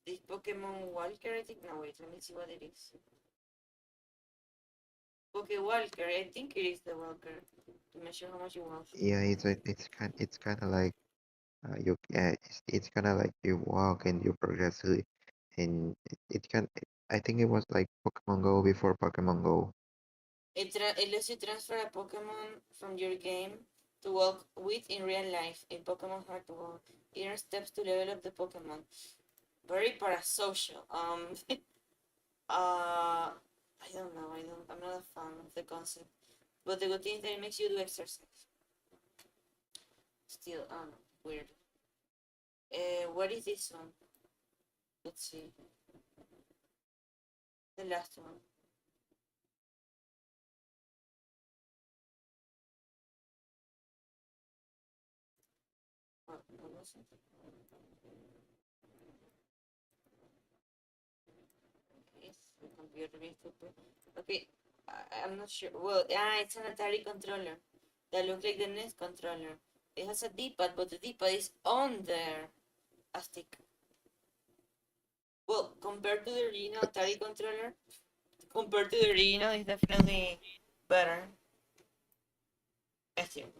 this Pokemon Walker, I think. No, wait. Let me see what it is. Walker. I think it is the Walker to measure how much you walk. Yeah, it's kind of like it's kind of like you walk and you progressively, and it can. I think it was like Pokemon Go before Pokemon Go. It lets you transfer a Pokemon from your game to walk with in real life in Pokemon Hard to Walk. Inner steps to level up the Pokemon. Very parasocial. I don't know. I'm not a fan of the concept. But the good thing is that it makes you do exercise. Still, weird. What is this one? Let's see. The last one. What was it? Yes, the computer is super. Okay, I'm not sure. Well, it's an Atari controller that looks like the NES controller. It has a D-pad, but the D-pad is on there. A stick. Well, compared to the original That's Atari controller, compared to the original, it's definitely better. I think.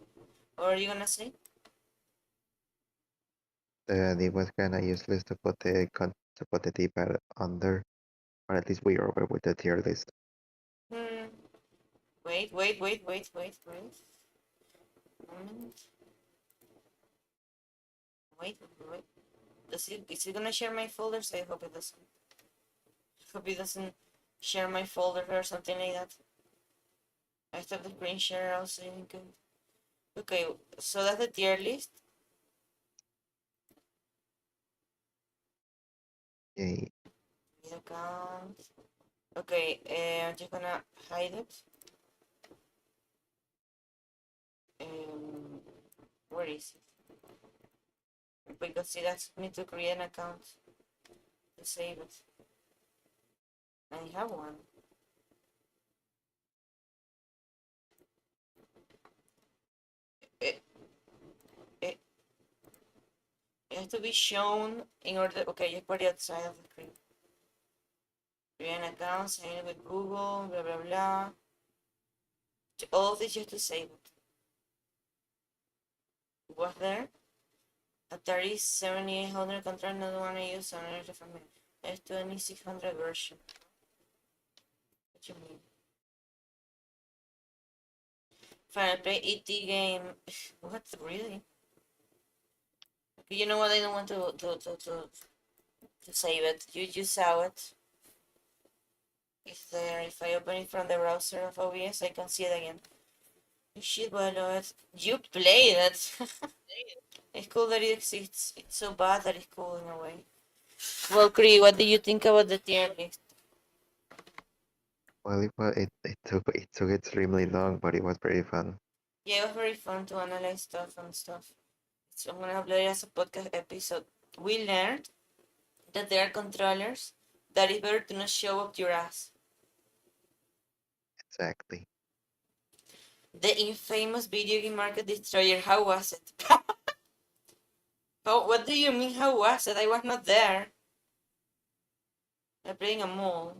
What are you gonna say? it was kinda useless to put the D-pad under, or at least we are over with the tier list. Hmm. Wait. Moment. Wait. Is it gonna share my folders? I hope it doesn't. Hope it doesn't share my folder or something like that. I thought the screen share also isn't good. Okay, so that's the tier list. Yay. Account. Okay, I'm just gonna hide it. Um, where is it? Because see, that's me to create an account to save it. I have one. It, it, it has to be shown in order. Okay, just put it outside of the screen. Create an account, sign it with Google, blah blah blah. All of this just to save it. Was there? Atari 7800 contract, not want to use another from me. S2600 version. What you mean? Final play ET game. What really? You know what? I don't want to save it. You saw it. It's there. If I open it from the browser of OBS, I can see it again. Shit, but you played it. It's cool that it exists. It's so bad that it's cool in a way. Well, Cree, what do you think about the tier list? Well, it took extremely long, but it was very fun. Yeah, it was very fun to analyze stuff and stuff. So I'm gonna upload it as a podcast episode. We learned that there are controllers that it's better to not show up your ass. Exactly. The infamous video game market destroyer. How was it? Oh, what do you mean? How was it? I was not there. I'm playing a mall.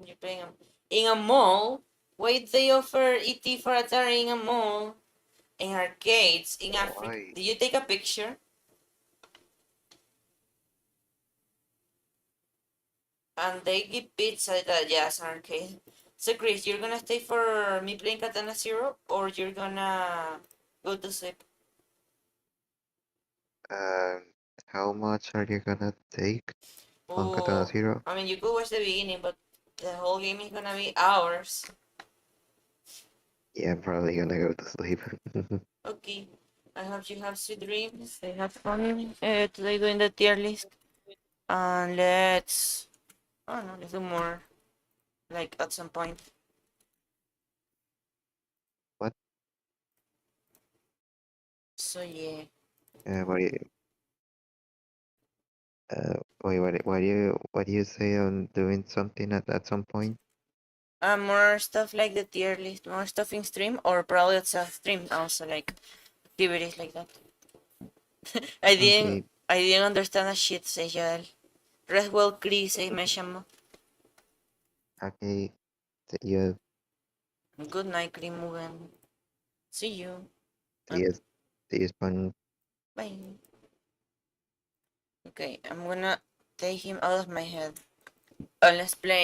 You're playing in a mall. Wait, they offer ET for Atari in a mall, in arcades, in Africa. Why? Did you take a picture? And they give pizza at the Jazz Arcade. So Chris, you're gonna stay for me playing Katana Zero, or you're gonna go to sleep? Um, how much are you gonna take on Katana Oh, Zero? I mean, you could watch the beginning, but the whole game is gonna be hours. Yeah, I'm probably gonna go to sleep. Okay. I hope you have sweet dreams. I have fun today doing the tier list. And let's, I don't know, let's do more, like at some point. What? So yeah. What do you? Wait, what do you say on doing something at some point? More stuff like the tier list, more stuff in stream, or probably it's a stream also, like activities like that. I didn't, Okay, I didn't understand a shit, say Joel. Reswell Chris, me llamo. okay. You Good night, Krimugen. See you. see you, see you, Sponge. Bye. Okay, I'm gonna take him out of my head. Let's play.